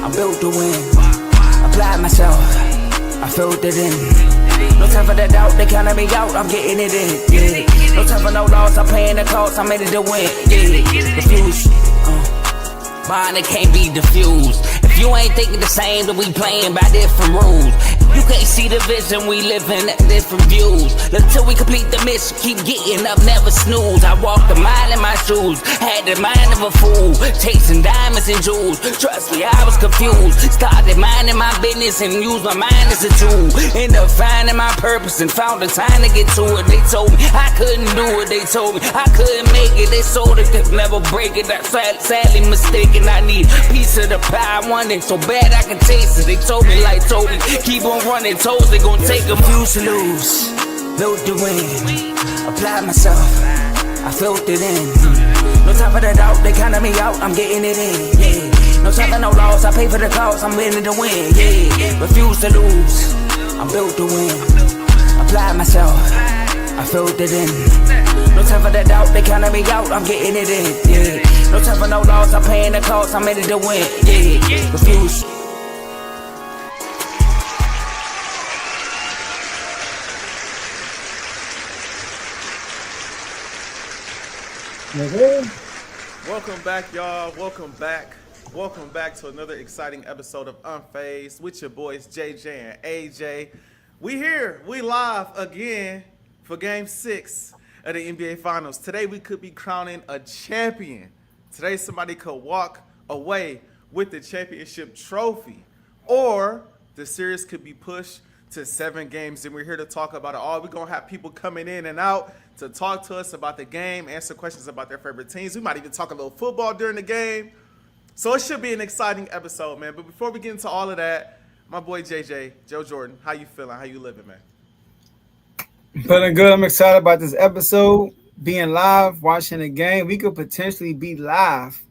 I'm built to win. Applied myself, I filled it in. No time for the doubt, they counted me out, I'm getting it in. Yeah. No time for no loss, I'm paying the cost, I'm in it to win. Yeah. Refuse. Mine, it can't be diffused. If you ain't thinking the same, then we playing by different rules. You can't see the vision, we living at different views. Until we complete the mission, keep getting up, never snooze. I walked a mile in my shoes, had the mind of a fool, chasing diamonds and jewels. Trust me, I was confused. Started minding my business and used my mind as a tool. Ended up finding my purpose and found the time to get to it. They told me I couldn't do it, they told me I couldn't make it. They sold it, could never break it. That's sadly mistaken. I need a piece of the pie, I want it so bad I can taste it. They told me like told me, keep on running, toes they gon' take them. Refuse to lose, built to win. Applied myself, I filled it in. No time for the doubt, they counted me out, I'm getting it in. Yeah. No time for no loss, I pay for the cost, I'm winning to win. Yeah. Refuse to lose, I'm built to win. Applied myself, I filled it in. No time for the doubt, they counted me out, I'm getting it in. Yeah. No time for no loss, I'm paying the cost, I'm in it to win. Yeah. Refuse. Welcome back, y'all. Welcome back to another exciting episode of Unfazed with your boys JJ and AJ. We here, we live again for Game 6 of the NBA Finals. Today we could be crowning a champion. Today somebody could walk away with the championship trophy, or the series could be pushed to 7 games, and we're here to talk about it all. We're going to have people coming in and out to talk to us about the game, answer questions about their favorite teams. We might even talk a little football during the game. So it should be an exciting episode, man. But before we get into all of that, my boy JJ, Joe Jordan, how you feeling? How you living, man? Feeling good. I'm excited about this episode, being live, watching the game. We could potentially be live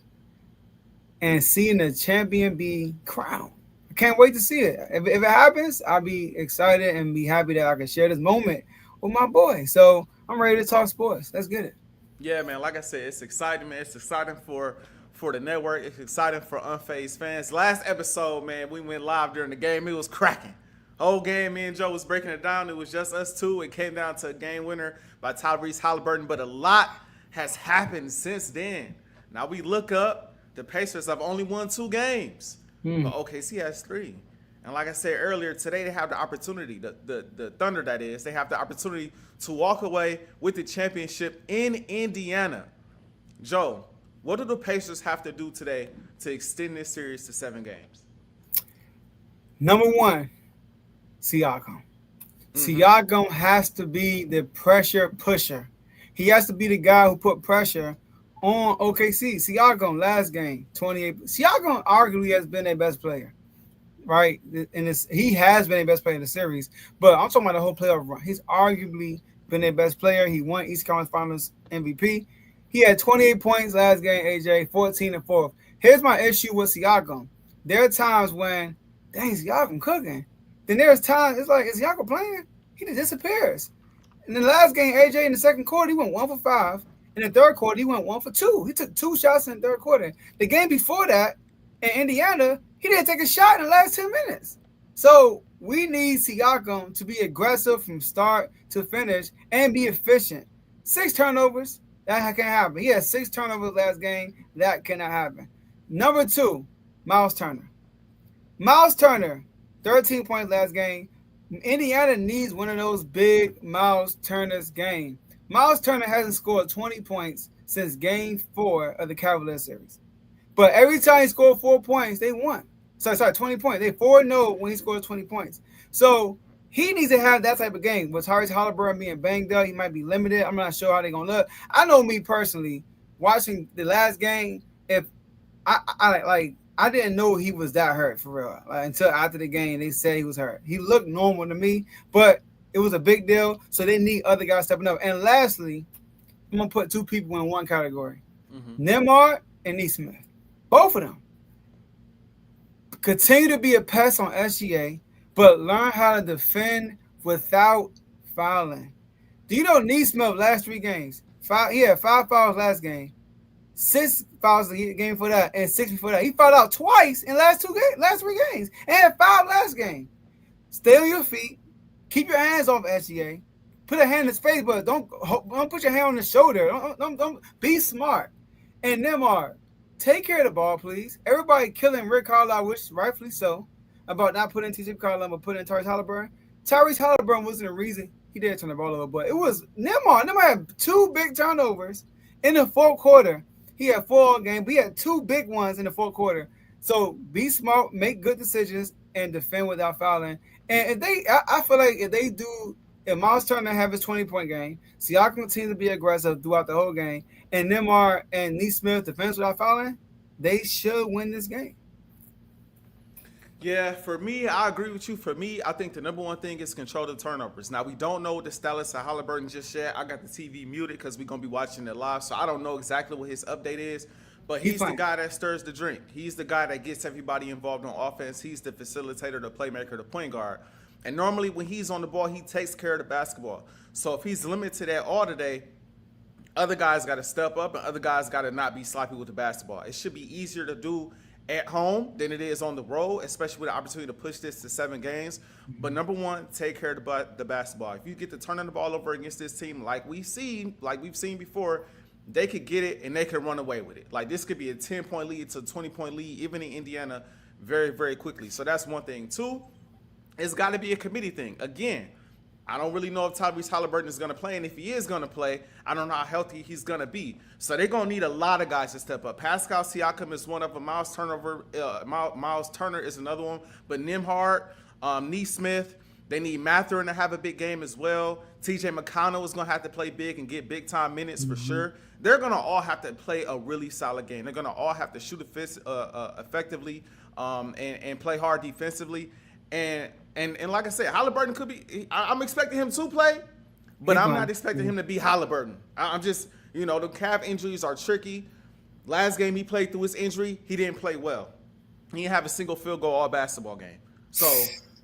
and seeing the champion be crowned. I can't wait to see it. If it happens, I'll be excited and be happy that I can share this moment with my boy. So I'm ready to talk sports. Let's get it. Yeah, man. Like I said, it's exciting, man. It's exciting for the network. It's exciting for Unfazed fans. Last episode, man, we went live during the game. It was cracking. Whole game, me and Joe was breaking it down. It was just us two. It came down to a game winner by Tyrese Halliburton. But a lot has happened since then. Now we look up. The Pacers have only won 2 games. But OKC has 3. And like I said earlier, today they have the opportunity, the Thunder that is, they have the opportunity to walk away with the championship in Indiana. Joe, what do the Pacers have to do today to extend this series to 7 games? Number 1, Siakam. Siakam has to be the pressure pusher. He has to be the guy who put pressure on OKC. Siakam, last game, 28. Siakam arguably has been their best player, right? He has been their best player in the series, but I'm talking about the whole playoff run. He's arguably been their best player. He won East Conference Finals MVP. He had 28 points last game, AJ, 14 and 4. Here's my issue with Siakam. There are times when, dang, Siakam cooking. Then there's times, it's like, is Siakam playing? He just disappears. In the last game, AJ, in the second quarter, he went 1 for 5. In the third quarter, he went 1 for 2. He took 2 shots in the third quarter. The game before that, in Indiana, he didn't take a shot in the last 10 minutes. So we need Siakam to be aggressive from start to finish and be efficient. 6 turnovers, that can't happen. He had 6 turnovers last game. That cannot happen. Number 2, Miles Turner. Miles Turner, 13 points last game. Indiana needs one of those big Miles Turner's game. Miles Turner hasn't scored 20 points since game 4 of the Cavaliers series. But every time he scored 4 points, they won. Sorry, 20 points. They 4-0 when he scored 20 points. So he needs to have that type of game. With Tyrese Halliburton being banged up, he might be limited. I'm not sure how they're going to look. I know me personally, watching the last game, if I didn't know he was that hurt for real. Until after the game, they said he was hurt. He looked normal to me, but it was a big deal, so they need other guys stepping up. And lastly, I'm going to put 2 people in one category. Nembhard and Nesmith. Both of them. Continue to be a pest on SGA, but learn how to defend without fouling. Do you know Nesmith last 3 games? He had 5 fouls last game. 6 fouls a game for that, and 6 before that. He fouled out twice in last 3 games, and had 5 last game. Stay on your feet. Keep your hands off SGA. Put a hand in his face, but don't put your hand on his shoulder. Don't be smart. And Neymar, take care of the ball, please. Everybody killing Rick Carlisle, which rightfully so, about not putting TJ Carlisle but putting Tyrese Halliburton. Tyrese Halliburton wasn't the reason he did turn the ball over, but it was Neymar. Neymar had 2 big turnovers in the fourth quarter. He had 4 all game. We had 2 big ones in the fourth quarter. So be smart, make good decisions, and defend without fouling. And I feel like if Miles Turner have his 20-point game, Siakam continues to be aggressive throughout the whole game, and Neymar and Nesmith defense without fouling, they should win this game. Yeah, for me, I agree with you. For me, I think the number one thing is control the turnovers. Now, we don't know the status of Halliburton just yet. I got the TV muted because we're going to be watching it live, so I don't know exactly what his update is. But he's the guy that stirs the drink. He's the guy that gets everybody involved on offense. He's the facilitator, the playmaker, the point guard. And normally when he's on the ball, he takes care of the basketball. So if he's limited to that all today, other guys got to step up and other guys got to not be sloppy with the basketball. It should be easier to do at home than it is on the road, especially with the opportunity to push this to 7 games. But number one, take care of the basketball. If you get to turning the ball over against this team like we've seen before, they could get it and they could run away with it. Like this could be a 10-point lead to a 20-point lead, even in Indiana, very, very quickly. So that's one thing. 2, it's got to be a committee thing. Again, I don't really know if Tyrese Halliburton is going to play, and if he is going to play, I don't know how healthy he's going to be. So they're going to need a lot of guys to step up. Pascal Siakam is one of them. Miles Turner is another one. But Nembhard, Nesmith, they need Mathurin to have a big game as well. TJ McConnell is going to have to play big and get big-time minutes for sure. They're going to all have to play a really solid game. They're going to all have to shoot effectively and play hard defensively. And like I said, Halliburton could be – I'm expecting him to play, but I'm not expecting him to be Halliburton. I'm just – the calf injuries are tricky. Last game he played through his injury, he didn't play well. He didn't have a single field goal all basketball game. So,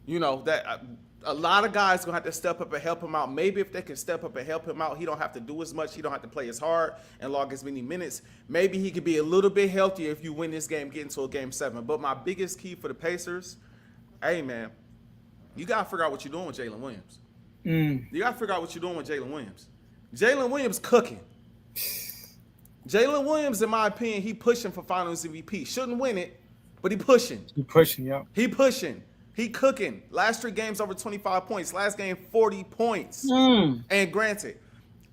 that a lot of guys going to have to step up and help him out. Maybe if they can step up and help him out, he don't have to do as much. He don't have to play as hard and log as many minutes. Maybe he could be a little bit healthier if you win this game, get into a game 7. But my biggest key for the Pacers, hey, man, you got to figure out what you're doing with Jalen Williams. You got to figure out what you're doing with Jalen Williams. Jalen Williams cooking. Jalen Williams, in my opinion, he pushing for Finals MVP. Shouldn't win it, but he pushing. He pushing, yeah. He pushing. He cooking. Last 3 games over 25 points. Last game 40 points. And granted,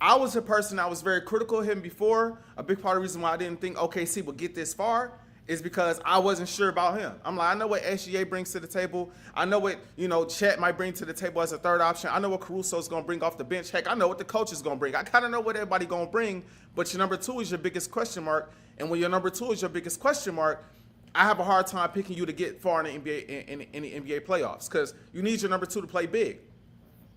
I was a person that was very critical of him before. A big part of the reason why I didn't think OKC would get this far is because I wasn't sure about him. I'm like, I know what SGA brings to the table. I know what, Chet might bring to the table as a third option. I know what Caruso's going to bring off the bench. Heck, I know what the coach is going to bring. I kind of know what everybody going to bring, but your number 2 is your biggest question mark. And when your number 2 is your biggest question mark, I have a hard time picking you to get far in the NBA playoffs because you need your number 2 to play big.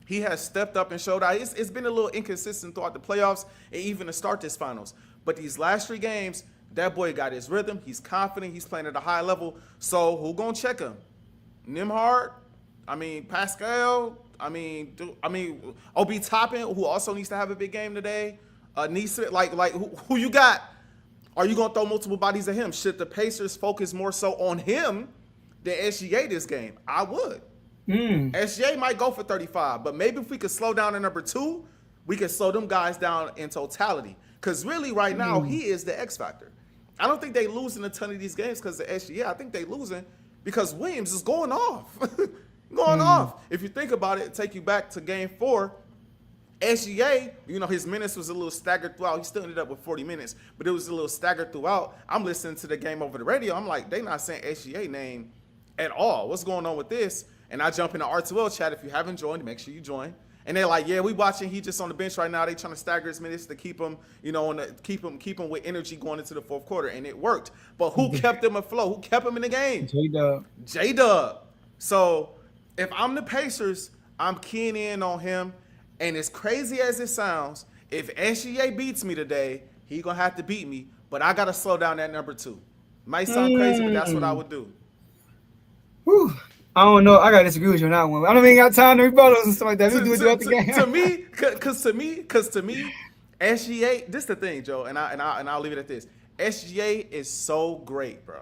He has stepped up and showed out. It's been a little inconsistent throughout the playoffs and even to start this finals. But these last 3 games, that boy got his rhythm. He's confident. He's playing at a high level. So who gonna check him? Nembhard? Pascal? Obi Toppin, who also needs to have a big game today. Who you got? Are you gonna throw multiple bodies at him? Should the Pacers focus more so on him than SGA this game? I would. SGA might go for 35, but maybe if we could slow down to number 2, we could slow them guys down in totality. Because really, right now, he is the X factor. I don't think they losing a ton of these games because of SGA. I think they losing because Williams is going off. Off. If you think about it, take you back to game 4. SGA, his minutes was a little staggered throughout. He still ended up with 40 minutes, but it was a little staggered throughout. I'm listening to the game over the radio. I'm like, they not saying SGA name at all. What's going on with this? And I jump in the R2L chat. If you haven't joined, make sure you join. And they're like, yeah, we watching. He just on the bench right now. They trying to stagger his minutes to keep him, keep him with energy going into the fourth quarter, and it worked. But who kept him afloat? Who kept him in the game? J-Dub. So if I'm the Pacers, I'm keying in on him. And as crazy as it sounds, if SGA beats me today, he gonna have to beat me. But I gotta slow down that number 2. Might sound crazy, but that's what I would do. Whew. I don't know. I gotta disagree with you on that one. I don't even got time to rebuttals and stuff like that. We do it throughout the game. To me, SGA. This is the thing, Joe, and I'll leave it at this. SGA is so great, bro.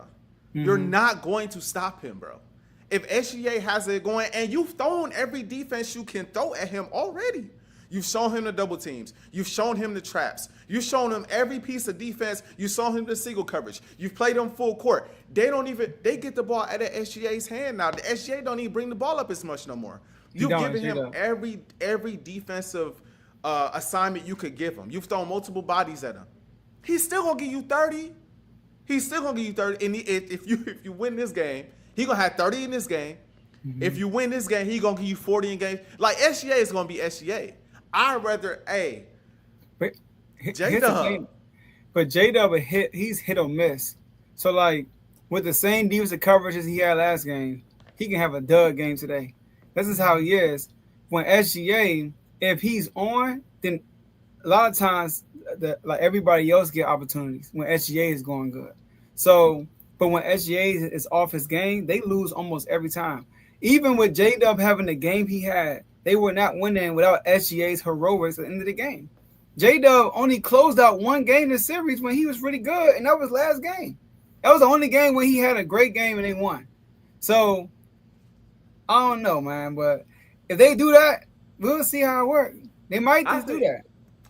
You're not going to stop him, bro. If SGA has it going, and you've thrown every defense you can throw at him already. You've shown him the double teams. You've shown him the traps. You've shown him every piece of defense. You've shown him the single coverage. You've played him full court. They get the ball out of SGA's hand now. The SGA don't even bring the ball up as much no more. You've given him every defensive assignment you could give him. You've thrown multiple bodies at him. He's still gonna give you 30. He's still gonna give you 30. And if you win this game, he gonna have 30 in this game. If you win this game, he gonna give you 40 in games. Like SGA is gonna be SGA. I'd rather J-Dub. But J-Dub he's hit or miss. So like with the same defensive coverage as he had last game, he can have a dud game today. This is how he is. When SGA, if he's on, then a lot of times like everybody else get opportunities when SGA is going good. So, but when SGA is off his game, they lose almost every time. Even with J-Dub having the game he had, they were not winning without SGA's heroics at the end of the game. J-Dub only closed out one game in the series when he was really good, and that was last game. That was the only game when he had a great game and they won. So, I don't know, man, but if they do that, we'll see how it works. They might just do that.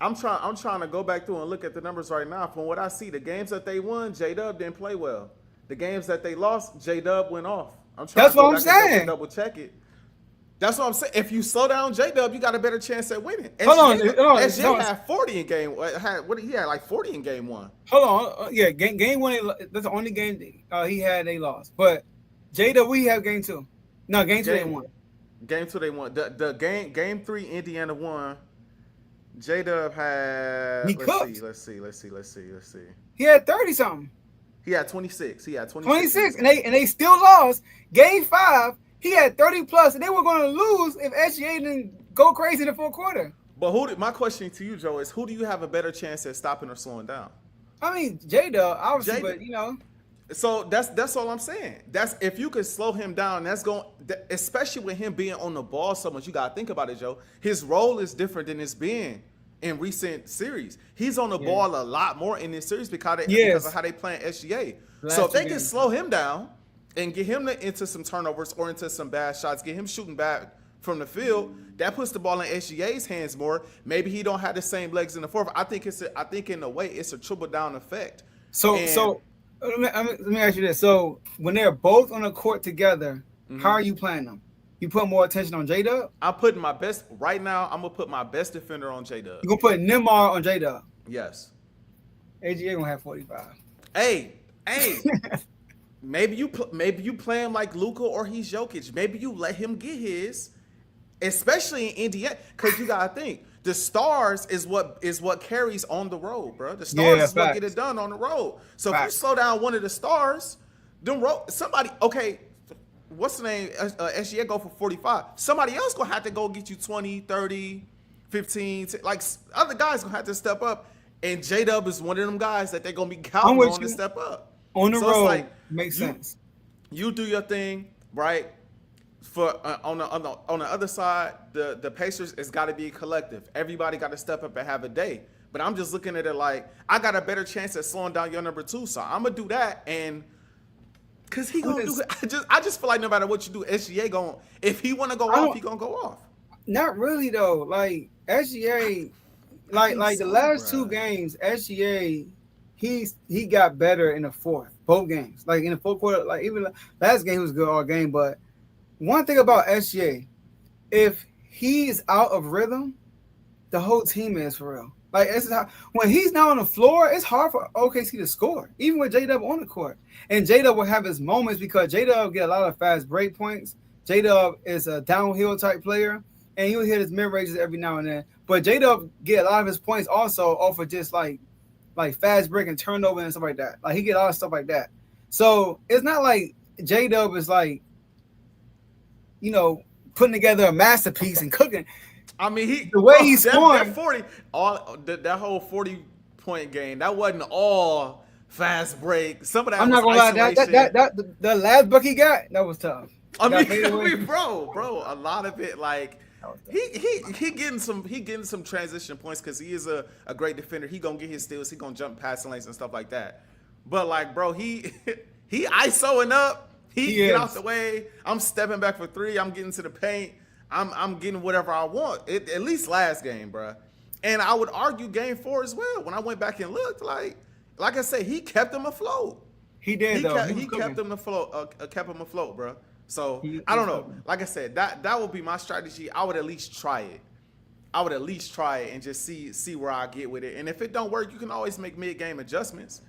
I'm trying to go back through and look at the numbers right now. From what I see, the games that they won, J-Dub didn't play well. The games that they lost, J-Dub went off. That's what I'm saying. Double check it. That's what I'm saying. If you slow down J-Dub, you got a better chance at winning. Hold on. SGA had 40 in game. He had like 40 in game one. Hold on. Yeah, game one. That's the only game he had. They lost. But J-Dub, we have game two. No, game two they won. Game two they won. The game three, Indiana won. J-Dub had. Let's see. He had 30 something. He had 26. 26, and they still lost. Game 5, he had 30 plus, and they were going to lose if SGA didn't go crazy in the fourth quarter. But my question to you, Joe, is who do you have a better chance at stopping or slowing down? I mean, J-Dub, obviously, but you know. So that's all I'm saying. That's if you could slow him down, especially with him being on the ball so much. You gotta think about it, Joe. His role is different than it's been in recent series. He's on the ball a lot more in this series because of how they play SGA. So if they can slow him down and get him into some turnovers or into some bad shots, get him shooting back from the field, that puts the ball in SGA's hands more. Maybe he don't have the same legs in the fourth. I think in a way it's a triple down effect. So let me ask you this. So when they're both on the court together, how are you playing them? You put more attention on J-Dub? I'm putting my best right now. I'm gonna put my best defender on J-Dub. You gonna put Neymar on J-Dub? Yes. AGA gonna have 45. Hey. Maybe you play him like Luka or he's Jokic. Maybe you let him get his, especially in Indiana, because you gotta think the stars is what carries on the road, bro. The stars is what get it done on the road. So if you slow down one of the stars, what's the name? SGA go for 45. Somebody else gonna have to go get you 20, 30, 15. Like other guys gonna have to step up. And J-Dub is one of them guys that they're gonna be counting on to step up. On the road, makes sense. You do your thing, right? For on the other side, the Pacers, it's got to be collective. Everybody got to step up and have a day. But I'm just looking at it like I got a better chance at slowing down your number two, so I'm gonna do that. And cause he gonna do it. I just feel like no matter what you do, SGA if he wanna go off, he gonna go off. Not really though. Like SGA, like the last two games, SGA. He got better in the fourth, both games. Like in the fourth quarter, like even last game he was good all game. But one thing about SGA, if he's out of rhythm, the whole team is for real. Like this is how when he's not on the floor, it's hard for OKC to score, even with J-Dub on the court. And J-Dub will have his moments because J-Dub get a lot of fast break points. J-Dub is a downhill type player, and he'll hit his mid ranges every now and then. But J-Dub get a lot of his points also off of just like fast break and turnover and stuff like that. Like he get a lot of stuff like that. So it's not like J-Dub is like, you know, putting together a masterpiece and cooking. I mean, the way he's scoring that whole 40-point game, that wasn't all fast break. Some of that I'm not gonna lie, that the last buck he got, that was tough. I mean, bro, a lot of it like. He getting some transition points because he is a great defender. He gonna get his steals. He gonna jump past the lanes and stuff like that. But like, bro, he he ISOing up. He get out the way. I'm stepping back for three. I'm getting to the paint. I'm getting whatever I want. At least last game, bro. And I would argue game 4 as well. When I went back and looked, like I said, he kept him afloat. He did though. He kept him afloat. Kept him afloat, bro. So I don't know. Like I said, that would be my strategy. I would at least try it. I would at least try it and just see where I get with it. And if it don't work, you can always make mid-game adjustments.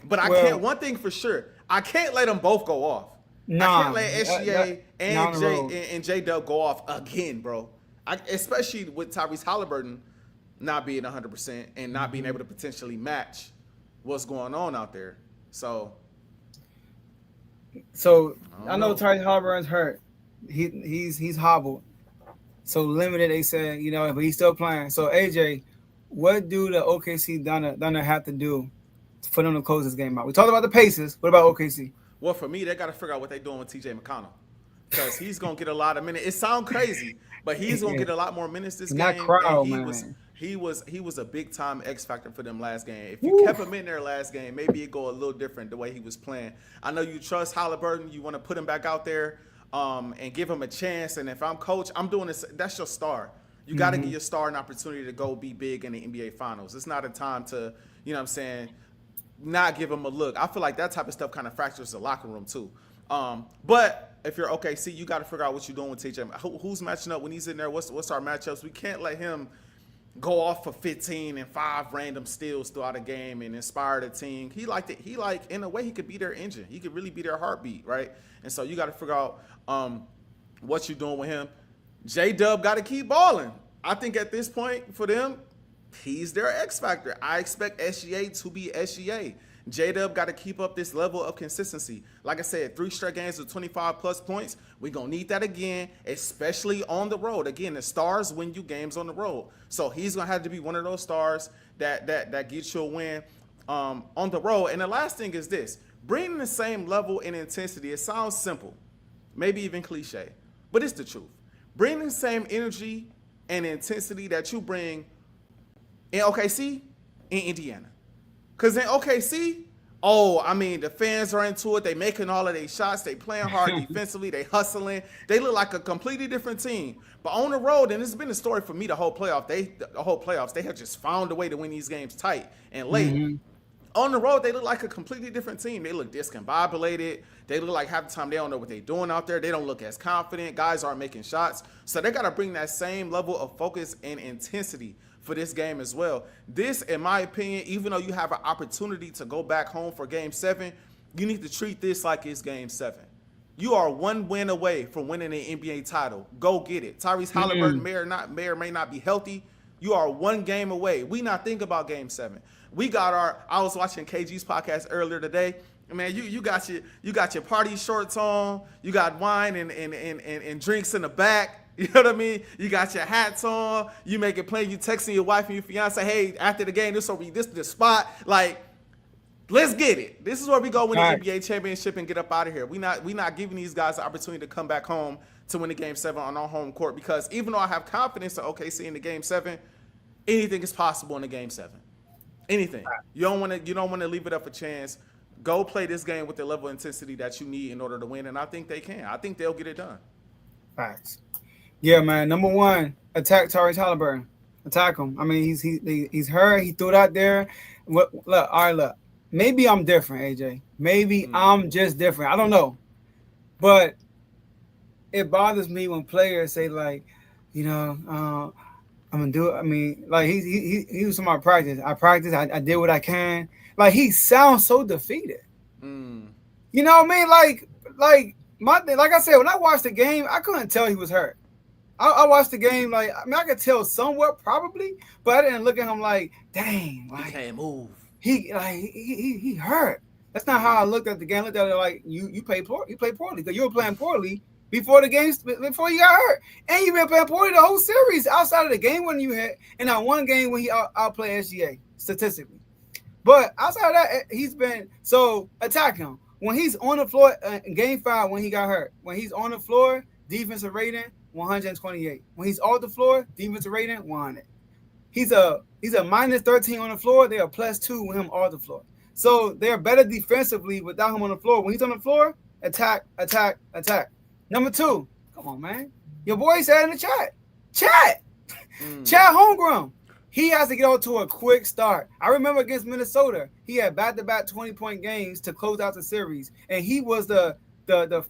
But I can't. One thing for sure, I can't let them both go off. I can't let SGA and J Dub go off again, bro. Especially with Tyrese Halliburton not being 100% and not being able to potentially match what's going on out there. So I know Tyrese Halliburton's hurt. He's hobbled. So limited, they said, but he's still playing. So AJ, what do the OKC Thunder have to do for them to close this game out? We talked about the Pacers. What about OKC? Well, for me, they got to figure out what they're doing with TJ McConnell, because he's gonna get a lot of minutes. It sounds crazy, but he's gonna get a lot more minutes this game. He was a big time X factor for them last game. If you kept him in there last game, maybe it go a little different the way he was playing. I know you trust Halliburton. You want to put him back out there. And give him a chance. And if I'm coach, I'm doing this. That's your star. You got to give your star an opportunity to go be big in the NBA Finals. It's not a time to, not give him a look. I feel like that type of stuff kind of fractures the locker room too. But if you're OKC, you got to figure out what you're doing with TJ. Who's matching up when he's in there? What's our matchups? We can't let him go off for 15 and 5 random steals throughout a game and inspire the team. He in a way he could be their engine. He could really be their heartbeat, right? And so you got to figure out what you're doing with him. J-Dub got to keep balling. I think at this point for them, he's their X factor. I expect SGA to be SGA. J-Dub got to keep up this level of consistency. Like I said, 3 straight games with 25-plus points. We're going to need that again, especially on the road. Again, the stars win you games on the road. So he's going to have to be one of those stars that gets you a win on the road. And the last thing is this. Bringing the same level and intensity, it sounds simple, maybe even cliche, but it's the truth. Bringing the same energy and intensity that you bring in OKC, in Indiana. Because in OKC, the fans are into it. They making all of their shots. They playing hard defensively. They hustling. They look like a completely different team. But on the road, and this has been a story for me the whole playoffs, they have just found a way to win these games tight and late. Mm-hmm. On the road, they look like a completely different team. They look discombobulated. They look like half the time they don't know what they're doing out there. They don't look as confident. Guys aren't making shots. So they got to bring that same level of focus and intensity for this game as well. This, in my opinion, even though you have an opportunity to go back home for Game 7, you need to treat this like it's Game 7. You are one win away from winning an NBA title. Go get it. Tyrese Halliburton may or may not be healthy. You are one game away. We not think about Game 7. I was watching KG's podcast earlier today. Man, you got your party shorts on. You got wine and drinks in the back. You know what I mean? You got your hats on. You make it plain. You texting your wife and your fiance, hey, after the game, this is the spot. Like, let's get it. This is where we go win the NBA championship and get up out of here. We not giving these guys the opportunity to come back home to win the Game 7 on our home court, because even though I have confidence in OKC in the Game 7, anything is possible in the Game 7. Anything. You don't want to leave it up a chance. Go play this game with the level of intensity that you need in order to win, and I think they can. I think they'll get it done. Facts. Yeah, man. Number 1, attack Tyrese Halliburton. Attack him. I mean, he's hurt. He threw it out there. Look. Maybe I'm different, AJ. Maybe I'm just different. I don't know. But it bothers me when players say, like, I'm gonna do it. I mean, like he was in my practice. I practiced. I did what I can. Like, he sounds so defeated. You know what I mean? Like my thing. Like I said, when I watched the game, I couldn't tell he was hurt. I watched the game. I could tell somewhat probably, but I didn't look at him like, dang, like, he can't move. He hurt. That's not how I looked at the game. I looked at it like you played poorly. You played poorly because you were playing poorly before the games, before you got hurt. And you've been playing poorly the whole series outside of the game when you hit, and that one game when he outplayed SGA statistically. But outside of that, he's been – so attack him. When he's on the floor in Game 5 when he got hurt, when he's on the floor, defensive rating, 128. When he's off the floor, defensive rating, 100. He's a minus 13 on the floor. They're a plus 2 with him off the floor. So they're better defensively without him on the floor. When he's on the floor, attack, attack, attack. Number 2, come on, man. Your boy said in the chat. Chat homegrown. He has to get out to a quick start. I remember against Minnesota, he had back-to-back 20-point games to close out the series, and he was the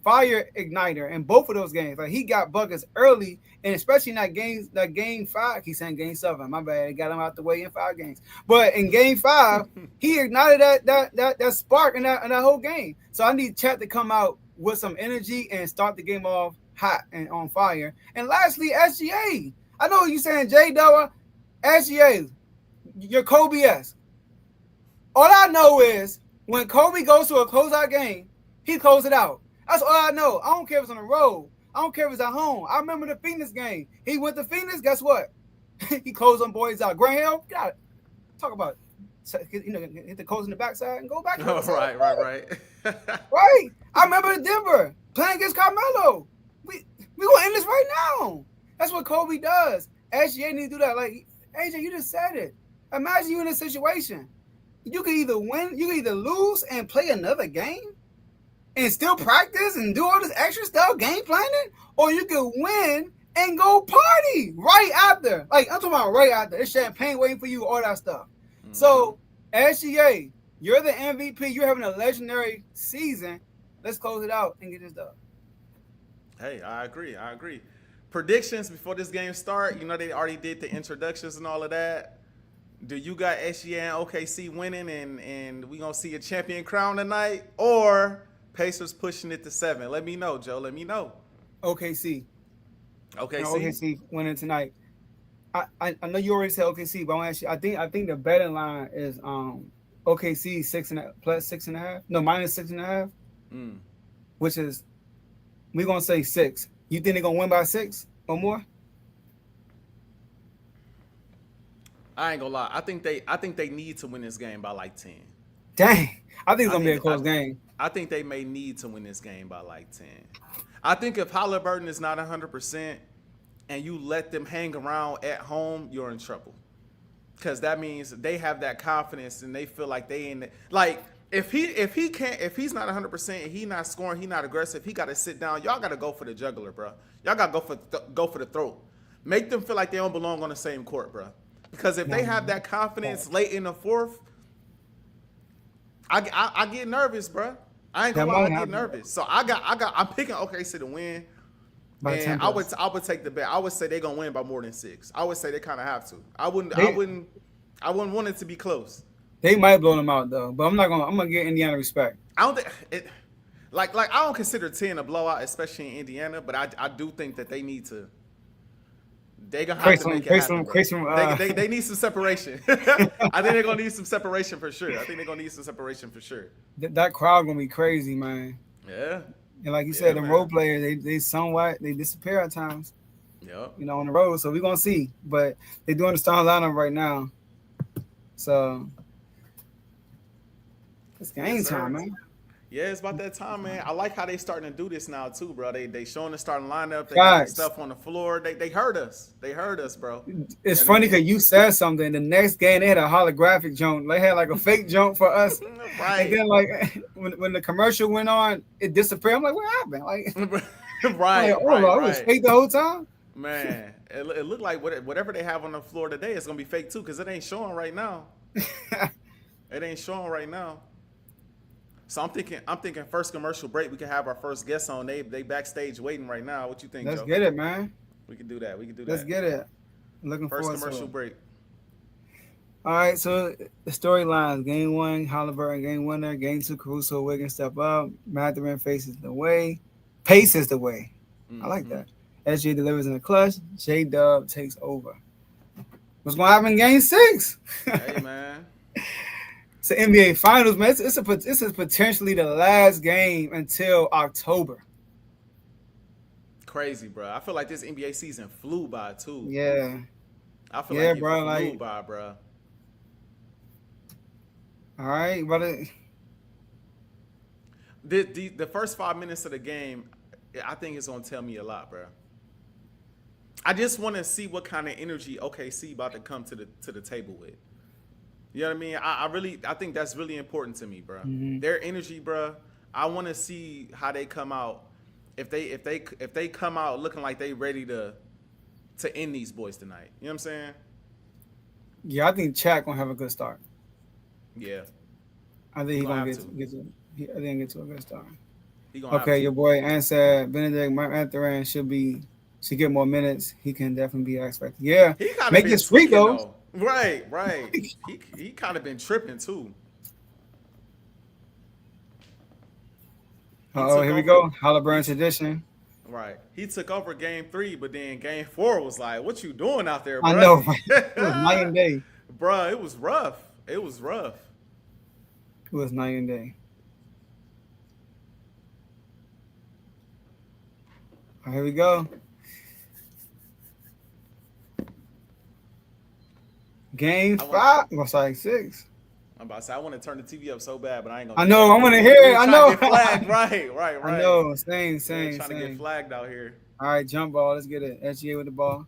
fire igniter in both of those games. Like, he got buckets early, and especially in that game 5. He's saying game 7. My bad. He got him out the way in 5 games. But in game 5, he ignited that spark in that whole game. So I need Chat to come out with some energy and start the game off hot and on fire. And lastly, SGA. I know you saying J Dubba, SGA, you're Kobe-esque. All I know is when Kobe goes to a closeout game, he closes it out. That's all I know. I don't care if it's on the road. I don't care if it's at home. I remember the Phoenix game. He went to Phoenix. Guess what? He closed them boys out. Grant Hill, got it. Talk about it. Hit the coach in the backside and go back. Oh, right. Right. I remember Denver playing against Carmelo. We gonna end this right now. That's what Kobe does. SGA needs to do that. Like, AJ, you just said it. Imagine you in a situation. You can either win, you can either lose and play another game and still practice and do all this extra stuff, game planning, or you can win and go party right after. Like, I'm talking about right after. It's champagne waiting for you, all that stuff. Mm-hmm. So, SGA, you're the MVP. You're having a legendary season. Let's close it out and get this done. Hey, I agree. Predictions before this game start. You know, they already did the introductions and all of that. Do you got SGA and OKC winning and we going to see a champion crown tonight? Or Pacers pushing it to 7? Let me know, Joe. Let me know. OKC. OKC winning tonight. I know you already said OKC, but I want to ask you, I think the betting line is OKC +6.5. No, -6.5. Which is, we're going to say 6. You think they're going to win by 6 or more? I ain't gonna lie. I think they need to win this game by like 10. Dang. I think it's gonna be a close game. I think they may need to win this game by like 10. I think if Halliburton is not 100% and you let them hang around at home, you're in trouble. Because that means they have that confidence and they feel like they ain't like if he's not 100% and he not scoring, he not aggressive, he got to sit down. Y'all got to go for the jugular, bro. Y'all got to go for the throat. Make them feel like they don't belong on the same court, bro. Because if they have that confidence late in the fourth, I get nervous, bro. I ain't gonna lie, I get nervous. So I'm picking OKC to win. And I would take the bet. I would say they're gonna win by more than 6. I would say they kind of have to. I wouldn't want it to be close. They might blow them out though, but I'm gonna get Indiana respect. I don't think it. Like I don't consider 10 a blowout, especially in Indiana, but I do think that they need to. They gonna have to make it happen. They need some separation. I think they're gonna need some separation for sure. That crowd gonna be crazy, man. Yeah. And like you said, the role players they disappear at times. Yep. You know, on the road. So we're gonna see. But they're doing the starting lineup right now. So it's game time, man. Yeah, it's about that time, man. I like how they starting to do this now too, bro. They showing the starting lineup. They got stuff on the floor. They heard us. They heard us, bro. It's funny because you said something. The next game they had a holographic joint. They had like a fake joint for us. Right. And then like when the commercial went on, it disappeared. I'm like, what happened? Like, right. It was fake the whole time. Man, it looked like whatever they have on the floor today is gonna be fake too, because it ain't showing right now. So I'm thinking first commercial break, we can have our first guest on. They backstage waiting right now. What you think, Let's Joe? get it, man. We can do that. Let's get it. Looking first forward commercial to break. All right, so the storylines. Game 1, Halliburton, game winner. Game 2, Caruso, Wiggins step up. Mathurin paces the way. Mm-hmm. I like that. SJ delivers in the clutch. J-Dub takes over. What's going to happen in game 6? Hey, man. It's the NBA Finals, man. This is potentially the last game until October. Crazy, bro. I feel like this NBA season flew by too. Yeah. I feel like it flew by, bro. All right, brother. The first 5 minutes of the game, I think it's gonna tell me a lot, bro. I just want to see what kind of energy OKC about to come to the table with. You know what I mean? I think that's really important to me, bro. Mm-hmm. Their energy, bro. I want to see how they come out. If they come out looking like they ready to end these boys tonight. You know what I'm saying? Yeah, I think Chat gonna have a good start. Yeah. I think he's gonna have get to. to a good start. He gonna have Okay, to. your boy answered Benedict Mathurin should get more minutes. He can definitely be expected. Yeah, He kind of make been his free tweaking throws. though. Right. He kind of been tripping too. He Oh, took here we over. go. Halliburton tradition. Right. He took over game 3, but then game 4 was like, "What you doing out there, I bro?" know, right? It was night and day. Bro, it was rough. It was rough. It was night and day. All right, here we go. Game 5. Oh, sorry, 6. I'm about to say I want to turn the TV up so bad, but I ain't gonna. I do know. that. I want to hear it. I know. Get flagged. Right. I know. Same. Trying to get flagged out here. All right, jump ball. Let's get it. SGA with the ball. All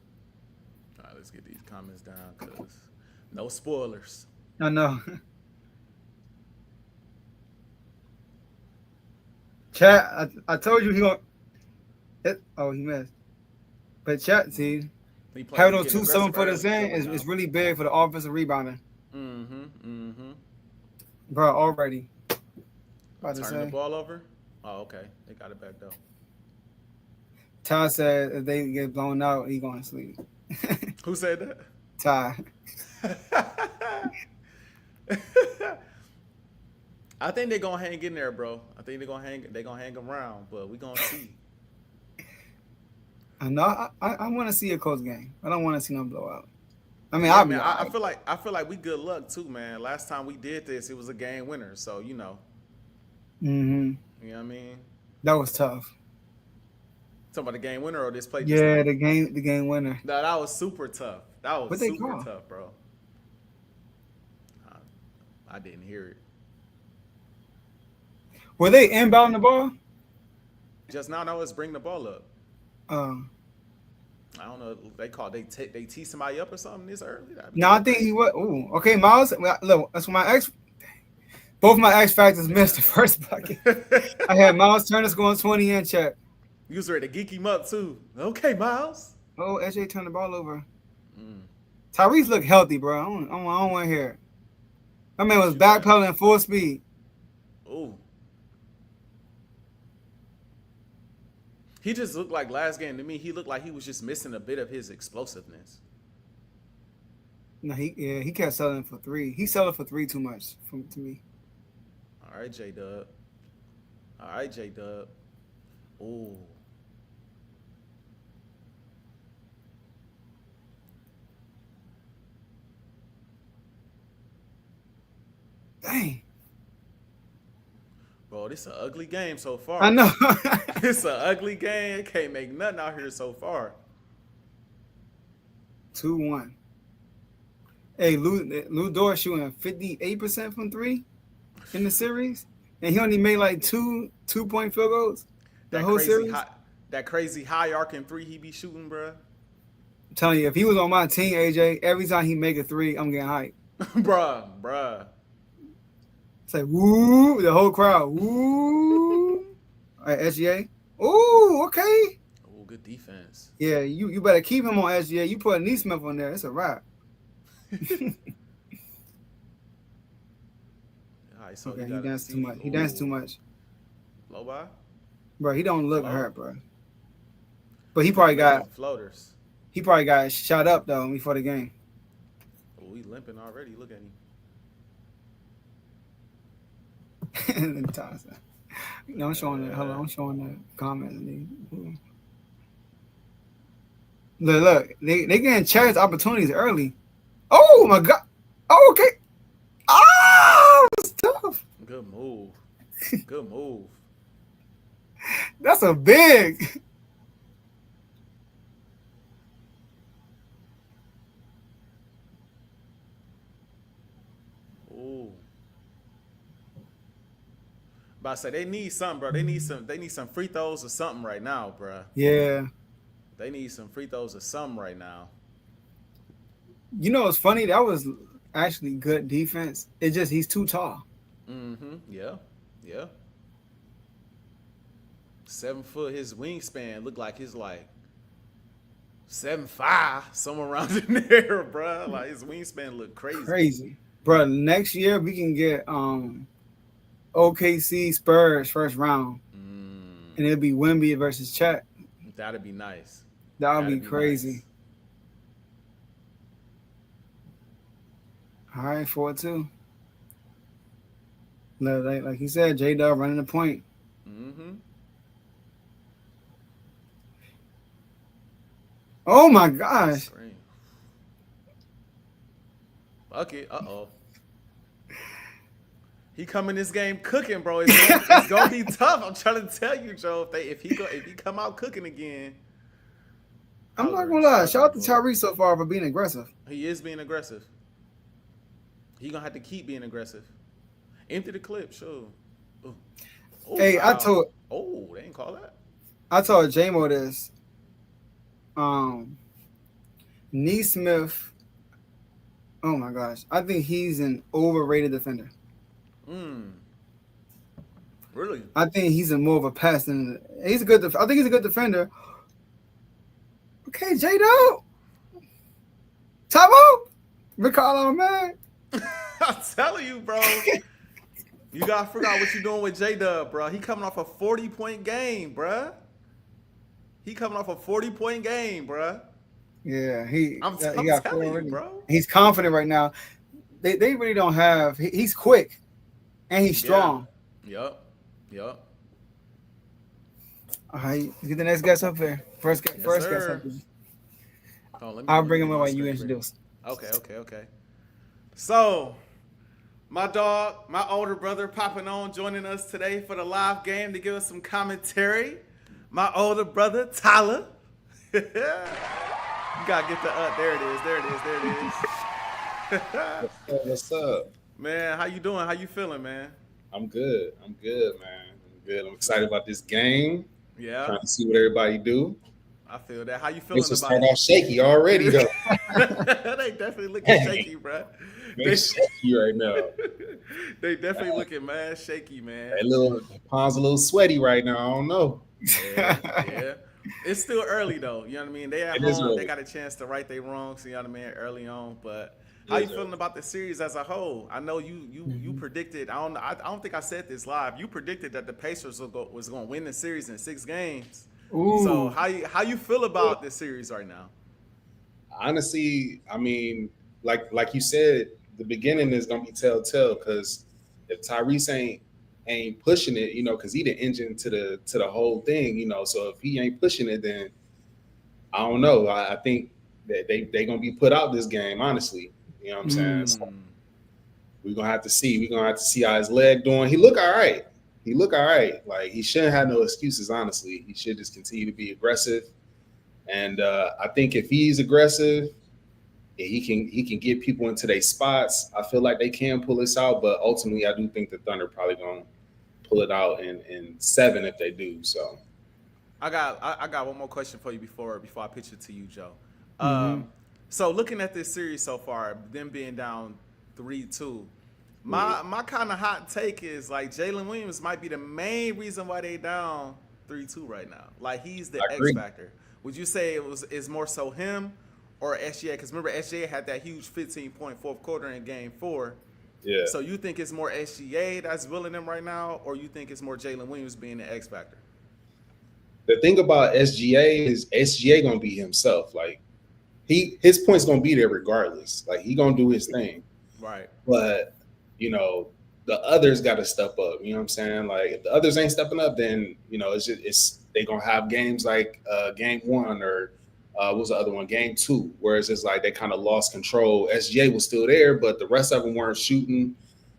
right, let's get these comments down, cause no spoilers. I know. Chat, I told you he gonna. He missed. But Chat, see, having those 2 7-footers in is really big for the offensive rebounding. Bro, already. Turning the ball over? Oh, okay. They got it back though. Ty said if they get blown out, he going to sleep. Who said that? Ty. I think they're gonna hang in there, bro. I think they're gonna hang around, but we gonna see. I know. I want to see a close game. I don't want to see no blowout. I mean, I feel like we good luck too, man. Last time we did this, it was a game winner, so you know. Mm-hmm. You know what I mean? That was tough. Talking about the game winner or this play? Yeah, the game winner. No, that was super tough. That was super call? tough, bro. I didn't hear it. Were they inbounding the ball? Just now, no, it's bring the ball up. I don't know. They tee somebody up or something this early. No, I think he was. Ooh, okay, Miles. Look, that's my both my X factors missed the first bucket. I had Miles Turner scoring 20 in check. You was ready to geek him up too. Okay, Miles. Oh, SJ turned the ball over. Tyrese looked healthy, bro. I don't want to hear it. My man was backpedaling full speed. Ooh. He just looked like last game to me. He looked like he was just missing a bit of his explosiveness. No, he kept selling for 3. He selling for 3 too much to me. All right, J-Dub. Ooh. Dang. Bro, this is an ugly game so far. I know. It's an ugly game. Can't make nothing out here so far. 2-1. Hey, Lou Dort shooting 58% from 3 in the series, and he only made like 2-point field goals the whole series. That crazy high arcing 3 he be shooting, bro. I'm telling you, if he was on my team, AJ, every time he make a 3, I'm getting hyped. bruh. It's like, woo, the whole crowd, woo. All right, SGA. Ooh, okay. Oh, good defense. Yeah, you better keep him on SGA. You put a Neesmith on there, it's a wrap. Right, so okay, he danced too much. He danced too much. Low by? Bro, he don't look hurt, bro. But he probably got floaters. He probably got shot up though before the game. Oh, he limping already. Look at him. No, I'm showing the. Hold on, I'm showing the comments. Look, they getting chance opportunities early. Oh my god. Oh, okay. Oh, it's tough. Good move. Good move. That's a big. Ooh. But I say they need something, bro. They need some free throws or something right now, bro. Yeah. They need some free throws or something right now. You know what's funny? That was actually good defense. It's just he's too tall. Mm-hmm. Yeah. Yeah. 7 foot. His wingspan looked like his like 7'5", somewhere around in there, bro. Like his wingspan looked crazy. Crazy. Bro, next year we can get OKC Spurs first round. And it'll be Wemby versus Chet. That'd be nice. That would be crazy. Nice. All right, 4-2. Like you said, J-Dub running the point. Mm-hmm. Oh my gosh. Fuck it. Uh-oh. He come in this game cooking, bro. It's gonna be tough. I'm trying to tell you, Joe. If he come out cooking again. I'm not gonna lie. Shout out to Tyrese so far for being aggressive. He is being aggressive. He gonna have to keep being aggressive. Empty the clip, sure. Oh, hey, wow. They didn't call that. I told J-Mo this. Neesmith. Oh my gosh, I think he's an overrated defender. Really? I think he's more of a pass than he's a good. I think he's a good defender. Okay, J-Dub. Time out. Recall on man. I'm telling you, bro. You gotta figure out what you're doing with J-Dub, bro. He coming off a 40-point game, bro. He's Yeah, I'm telling you, bro. He's confident right now. They really don't have. He's quick, and he's strong. Yup. All right, get the next guest up there. First guest up there. I'll bring him up while you introduce. Okay. So, my dog, my older brother, popping on, joining us today for the live game to give us some commentary. My older brother, Tyler. You gotta get the There it is. What's up? Man, how you doing? How you feeling, man? I'm good, man. I'm excited about this game. Yeah. Trying to see what everybody do. I feel that. How you feeling about it? Start off shaky already, though. They definitely looking shaky, bro. They shaky right now. They definitely looking mad shaky, man. That palms a little sweaty right now. I don't know. Yeah. It's still early though. You know what I mean? They at home. They got a chance to right their wrongs. You know what I mean? Early on, but. How you feeling about the series as a whole? I know you predicted. I don't think I said this live. You predicted that the Pacers was going to win the series in 6 games. Ooh. So how you feel about this series right now? Honestly, I mean, like you said, the beginning is going to be telltale because if Tyrese ain't pushing it, because he the engine to the whole thing, So if he ain't pushing it, then I don't know. I think that they gonna be put out this game, honestly. You know what I'm saying? So we're gonna have to see. We're gonna have to see how his leg doing. He look all right. Like he shouldn't have no excuses, honestly. He should just continue to be aggressive. And I think if he's aggressive, he can get people into their spots. I feel like they can pull this out, but ultimately I do think the Thunder probably gonna pull it out in 7 if they do. So I got one more question for you before I pitch it to you, Joe. So looking at this series so far, them being down 3-2, my kind of hot take is like Jalen Williams might be the main reason why they down 3-2 right now. Like he's the X factor. Would you say it's more so him or SGA? Because remember SGA had that huge 15-point fourth quarter in Game 4. Yeah. So you think it's more SGA that's willing them right now, or you think it's more Jalen Williams being the X factor? The thing about SGA is SGA gonna be himself. Like his point's gonna be there regardless. Like he gonna do his thing. Right. But the others got to step up. You know what I'm saying? Like if the others ain't stepping up, then it's they gonna have games like Game 1 or what was the other one? Game 2, whereas it's like they kind of lost control. SGA was still there, but the rest of them weren't shooting.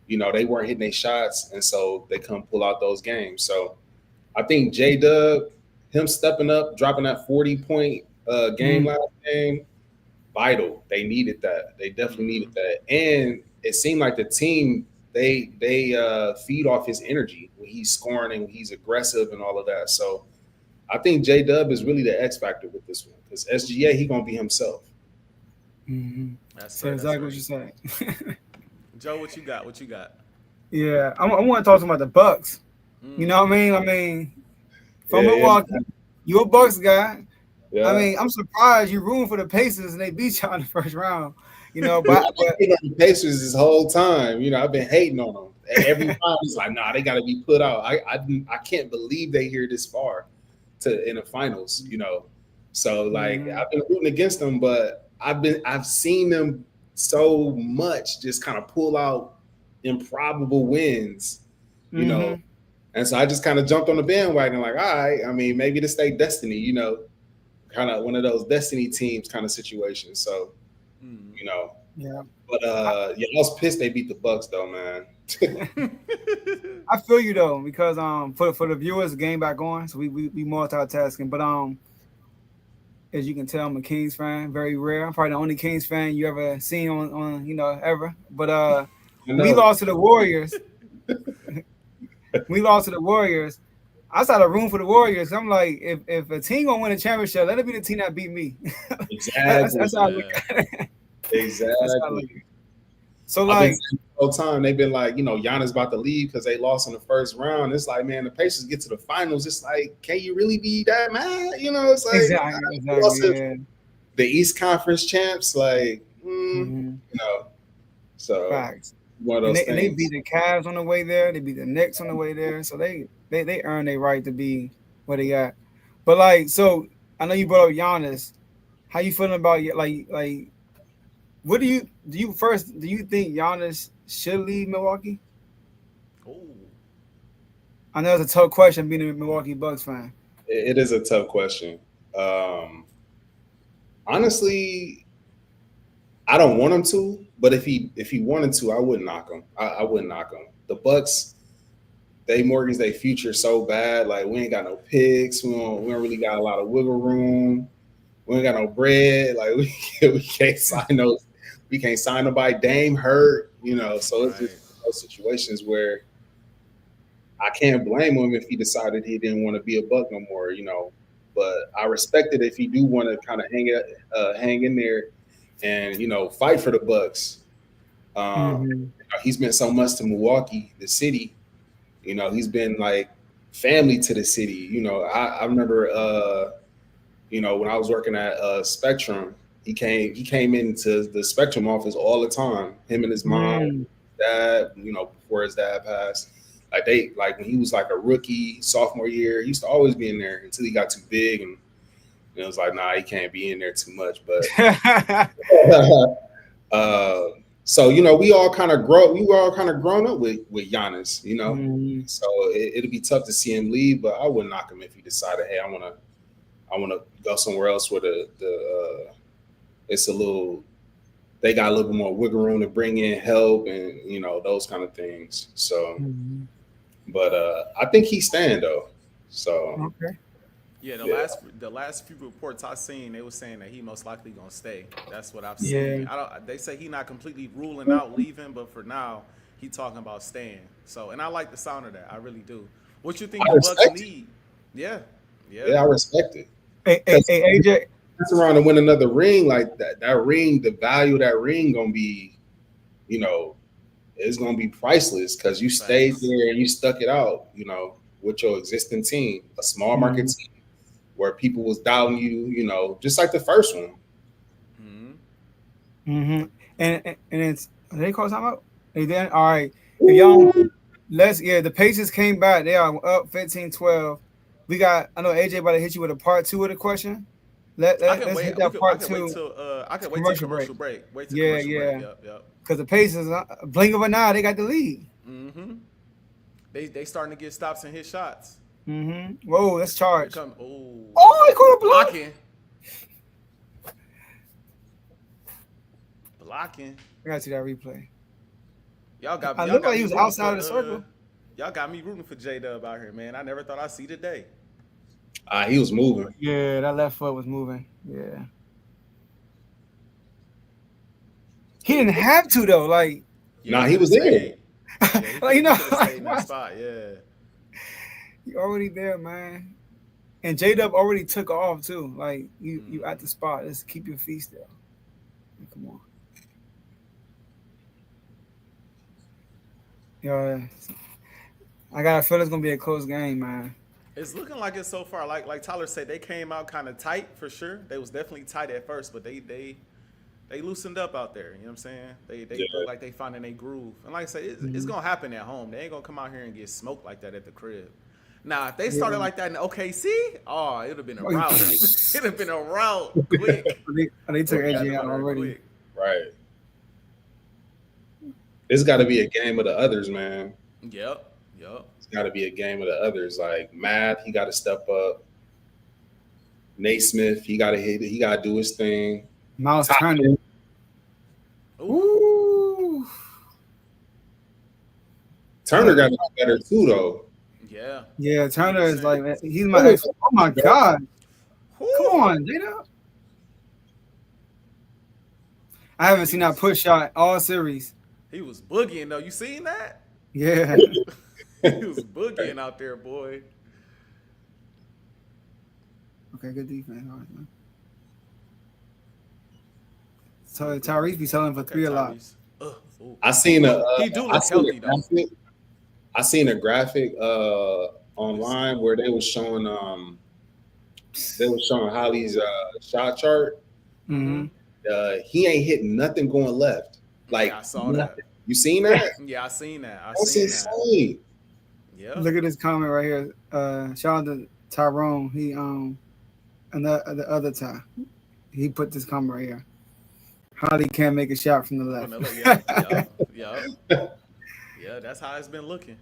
They weren't hitting their shots, and so they couldn't pull out those games. So I think J-Dub, him stepping up, dropping that 40-point game last game, vital. They needed that. They definitely needed that. And it seemed like the team, they feed off his energy when he's scoring and when he's aggressive and all of that. So I think J-Dub is really the X factor with this one because SGA, he gonna be himself. Mm-hmm. That's So right. exactly what That's you right. said. Joe, what you got? What you got? Yeah, I want to talk about the Bucks. You know what I mean? I mean, from Yeah, Milwaukee, you a Bucks guy. I yeah. mean, I'm surprised you rooting for the Pacers and they beat y'all in the first round. You know, Yeah, but I've been hating on the Pacers this whole time. You know, I've been hating on them. Every time it's like, nah, they got to be put out. I can't believe they here this far to in the finals. You know, so like Mhm. I've been rooting against them, but I've seen them so much just kind of pull out improbable wins. You know, Mhm. and so I just kind of jumped on the bandwagon. Like, all right, I mean, maybe this they destiny. You know, kind of one of those destiny teams kind of situations. So Mm. you know. Yeah. But yeah, I was pissed they beat the Bucks though, man. I feel you though, because for the viewers, the game back on, so we multitasking. But as you can tell, I'm a Kings fan, very rare. I'm probably the only Kings fan you ever seen on ever. But I we know. lost to the Warriors. We lost to the Warriors. I started room for the Warriors. I'm like, if a team gonna win a championship, let it be the team that beat me. Exactly. That's how I look Yeah. at it. That's how I look Exactly. at it. So I've been like, saying the whole time they've been like, you know, Giannis about to leave because they lost in the first round. It's like, man, the Pacers get to the finals. It's like, can you really be that mad? You know, it's like we lost exactly, to yeah. the East Conference champs. Like, Mm-hmm. you know, so Facts. one of And those they beat things. the Cavs on the way there. They beat the Knicks on the way there. So they earned their right to be where they at. But like, so I know you brought up Giannis. How you feeling about like what do you think Giannis should leave Milwaukee? Oh. I know it's a tough question being a Milwaukee Bucks fan. It is a tough question. Um, honestly, I don't want him to, but if he wanted to, I wouldn't knock him. I wouldn't knock him. The Bucks, they mortgage their future so bad. Like we ain't got no picks. We don't really got a lot of wiggle room. We ain't got no bread. Like we can't sign those. We can't sign nobody. Dame hurt. You know, so it's just Right. those situations where I can't blame him if he decided he didn't want to be a Buck no more. You know, but I respect it if he do want to kind of hang in there and fight for the Bucks. Mm-hmm. He's been so much to Milwaukee, the city. He's been like family to the city. I remember when I was working at Spectrum, he came into the Spectrum office all the time. Him and his mom, Mm. dad, before his dad passed. Like when he was like a rookie, sophomore year, he used to always be in there until he got too big and it was like, nah, he can't be in there too much. But uh, so we all kind of grown up with Giannis, Mm. So it'll be tough to see him leave, but I wouldn't knock him if he decided, hey, I wanna go somewhere else where it's a little, they got a little bit more wiggle room to bring in help and those kind of things. So, Mhm. but I think he's staying though. So Okay. Yeah, yeah, the last few reports I seen, they were saying that he most likely gonna stay. That's what I've Yeah. seen. I don't. They say he not completely ruling out leaving, but for now, he talking about staying. So, and I like the sound of that. I really do. What you think I the Bucks respect it. need? Yeah, yeah. Yeah, I respect it. Hey, Because AJ. that's around and win another ring like that. That ring, the value of that ring gonna be, you know, it's gonna be priceless because you stayed Facts. there and you stuck it out, with your existing team, a small market Mhm. team where people was doubting you, just like the first one. Hmm. Mhm. And it's they call time out. Hey, then all right. If y'all the Pacers came back. They are up 15-12. We got I know AJ about to hit you with a part two of the question. Let's hit We that could. I part could wait two till. I could wait till commercial break. commercial break. Wait till Yeah, commercial break. yeah. Yep. Yep. Because the Pacers, blink of an eye, they got the lead. Hmm. They starting to get stops and hit shots. Whoa, let's Here charge. come. Oh, Oh, he caught a block. blocking. Blocking. I gotta see that replay. Y'all got me. I Y'all looked got like he me was rooting outside for. of the circle. Y'all got me rooting for J Dub out here, man. I never thought I'd see the day. He was moving. Yeah, that left foot was moving. Yeah. He didn't have to though. Like, Yeah, Nah, he he could have was there. stayed. Yeah, like he could have stayed in that what? spot. Yeah. You already there, man. And J Dub already took off too. Like you at the spot. Just keep your feet still. Come on. Yo, I got a feel it's gonna be a close game, man. It's looking like it so far. Like Tyler said, they came out kind of tight for sure. They was definitely tight at first, but they loosened up out there. You know what I'm saying? They look like they finding a groove. And like I said, it's gonna happen at home. They ain't gonna come out here and get smoked like that at the crib. Now, if they started like that in OKC, oh, it'd have been a rout. It'd have been a rout quick. They took AJ out already. Quick. Right. It's got to be a game of the others, man. Yep. It's got to be a game of the others. Like Math, he got to step up. Nate Smith, he got to hit it. He got to do his thing. Miles Turner. Ooh. Turner got better too, though. Yeah. Yeah, Turner is like, he's my ex. Oh my God. Come on, Jada. I haven't seen that push shot all series. He was boogieing though. You seen that? Yeah. He was boogieing out there, boy. Okay, good defense. All right, man. So Tyrese be selling for three a lot. I seen a. He do look healthy though. I seen a graphic online where they was showing Holly's shot chart. Mm-hmm. He ain't hitting nothing going left. Like Yeah, I saw that. You seen that? Yeah, I seen that. That's insane. Yeah. Look at this comment right here. Shout out to Tyrone. He and the other Ty. He put this comment right here. Holly can't make a shot from the left. Yeah, that's how it's been looking.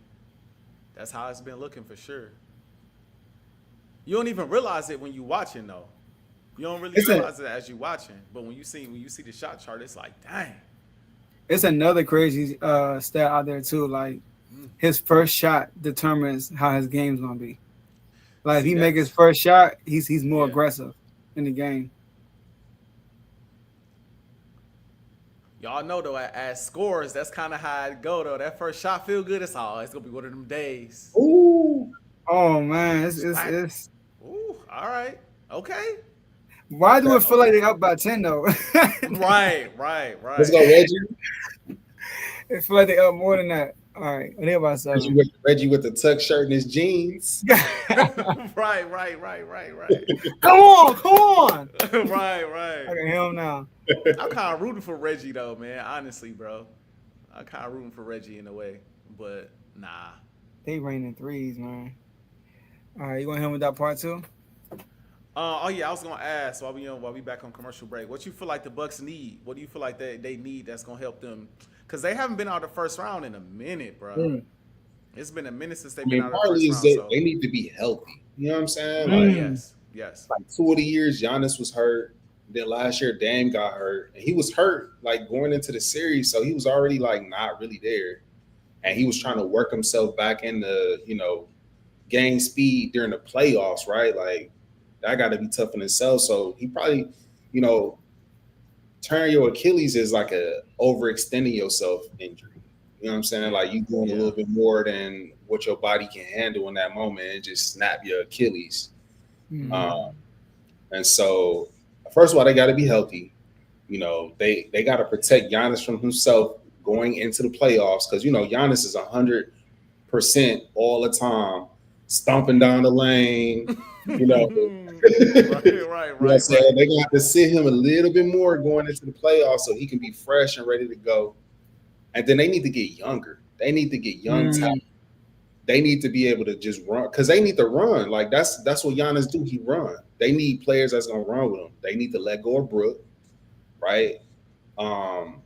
That's how it's been looking for sure. You don't even realize it when you watching though. You don't really realize it as you watching, but when you see the shot chart, it's like, dang. It's another crazy stat out there too. Like his first shot determines how his game's gonna be. Like if he make his first shot, he's more aggressive in the game. Y'all know though, as scores, that's kind of how it go though. That first shot feel good. It's gonna be one of them days. Ooh. Oh man, it's Ooh. All right. Okay. Why do it feel like they up by 10 though? Right. Let's go, Reggie. It feel like they up more than that. All right, what about seven? Reggie with the tuck shirt and his jeans. Right. Come on. Right. I can hear him now. I'm kind of rooting for Reggie though, man. Honestly, bro, I'm kind of rooting for Reggie in a way, but nah. They raining threes, man. All right, you want to hit him with that part two? I was gonna ask while we back on commercial break, what you feel like the Bucks need? What do you feel like they need that's gonna help them? Because they haven't been out of the first round in a minute, bro. It's been a minute since they've been out of the first round. They need to be healthy. You know what I'm saying? Like, yes. Like 2 of the years, Giannis was hurt. Then last year, Dame got hurt, and he was hurt like going into the series, so he was already like not really there, and he was trying to work himself back into gain speed during the playoffs, right? Like that got to be tough in itself. So he probably, tearing your Achilles is like a overextending yourself injury. You know what I'm saying? Like you doing a little bit more than what your body can handle in that moment and just snap your Achilles. And so, first of all, they got to be healthy. They got to protect Giannis from himself going into the playoffs because Giannis is 100% all the time, stomping down the lane. Right. So they got to sit him a little bit more going into the playoffs so he can be fresh and ready to go. And then they need to get younger. They need to get young talent. They need to be able to just run because they need to run. Like that's what Giannis do. He run. They need players that's gonna run with him. They need to let go of Brook, right? I'm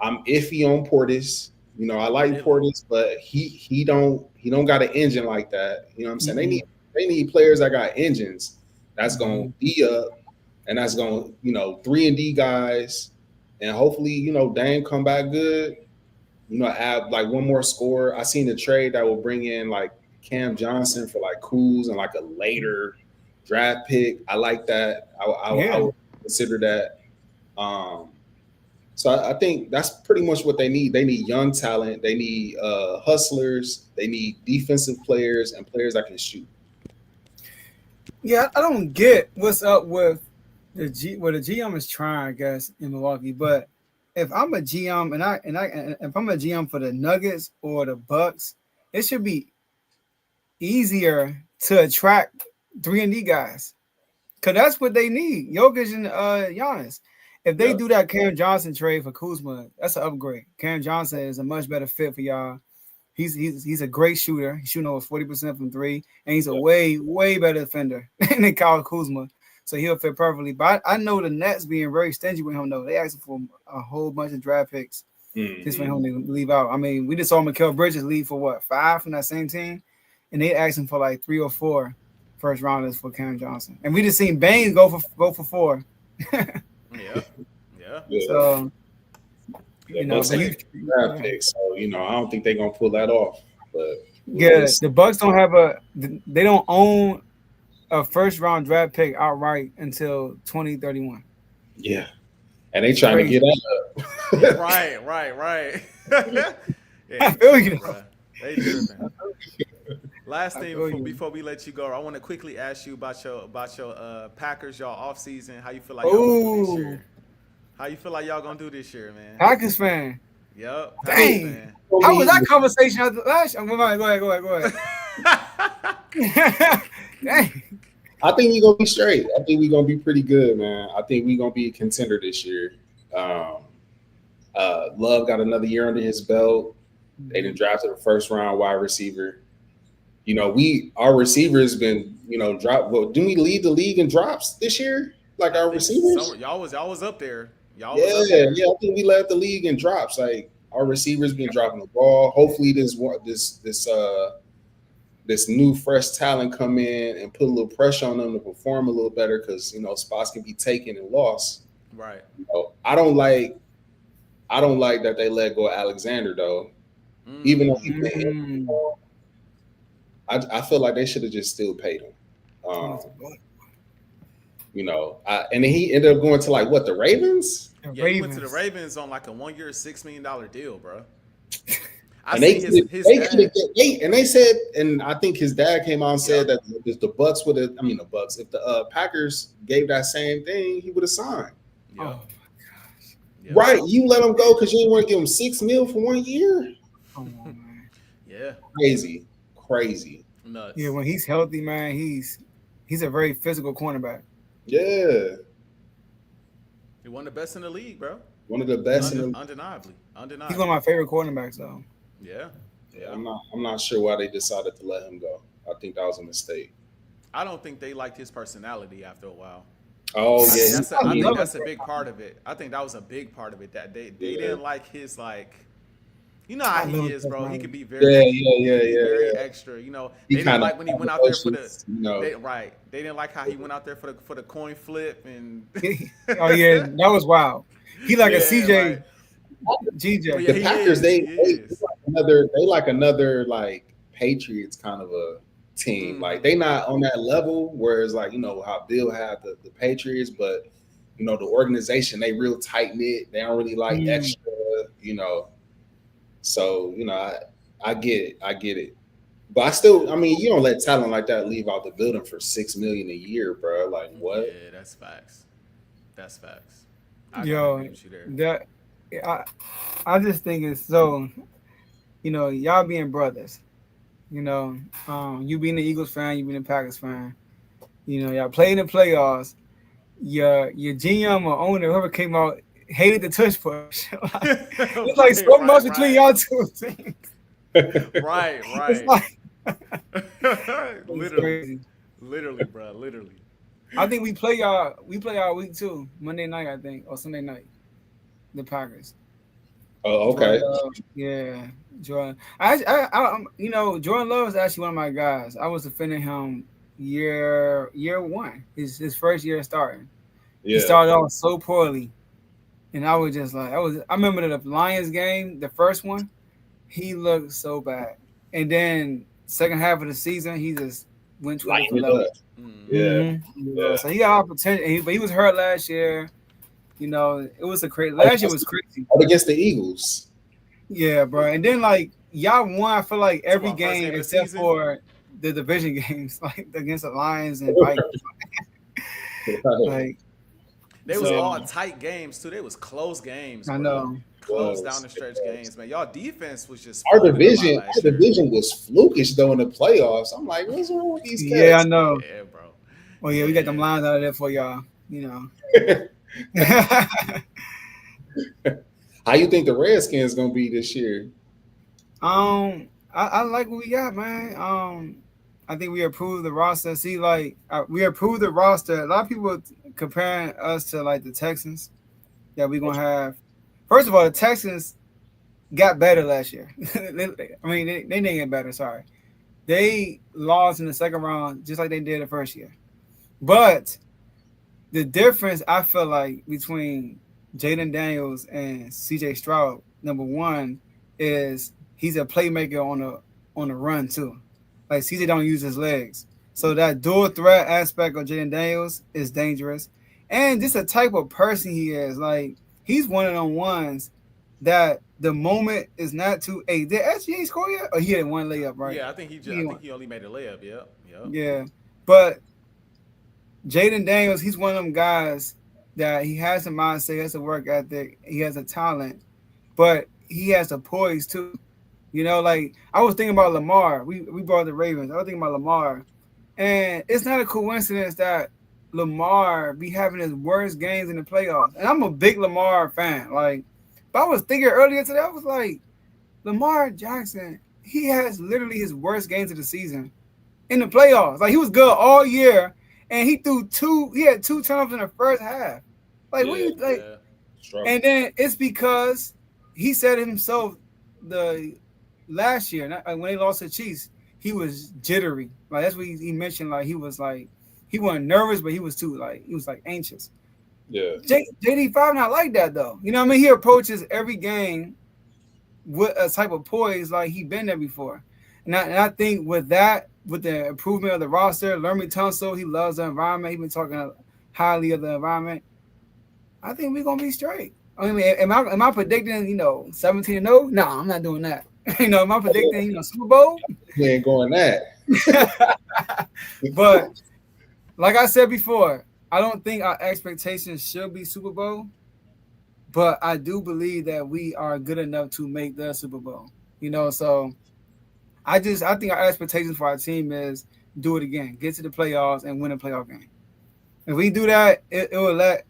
iffy on Portis. I like Portis, but he don't got an engine like that. You know what I'm saying? They need players that got engines that's gonna be up and that's gonna 3-and-D guys and hopefully Dame come back good. Add like one more scorer. I seen a trade that will bring in like Cam Johnson for like Coombs and like a later draft pick. I like that. I would consider that. So I think that's pretty much what they need. They need young talent. They need hustlers. They need defensive players and players that can shoot. Yeah, I don't get what's up with the GM is trying, I guess, in Milwaukee. But if I'm a GM and if I'm a GM for the Nuggets or the Bucks, it should be easier to attract 3-and-D guys. Because that's what they need. Jokic and Giannis. If they do that Cam Johnson trade for Kuzma, that's an upgrade. Cam Johnson is a much better fit for y'all. He's a great shooter. He's shooting over 40% from three, and he's a way better defender than Kyle Kuzma. So he'll fit perfectly. But I know the Nets being very stingy with him, though. They asked for a whole bunch of draft picks just for him to leave out. I mean, we just saw Mikal Bridges leave for what, 5 from that same team? And they asked him for like 3 or 4 first rounders for Cam Johnson. And we just seen Baines go for 4. Yeah. So, draft picks. So, I don't think they're gonna pull that off. But the Bucks don't have they don't own a first round draft pick outright until 2031. Yeah, and they trying to get that up. Right. I feel you. They tripping. Last thing before we let you go, I want to quickly ask you about your Packers, y'all off season. How you feel like y'all gonna do this year? How you feel like y'all gonna do this year, man? Packers fan. Yep. Dang. Fan. How was that conversation after last? Go ahead. Dang. I think we're gonna be straight. I think we're gonna be pretty good, man. I think we're gonna be a contender this year. Love got another year under his belt. They done drafted a first round wide receiver. Our receivers been, drop. Well, didn't we lead the league in drops this year? Like our receivers? Y'all was up there. I think we led the league in drops. Like our receivers been dropping the ball. Hopefully this new fresh talent come in and put a little pressure on them to perform a little better because spots can be taken and lost. Right. I don't like that they let go of Alexander though. Even though he paid, I feel like they should have just still paid him. And then he ended up going to the Ravens? Yeah, he went to the Ravens on like a 1-year, $6 million deal, bro. They said, and I think his dad came out and said that if the Bucks if the Packers gave that same thing, he would have signed. Yeah. Oh, yeah. Right, you let him go because you didn't want to give him $6 million for 1 year. Come on, man. Yeah. Crazy. Nuts. Yeah, when he's healthy, man, he's a very physical cornerback. Yeah. He's one of the best in the league, bro. One of the best in the undeniably. He's one of my favorite cornerbacks, though. Yeah. I'm not sure why they decided to let him go. I think that was a mistake. I don't think they liked his personality after a while. Oh yeah, I think that's a big part of it. I think that was a big part of it that they didn't like his how he is, bro. He could be very extra. They didn't like when he went out there for the They didn't like how he went out there for the coin flip and. Oh yeah, that was wild. He like a CJ. Right. GJ. The Packers, they like another Patriots kind of a team. Like they not on that level, whereas how Bill had the Patriots, but the organization, they real tight knit. They don't really like extra, So I get it, but I still, you don't let talent like that leave out the building for $6 million a year, bro. Like what? Yeah, that's facts. I just think it's so, y'all being brothers, you being an Eagles fan, you being a Packers fan, y'all playing the playoffs. Your GM or owner, whoever came out, hated the tush push. It's like so much between y'all two things. Right. Literally, bro. Literally. I think we play y'all week 2, Monday night, I think, or Sunday night. The Packers. Oh, okay. Yeah, Jordan. Jordan Love is actually one of my guys. I was defending him year 1, his first year starting. Yeah. He started off so poorly. And I was just like, I remember the Lions game, the first one, he looked so bad. And then second half of the season, he just went to another level. Yeah. So he got opportunity, but he was hurt last year. It was last year was crazy. Against the Eagles. Yeah, bro. And then y'all won, I feel like every game except for the division games, against the Lions and Vikings. They was So- all tight games too. They was close games. I bro. know. Close Was. down the stretch games, man. Y'all defense was just Our folding a lot division, last our year. division was flukish though in the playoffs. I'm like, what's wrong with these Yeah, I cats? know. Yeah, bro. Well, yeah, we got them lines out of there for y'all. You know. How you think the Redskins gonna be this year? I like what we got, man. I think we approved the roster. See, like we approved the roster. A lot of people comparing us to like the Texans that we're gonna have. First of all, the Texans got better last year. they didn't get better. Sorry, they lost in the second round just like they did the first year. But the difference I feel like between Jaden Daniels and CJ Stroud, number one, is he's a playmaker on the run too. Like CJ don't use his legs. So that dual threat aspect of Jaden Daniels is dangerous. And just the type of person he is. Like he's one of them ones that the moment is not too. Hey, did SGA score yet? Or he had one layup, right? Yeah, I think he only made a layup. Yep. Yeah. But Jaden Daniels, he's one of them guys that he has a mindset, he has a work ethic, he has a talent, but he has a poise too. You know, like I was thinking about Lamar. We brought the Ravens. I was thinking about Lamar. And it's not a coincidence that Lamar be having his worst games in the playoffs. And I'm a big Lamar fan. Like, but I was thinking earlier today, I was like, Lamar Jackson, he has literally his worst games of the season in the playoffs. Like he was good all year. And he had two turnovers in the first half. Like, what you like? Yeah. And then it's because he said himself the last year, when they lost to Chiefs, he was jittery. Like that's what he mentioned. Like he wasn't nervous, but he was anxious. Yeah. JD5 not like that though. You know what I mean? He approaches every game with a type of poise like he been there before. And I think with the improvement of the roster, Lermy Tunsil, he loves the environment. He's been talking highly of the environment. I think we're gonna be straight. I mean, am I predicting 17-0? No, I'm not doing that. Am I predicting Super Bowl? We ain't going that. But like I said before, I don't think our expectations should be Super Bowl. But I do believe that we are good enough to make the Super Bowl. So I think our expectations for our team is do it again, get to the playoffs and win a playoff game. If we do that, it will let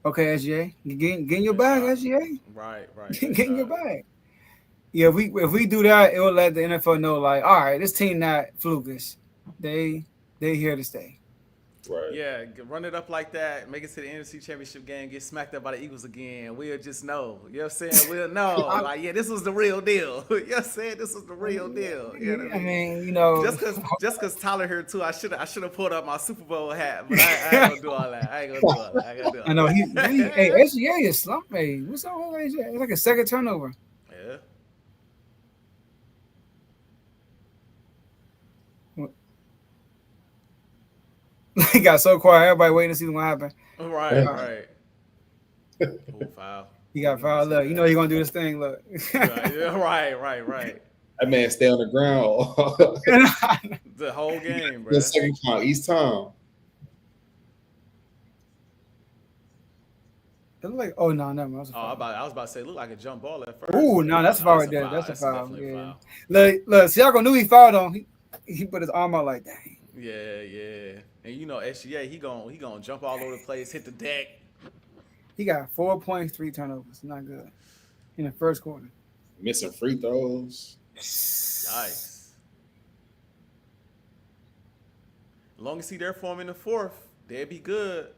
SGA get in your bag, SGA. Right. Get in your bag. Yeah, if we do that, it will let the NFL know, like, all right, this team not flukish. They here to stay. Right. Yeah, run it up like that, make it to the NFC Championship game, get smacked up by the Eagles again. We'll just know. You know what I'm saying? We'll know. Like, yeah, this was the real deal. You know what I'm saying? This was the real deal. You know what I mean? Just cause Tyler here too, I should have pulled up my Super Bowl hat, but I ain't gonna do all that. I gotta do all I know hey, SGA is slumping. Hey, what's up with SGA? It's like a second turnover. Yeah. He got so quiet. Everybody waiting to see what happened. Right. Ooh, foul. He got fouled. Look, he's gonna do this thing. Look. Right. That man stay on the ground The whole game, bro. the second count each time. It looked like, oh no, never mind. I was about to say, it looked like a jump ball at first. Ooh, no, that's a foul right there. That's a foul. Definitely Yeah. foul. Look, Siakam knew he fouled on. He put his arm out like that. Yeah. And SGA, he gonna jump all over the place, hit the deck. He got 4 points, 3 turnovers. Not good in the first quarter. Missing free throws. Yikes. As long as he there for him in the fourth, they'd be good.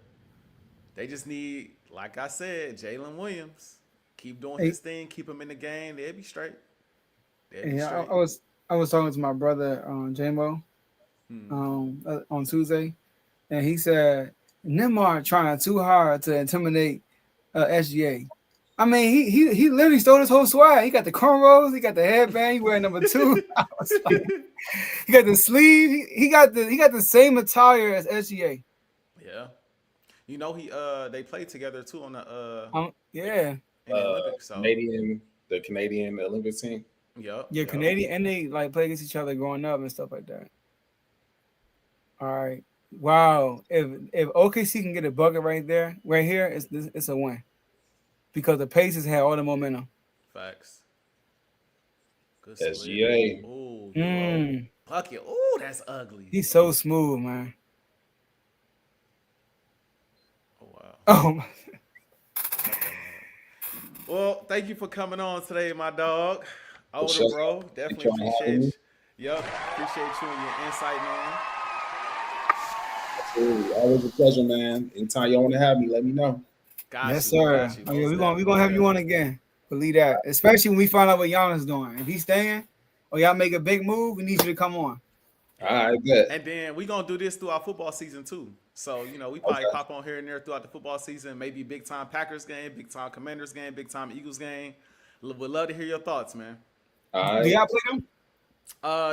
They just need, like I said, Jalen Williams. Keep doing his thing, keep him in the game. They'll be straight. I was talking to my brother J-Mo on Tuesday, and he said Neymar trying too hard to intimidate SGA. I mean, he literally stole his whole swag. He got the cornrows, he got the headband, he wearing number 2. I was like, he got the sleeve, he got the same attire as SGA. Yeah. They played together too on the in the Olympics. So. The Canadian Olympic team. Canadian, and they like play against each other growing up and stuff like that. All right. Wow. If OKC can get a bucket right there, right here, it's a win. Because the Pacers had all the momentum. Facts. Good split. SGA. Ooh, Euro. Mm, Bucket. Ooh, that's ugly. he's so smooth, man. Oh, wow. Oh, Well, thank you for coming on today, my dog. Older sure. bro. Thank Definitely y'all for having appreciate me. you. Yup. Appreciate you and your insight, man. Absolutely. Always a pleasure, man. Anytime y'all want to have me, let me know. Got yes, you. sir. Got you. Oh, yeah, Most we're definitely. gonna have you on again. Believe that. Especially when we find out what Giannis doing. If he's staying or y'all make a big move, we need you to come on. All right, bet. And then we gonna do this throughout football season too. So we probably Okay. pop on here and there throughout the football season. Maybe big time Packers game, big time Commanders game, big time Eagles game. Would love to hear your thoughts, man. All Do right. y'all play them?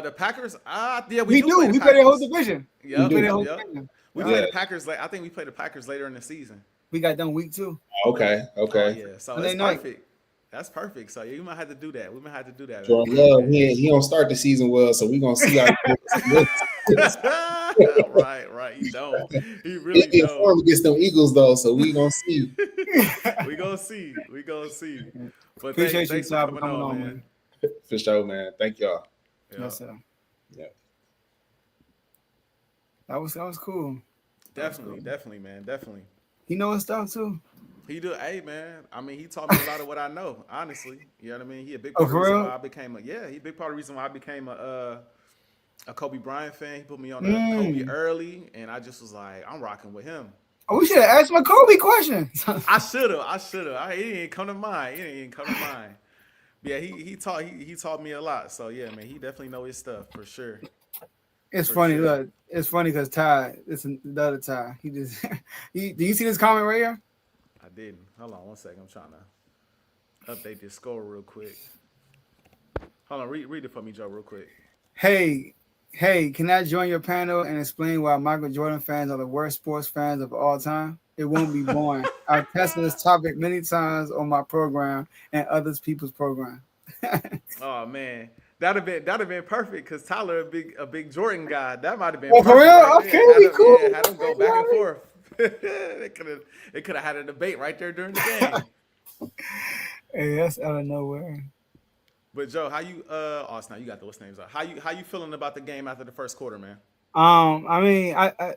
The Packers. Yeah, we We do do. play the We play the whole Packers. division. We We play Yep, the do. whole yep. division. We Yeah. play Yeah. the Packers. I think we play the Packers later in the season. We got done week 2. Okay. Oh Okay. yeah, so Sunday it's night. perfect. That's perfect. So yeah, we might have to do that. We might have to do that. Jordan Love, he don't start the season well, so we gonna see how he does. Right. He don't. He He really in form don't. against them Eagles though, so we gonna see. We gonna see. We gonna see. But Appreciate you, thanks for Ty, for coming coming on, on, man. man. For sure, man. Thank y'all. Yeah, Yes, sir. Yeah. That was cool. definitely, man, definitely. He knows stuff too. He do. Hey, man. I mean, he taught me a lot of what I know. Honestly, you know what I mean. He a big Oh, part of the for reason real? why I became a He a big part of the reason why I became a Kobe Bryant fan. He put me on Kobe early, and I just was like, I'm rocking with him. Oh, we should have asked my Kobe question. I should have. It didn't come to mind. Yeah, he taught me a lot. So yeah, man, he definitely know his stuff for sure. It's For funny. sure. Look, it's funny because Ty, the other Ty, he just. Do you see this comment right here? I didn't. Hold on one second. I'm trying to update this score real quick. Hold on, read it for me, Joe, real quick. Hey, can I join your panel and explain why Michael Jordan fans are the worst sports fans of all time? It won't be boring. I've tested this topic many times on my program and others people's program. Oh man, that'd have been perfect because Tyler a big Jordan guy. That might have been Oh, for perfect. real? Right Okay, there. we cool. Had him go back and forth. It could have had a debate right there during the game. Hey, that's out of nowhere. But Joe, how you Austin, you got those names up. How you feeling about the game after the first quarter, man? I mean,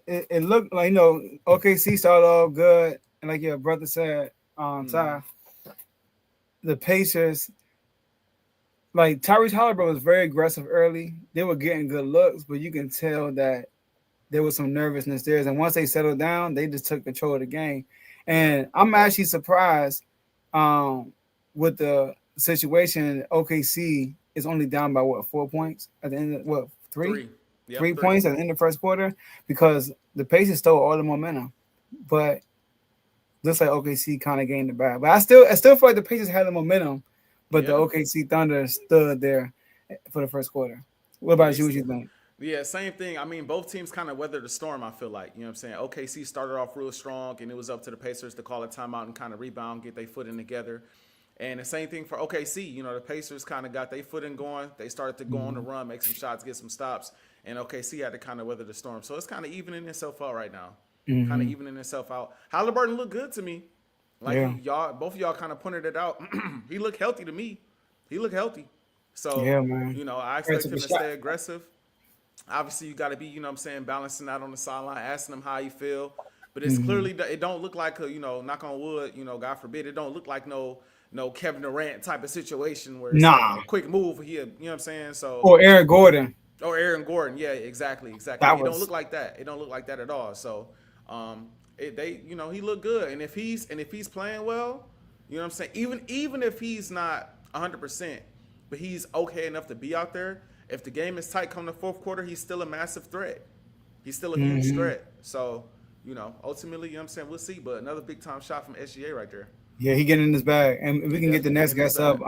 it looked like OKC started off good, and like your brother said, Ty, the Pacers, like Tyrese Halliburton was very aggressive early. They were getting good looks, but you can tell that there was some nervousness there. And once they settled down, they just took control of the game. And I'm actually surprised with the situation. OKC is only down by 4 points at the end of three? Yep, 3 points at the end of the first quarter because the Pacers stole all the momentum. But looks like OKC kind of gained the back. But I still feel like the Pacers had the momentum, but the OKC Thunder stood there for the first quarter. What about you? What you think? Yeah, same thing. I mean, both teams kind of weathered the storm, I feel like. You know what I'm saying? OKC started off real strong, and it was up to the Pacers to call a timeout and kind of rebound, get their footing together. And the same thing for OKC. The Pacers kind of got their footing going. They started to go on the run, make some shots, get some stops. And OKC had to kind of weather the storm. So it's kind of evening itself out right now. Kind of evening itself out. Halliburton looked good to me. Like both of y'all kind of pointed it out. He looked healthy to me. He looked healthy. So, man. I expect him to stay aggressive. Obviously, you got to be, balancing out on the sideline, asking him how you feel. But it's clearly, it don't look like, knock on wood, God forbid, it don't look like no Kevin Durant type of situation where it's like a quick move here, you know what I'm saying? So or Aaron Gordon. Or Aaron Gordon, yeah, exactly. It don't look like that. It don't look like that at all. So, he looked good, and if he's playing well, you know what I'm saying. Even if he's not 100%, but he's okay enough to be out there. If the game is tight come the fourth quarter, he's still a massive threat. He's still a huge threat. So, ultimately, you know what I'm saying, we'll see. But another big time shot from SGA right there. Yeah, he getting in his bag, and we can get the next guest up.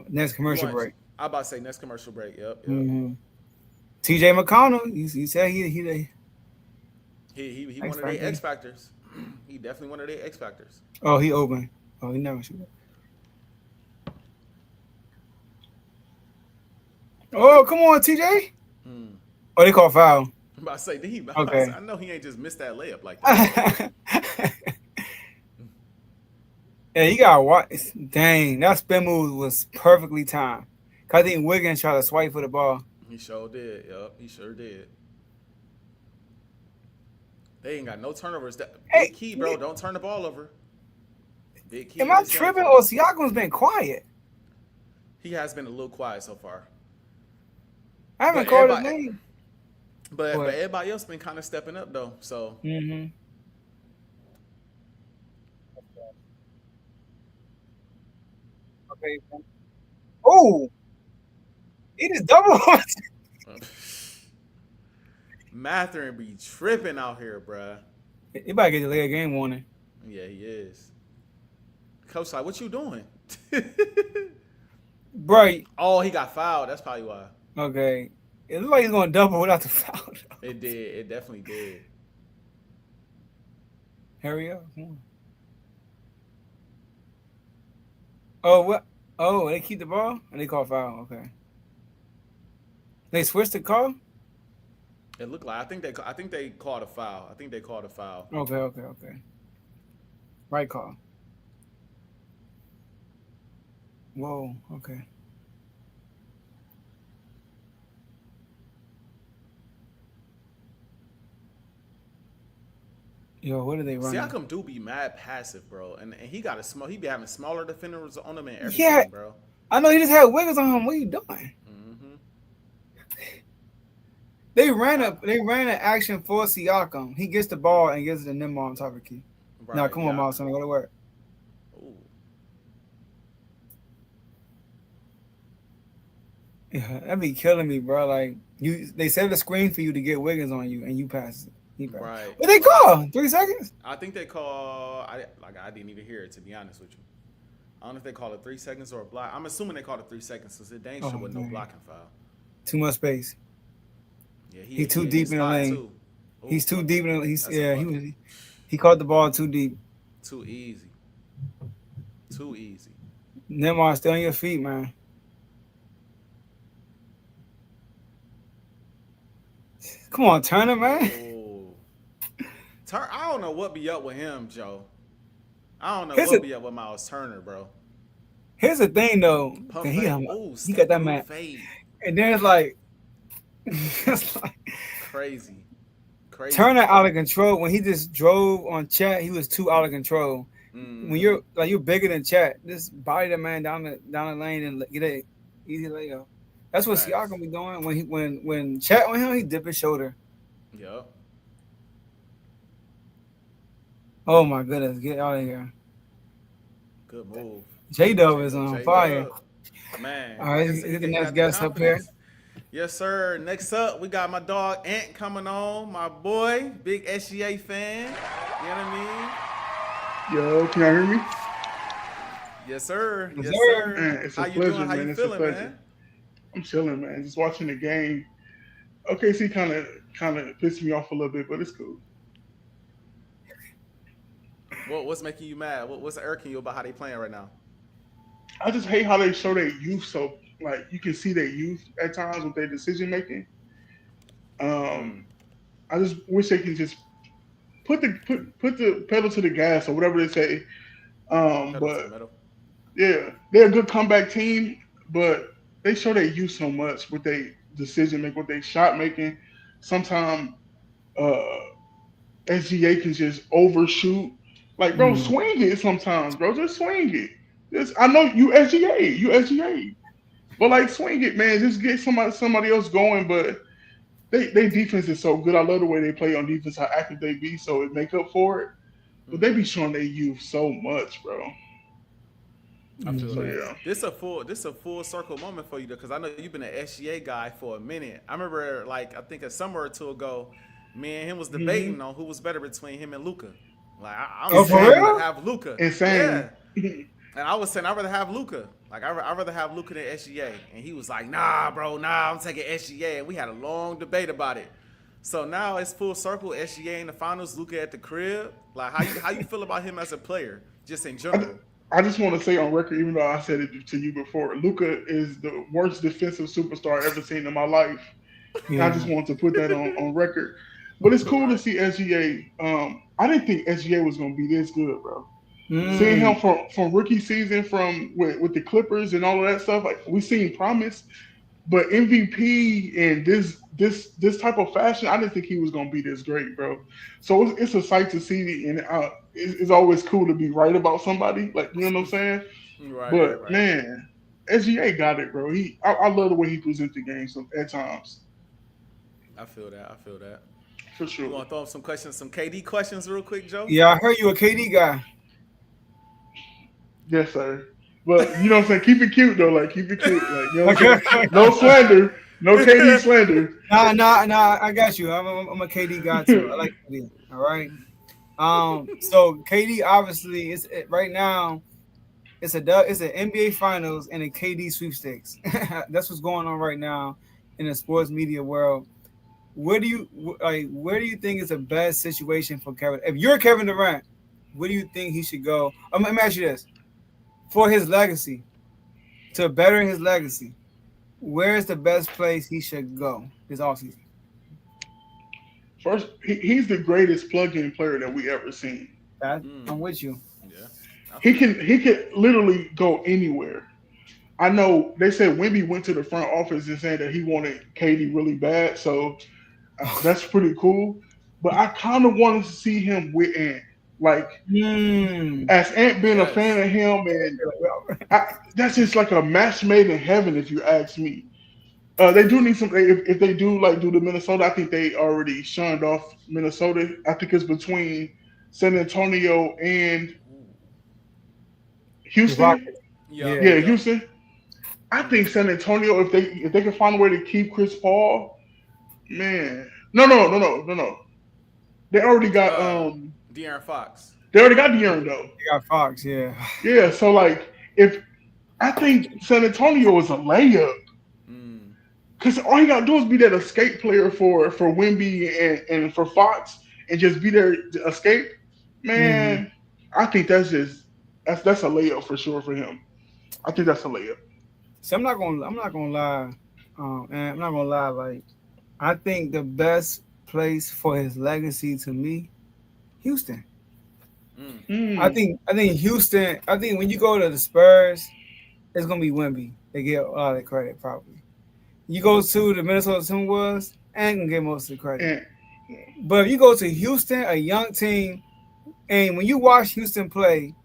Next commercial break. I about to say next commercial break. Yep. TJ McConnell, he said he one of their X factors. He definitely one of their X factors. Oh, he open. Oh, he never shoot. Oh, come on, TJ. Oh, they call foul. I'm about to say, Okay. I know he ain't just missed that layup like that. Yeah, you got what? Dang, that spin move was perfectly timed. Cause I think Wiggins tried to swipe for the ball. He sure did. Yup, he sure did. They ain't got no turnovers. Big Hey, key, bro. Don't turn the ball over. Big key. am I tripping or Siakam's been quiet? He has been a little quiet so far. I haven't But called his everybody, name. but everybody else been kind of stepping up though. So Mm-hmm. Okay. Oh, it is double. Matherin be tripping out here, bruh. You better get the leg game warning. Yeah, he is. Coach, like, what you doing? Bro, Oh, he got fouled. That's probably why. okay. It looks like he's going to double without the foul. It did. It definitely did. Hurry up. Come on. Oh, what? Oh, they keep the ball? And they call foul. Okay. They switched the call? It looked like I think they called a foul. I think they called a foul. Okay. Right call. Whoa, okay. Yo, what are they running? Siakam do be mad passive, bro, and he got a small. He be having smaller defenders on him and everything, Yeah. bro. I know he just had Wiggins on him. What are you doing? Mm-hmm. They ran an action for Siakam. He gets the ball and gives it to Nimmo on top of key. Right, Now come on, Miles, go to work. Ooh. Yeah, that'd be killing me, bro. Like they set a screen for you to get Wiggins on you, and you pass it. Right. What they call? 3 seconds? I think they call. I didn't even hear it, to be honest with you. I don't know if they call it 3 seconds or a block. I'm assuming they call it 3 seconds because it dang sure wasn't no blocking foul. Too much space. Yeah, he's too deep in the lane. Ooh, he's too deep in the. He caught the ball too deep. Too easy. Neymar, stay on your feet, man. Come on, Turner, man. I don't know what be up with him, Joe. I don't know what be up with Miles Turner, bro. Here's the thing, though. He got that man. Fade. And then it's like crazy. Turner out of control. When he just drove on Chat, he was too out of control. When you're bigger than Chat, just body the man down the lane and get a easy layup. That's what Siakam be doing. When Chat on him, he dip his shoulder. Yep. Oh my goodness, get out of here. Good move. J-Dub is on fire. Man. All right, get the next guest up here. Yes, sir. Next up, we got my dog Ant coming on. My boy, big SGA fan. You know what I mean? Yo, can y'all hear me? Yes, sir. Yes, sir. Man, it's a How you pleasure, doing? How man. you It's feeling, a pleasure. man? I'm chilling, man. Just watching the game. OKC kind of pissed me off a little bit, but it's cool. What's making you mad? What's irking you about how they playing right now? I just hate how they show their youth. So like you can see their youth at times with their decision making. I just wish they can just put the pedal to the gas or whatever they say. But yeah, they're a good comeback team, but they show their youth so much with their decision making, with their shot making. Sometimes SGA can just overshoot. Like, bro, swing it sometimes, bro. Just swing it. I know you SGA. But like swing it, man. Just get somebody else going. But they defense is so good. I love the way they play on defense, how active they be, so it make up for it. But they be showing their youth so much, bro. I feel that. This a full circle moment for you though, because I know you've been an SGA guy for a minute. I remember like I think a summer or two ago, me and him was debating on who was better between him and Luka. Like I'm saying I'd rather have Luka. Insane. Yeah. And I was saying I'd rather have Luka. Like I'd rather have Luka than SGA. And he was like, nah, bro, I'm taking SGA. And we had a long debate about it. So now it's full circle. SGA in the finals, Luka at the crib. Like how you feel about him as a player, just in general? I just want to say on record, even though I said it to you before, Luka is the worst defensive superstar I've ever seen in my life. Yeah. I just want to put that on record. But it's cool to see SGA. I didn't think SGA was gonna be this good, bro. Seeing him Mm. from rookie season from with the Clippers and all of that stuff, like we seen promise, but MVP in this type of fashion, I didn't think he was gonna be this great, bro. So it's a sight to see, and it's always cool to be right about somebody, like you know what I'm saying. Right, right, But right. man, SGA got it, bro. I love the way he presents the game at times, I feel that. I feel that. for You sure. want to throw up some questions, some KD questions, real quick, Joe? Yeah, I heard you a KD guy. Yes, sir. But you know what I'm saying? Keep it cute though, like keep it cute. Like you know what I'm Okay. saying? No slander, no KD slander. Nah. I got you. I'm a KD guy too. I like KD. All right. So KD obviously is right now. It's an NBA Finals and a KD sweepstakes. That's what's going on right now in the sports media world. Where do you think is the best situation for Kevin? If you're Kevin Durant, where do you think he should go? Let me ask you this: for his legacy, to better his legacy, where is the best place he should go this offseason? First, he's the greatest plug-in player that we ever seen. That Mm, I'm with you. yeah, I He feel can that. he can literally go anywhere. I know they said Wimby went to the front office and said that he wanted KD really bad, so that's pretty cool. But I kind of wanted to see him with Ant, like Hmm. as Ant being a fan Yes. of him, and that's just like a match made in heaven, if you ask me. They do need some. If they do like do the Minnesota, I think they already shunned off Minnesota. I think it's between San Antonio and The Houston. Rockets. Yep, Yeah. Yeah, yep. Houston. I think Hmm. San Antonio, if they can find a way to keep Chris Paul, man. No. They already got Uh, De'Aaron Fox. De'Aaron though. They got Fox. Yeah. Yeah, so like if I think San Antonio is a layup. Mm, Because all you gotta do is be that escape player for Wimby and for Fox and just be there to escape. Hmm. Man, I think that's a layup for sure for him. I think that's a layup. So I'm not gonna lie. And I'm not gonna lie. Like I think the best place for his legacy to me, Houston. mm. Hmm. I think Houston. I think when you go to the Spurs, it's gonna be Wemby. They get a lot of the credit probably. You go to the Minnesota Timberwolves, ain't gonna get most of the credit. And But if you go to Houston, a young team, and when you watch Houston play,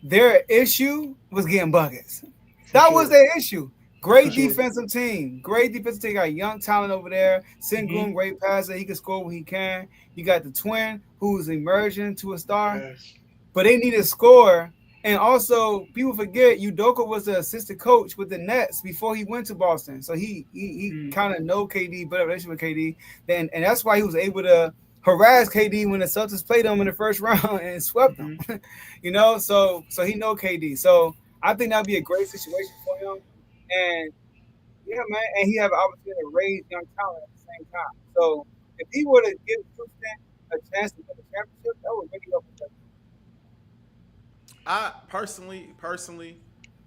their issue was getting buckets. for That was sure, their issue. for Great sure. defensive team. Great defensive team. Got young talent over there. Hmm. Sengun, great passer. He can score when he can. You got the twin who's emerging to a star. Yes. But they need a score. And also, people forget Udoka was the assistant coach with the Nets before he went to Boston. So he Mm. kind of know KD, better relationship with KD. And that's why he was able to harass KD when the Celtics played him in the first round and swept them. Hmm. So he know KD. So I think that'd be a great situation for him. And yeah, man, and he have an opportunity to raise young talent at the same time. So if he were to give Houston a chance to win the championship, that would really help him. I personally,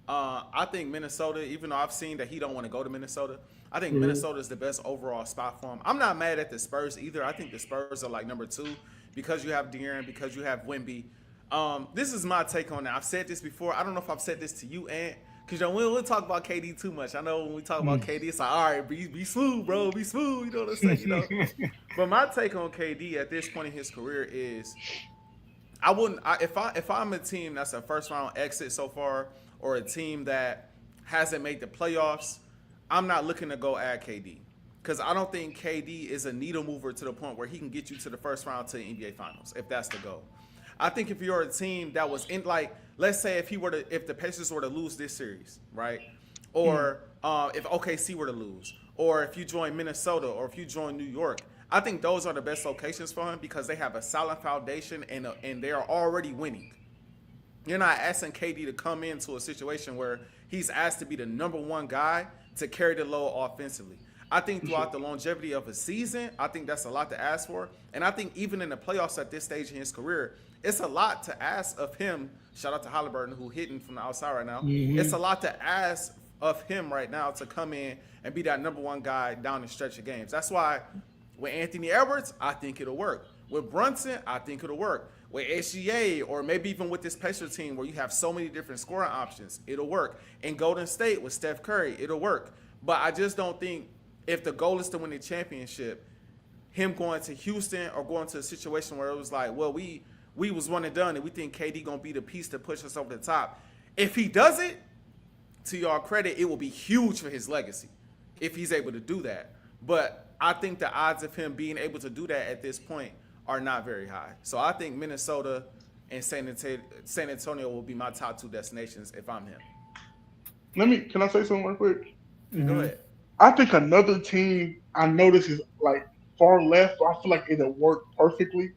I think Minnesota. Even though I've seen that he don't want to go to Minnesota, I think Mhm. Minnesota is the best overall spot for him. I'm not mad at the Spurs either. I think the Spurs are like number two because you have De'Aaron, because you have Wemby. This is my take on it. I've said this before. I don't know if I've said this to you, Ant, because you know, we'll talk about KD too much. I know when we talk about KD, it's like, all right, be smooth, bro, be smooth. You know what I'm saying? You know. But my take on KD at this point in his career is I wouldn't. If I'm a team that's a first round exit so far, or a team that hasn't made the playoffs, I'm not looking to go add KD because I don't think KD is a needle mover to the point where he can get you to the first round to the NBA Finals if that's the goal. I think if you're a team that was in like, let's say if the Pacers were to lose this series, right, or if OKC were to lose, or if you join Minnesota, or if you join New York, I think those are the best locations for him because they have a solid foundation and they are already winning. You're not asking KD to come into a situation where he's asked to be the number one guy to carry the load offensively. I think For sure. throughout the longevity of a season, I think that's a lot to ask for. And I think even in the playoffs at this stage in his career, it's a lot to ask of him. Shout out to Halliburton, who hitting from the outside right now. It's Mhm. a lot to ask of him right now to come in and be that number one guy down the stretch of games. That's why with Anthony Edwards, I think it'll work. With Brunson, I think it'll work. With SGA, or maybe even with this Pacers team where you have so many different scoring options, it'll work. In Golden State with Steph Curry, it'll work. But I just don't think if the goal is to win the championship, him going to Houston or going to a situation where it was like, well, we was one and done and we think KD going to be the piece to push us over the top. If he does it, to y'all credit, it will be huge for his legacy if he's able to do that. But I think the odds of him being able to do that at this point are not very high. So I think Minnesota and San Antonio will be my top two destinations if I'm him. Can I say something real quick? Go ahead. I think another team I know this is like far left, but I feel like it'll work perfectly.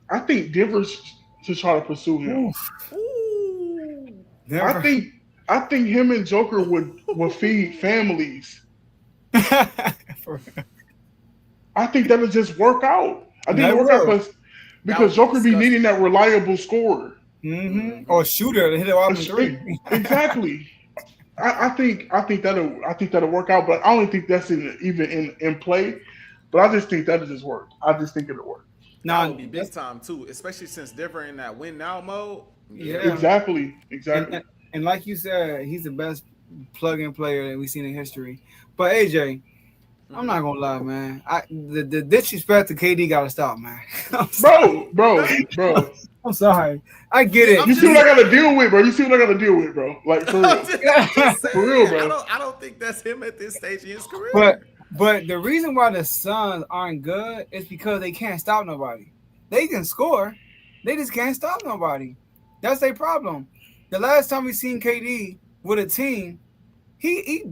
I think Denver's to try to pursue him. Ooh. I think him and Joker would feed families. I think that'll just work out. I think it'll work out because Joker be needing that reliable scorer. Mm-hmm. Or shooter to hit it off in three. Exactly. I think that'll work out, but I don't think that's even in play. But I just think that'll just work. I just think it'll work. That would be big time too, especially since Denver in that win now mode. Yeah, exactly. And like you said, he's the best plug-in player that we've seen in history. But AJ, I'm not gonna lie, man. The disrespect to KD gotta stop, man. bro. I'm sorry. I get it. You see what I gotta deal with, bro? Like for real. For real, bro. I don't think that's him at this stage in his career. But the reason why the Suns aren't good is because they can't stop nobody. They can score, they just can't stop nobody. That's their problem. The last time we seen KD with a team, he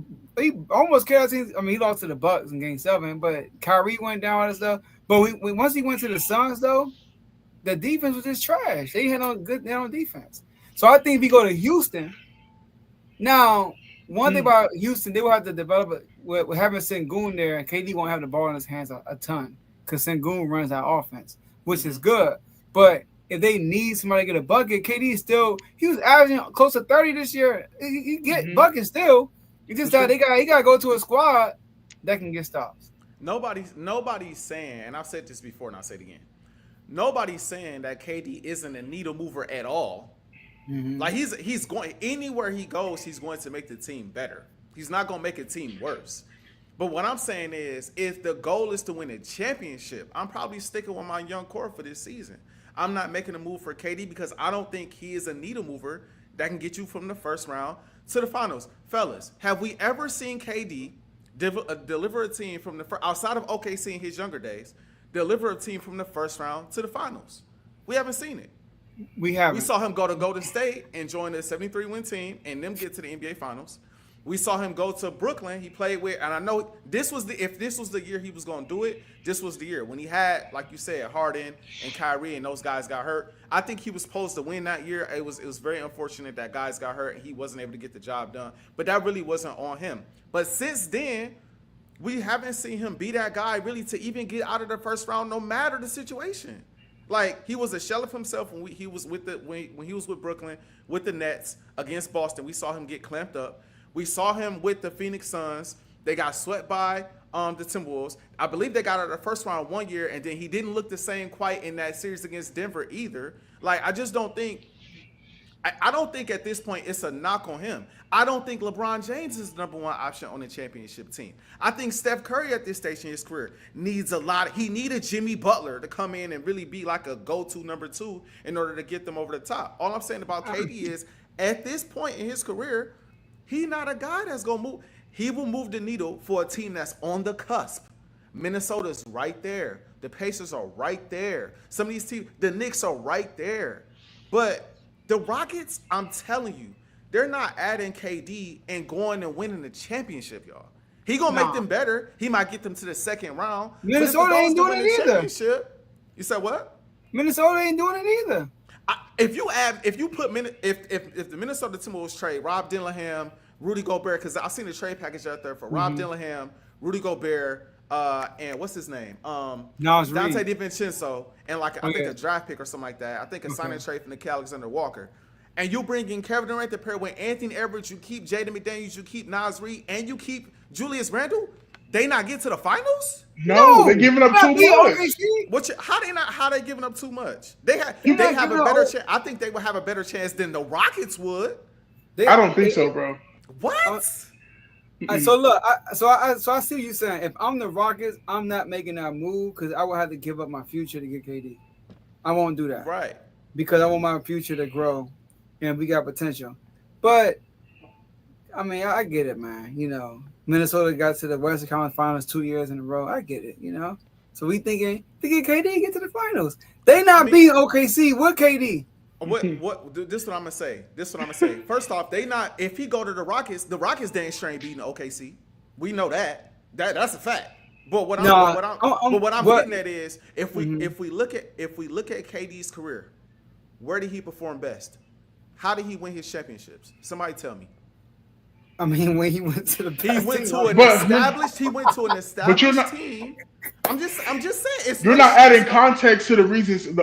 almost carried the team. I mean, he lost to the Bucks in Game 7, but Kyrie went down and stuff. But once he went to the Suns, though, the defense was just trash. They had on defense. So I think if we go to Houston, now one thing about Houston, they will have to develop with having Sengun there, and KD won't have the ball in his hands a ton because Sengun runs that offense, which is good. But if they need somebody to get a bucket, KD he was averaging close to 30 this year. He get buckets still. It's just that he got to go to a squad that can get stops. Nobody's saying, and I've said this before and I'll say it again, nobody's saying that KD isn't a needle mover at all. Mm-hmm. Like he's going anywhere he goes, he's going to make the team better. He's not going to make a team worse. But what I'm saying is, if the goal is to win a championship, I'm probably sticking with my young core for this season. I'm not making a move for KD because I don't think he is a needle mover that can get you from the first round to the finals. Fellas, have we ever seen KD deliver a team from the first, outside of OKC in his younger days, deliver a team from the first round to the finals? We haven't seen it. We haven't. We saw him go to Golden State and join the 73-win team and them get to the NBA Finals. We saw him go to Brooklyn. He played with, and I know if this was the year he was going to do it, this was the year. When he had, like you said, Harden and Kyrie and those guys got hurt. I think he was supposed to win that year. It was very unfortunate that guys got hurt and he wasn't able to get the job done. But that really wasn't on him. But since then, we haven't seen him be that guy really to even get out of the first round no matter the situation. Like, he was a shell of himself when he was with Brooklyn, with the Nets against Boston. We saw him get clamped up. We saw him with the Phoenix Suns. They got swept by the Timberwolves. I believe they got out of the first round one year, and then he didn't look the same quite in that series against Denver either. Like, I just don't think I don't think at this point it's a knock on him. I don't think LeBron James is the number one option on the championship team. I think Steph Curry at this stage in his career needs he needed Jimmy Butler to come in and really be like a go-to number two in order to get them over the top. All I'm saying about KD is at this point in his career, he's not a guy that's going to move. He will move the needle for a team that's on the cusp. Minnesota's right there. The Pacers are right there. Some of these teams, the Knicks are right there. But the Rockets, I'm telling you, they're not adding KD and going and winning the championship, y'all. He gonna make them better. He might get them to the second round. Minnesota ain't doing it either. You said what? Minnesota ain't doing it either. If the Minnesota Timberwolves trade Rob Dillingham, Rudy Gobert, because I've seen the trade package out there for Rob Dillingham, Rudy Gobert, and what's his name? Dante DiVincenzo, and I think a draft pick or something like that. I think a signing trade from Nick Alexander Walker. and you bring in Kevin Durant to pair with Anthony Edwards, you keep Jaden McDaniels, you keep Nas Reed, and you keep Julius Randle, they not get to the finals? No, they're giving up too much. How they giving up too much? They have a better chance. I think they would have a better chance than the Rockets would. I don't think so, bro. What? So look, I see what you're saying. If I'm the Rockets, I'm not making that move because I would have to give up my future to get KD. I won't do that. Right. Because I want my future to grow, and we got potential. But I mean, I get it, man. You know, Minnesota got to the Western Conference Finals 2 years in a row. I get it. You know, so we thinking KD get to the finals. They not beating OKC with KD. What? This is what I'm gonna say. First off, they not. If he go to the Rockets dang sure ain't beating OKC. We know that. That's a fact. But what I'm getting at is if we look at KD's career, where did he perform best? How did he win his championships? Somebody tell me. I mean, when he went to the he went to an established team. I'm just saying. You're not adding context to the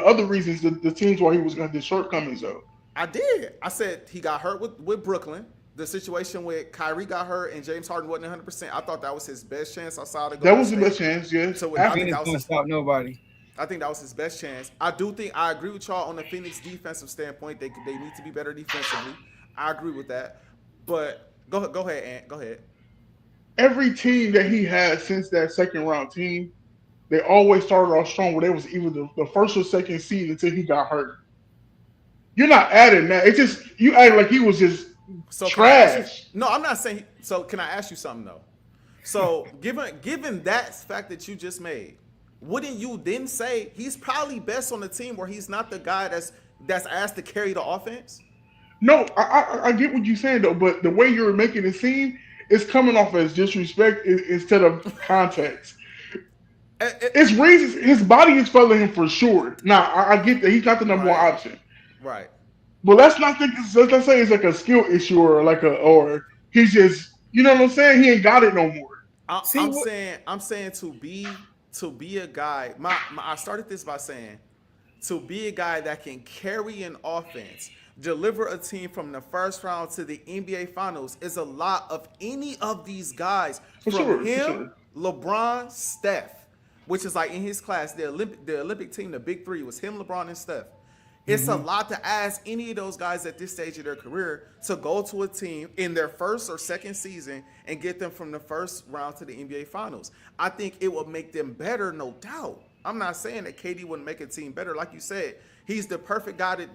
other reasons, the teams why he was going to his shortcomings though. I did. I said he got hurt with Brooklyn. The situation with Kyrie got hurt and James Harden wasn't 100%. I thought that was his best chance outside of That was the best chance, yeah. So I think that was stop nobody. I think that was his best chance. I agree with y'all on the Phoenix defensive standpoint. They need to be better defensively. I agree with that. But go ahead, Ant. Go ahead. Every team that he had since that second round team, they always started off strong where they was either the first or second seed until he got hurt. You're not adding that. It's just you act like he was just trash. No, I'm not saying. So can I ask you something though? So given that fact that you just made, wouldn't you then say he's probably best on the team where he's not the guy that's asked to carry the offense? No, I get what you're saying though, but the way you're making it seem is coming off as disrespect instead of context. It's reasons his body is failing him for sure. Now I get that he's not the number one option, right? But let's not think. Let's say it's like a skill issue or he's just what I'm saying. He ain't got it no more. I'm saying to be a guy. I started this by saying to be a guy that can carry an offense, deliver a team from the first round to the NBA Finals is a lot of any of these guys. LeBron, Steph, which is like in his class, the Olympic team, the big three was him, LeBron, and Steph. It's a lot to ask any of those guys at this stage of their career to go to a team in their first or second season and get them from the first round to the NBA Finals. I think it would make them better, no doubt. I'm not saying that KD wouldn't make a team better. Like you said, he's the perfect guy to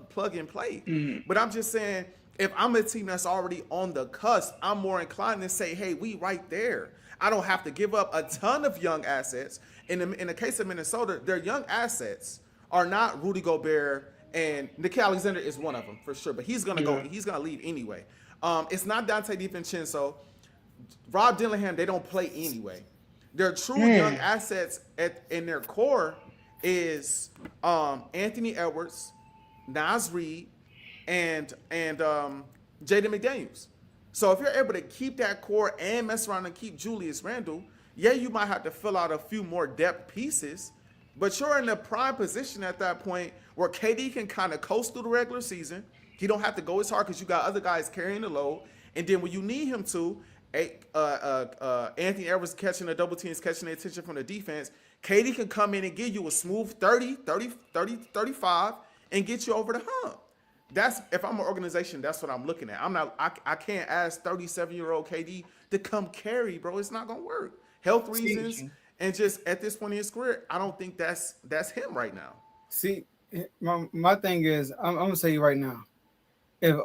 plug and play. But I'm just saying, if I'm a team that's already on the cusp, I'm more inclined to say, hey, we right there. I don't have to give up a ton of young assets. In the case of Minnesota, their young assets are not Rudy Gobert, and Nick Alexander is one of them for sure. But he's gonna go. He's gonna leave anyway. It's not Dante DiVincenzo, Rob Dillingham. They don't play anyway. Their true young assets in their core is Anthony Edwards, Nas Reed, and Jaden McDaniels. So if you're able to keep that core and mess around and keep Julius Randle, you might have to fill out a few more depth pieces. But you're in a prime position at that point where KD can kind of coast through the regular season. He don't have to go as hard because you got other guys carrying the load. And then when you need him to, Anthony Edwards catching the double teams, catching the attention from the defense, KD can come in and give you a smooth 30, 35, and get you over the hump. If I'm an organization, that's what I'm looking at. I can't ask 37-year-old KD to come carry, bro. It's not gonna work. Health reasons. And just at this point in his career, I don't think that's him right now. See, my thing is, I'm gonna tell you right now, if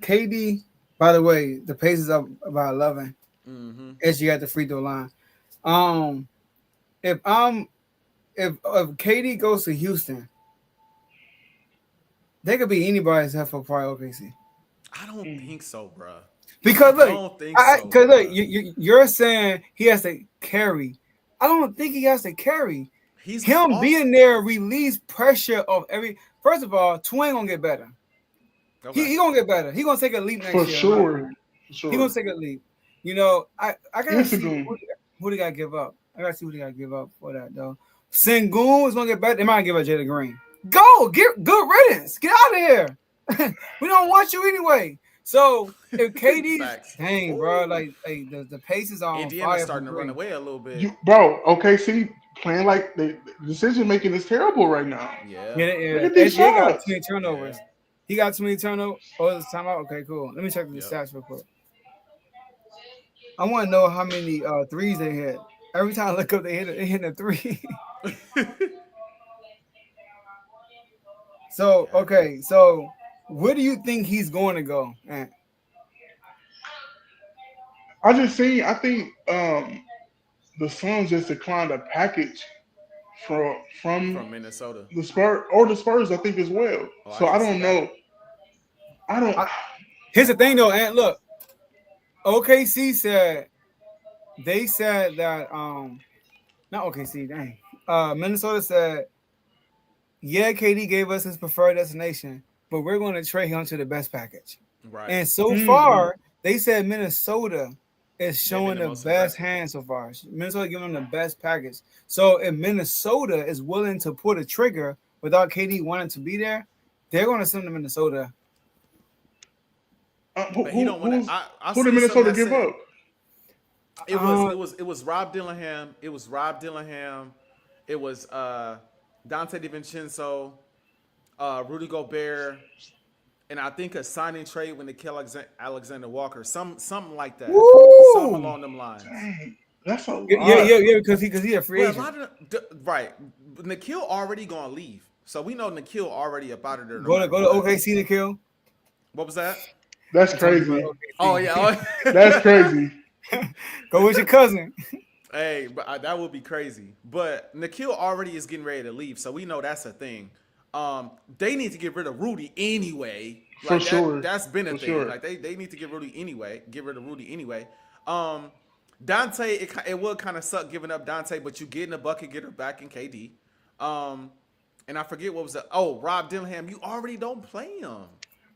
KD, by the way, the pace is up by 11, as you at the free throw line. If KD goes to Houston, they could be anybody's head for probably OKC. I don't think so, bro. Because look, I don't think so. Because look, you're saying he has to carry. I don't think he has to carry. Being there release pressure of every. First of all, Twin gonna get better. Okay. He gonna get better. He gonna take a leap next year. For sure. He gonna take a leap. You know, I gotta see who they gotta give up. I gotta see who they gotta give up for that though. Sengun is gonna get better. They might give up Jalen Green. Go, get good riddance. Get out of here. We don't want you anyway. So if KD, Facts. dang, bro, like the paces are on Indiana's fire. starting to run away a little bit. Okay, see, playing like the decision making is terrible right now. Yeah. Yeah. Look at these SGA got shots. too many turnovers. Yeah. He got too many turnovers. Oh, it's timeout. Okay, cool. Let me check the Yep. stats real quick. I want to know how many threes they hit. Every time I look up, they hit a three. So okay, so where do you think he's going to go? I think the Suns just declined a package from Minnesota. the Spurs, I think as well. Oh, So I I can don't see know. I don't. Here's the thing though, and look, OKC said they said that not OKC, dang. Minnesota said, yeah, KD gave us his preferred destination, but we're going to trade him to the best package. Right. And so far, they said Minnesota is showing the the most best aggressive. hand so far. Minnesota giving them the best package. So if Minnesota is willing to pull the trigger without KD wanting to be there, they're going to send to Minnesota. But he don't want to. Who did Minnesota give up? It was Rob Dillingham. It was Rob Dillingham. It was Dante DiVincenzo, Rudy Gobert, and I think a signing trade when they killed Alexander Walker. Something like that. Woo! Something along them lines. Dang, that's a lot. Yeah, because he a free Well, a agent. lot of right. Nikhil already gonna leave, so we know Nikhil already up out of there. Go to OKC to kill. What was that? That's crazy. Oh yeah. That's crazy. Go with your cousin. Hey, but that would be crazy. But Nikhil already is getting ready to leave, so we know that's a thing. They need to get rid of Rudy anyway. For sure. That's been a For thing. sure. Like they need to get rid of Rudy anyway. Dante, it would kind of suck giving up Dante, but you get in a bucket getter back in KD. And I forget what was Rob Dillingham. You already don't play him.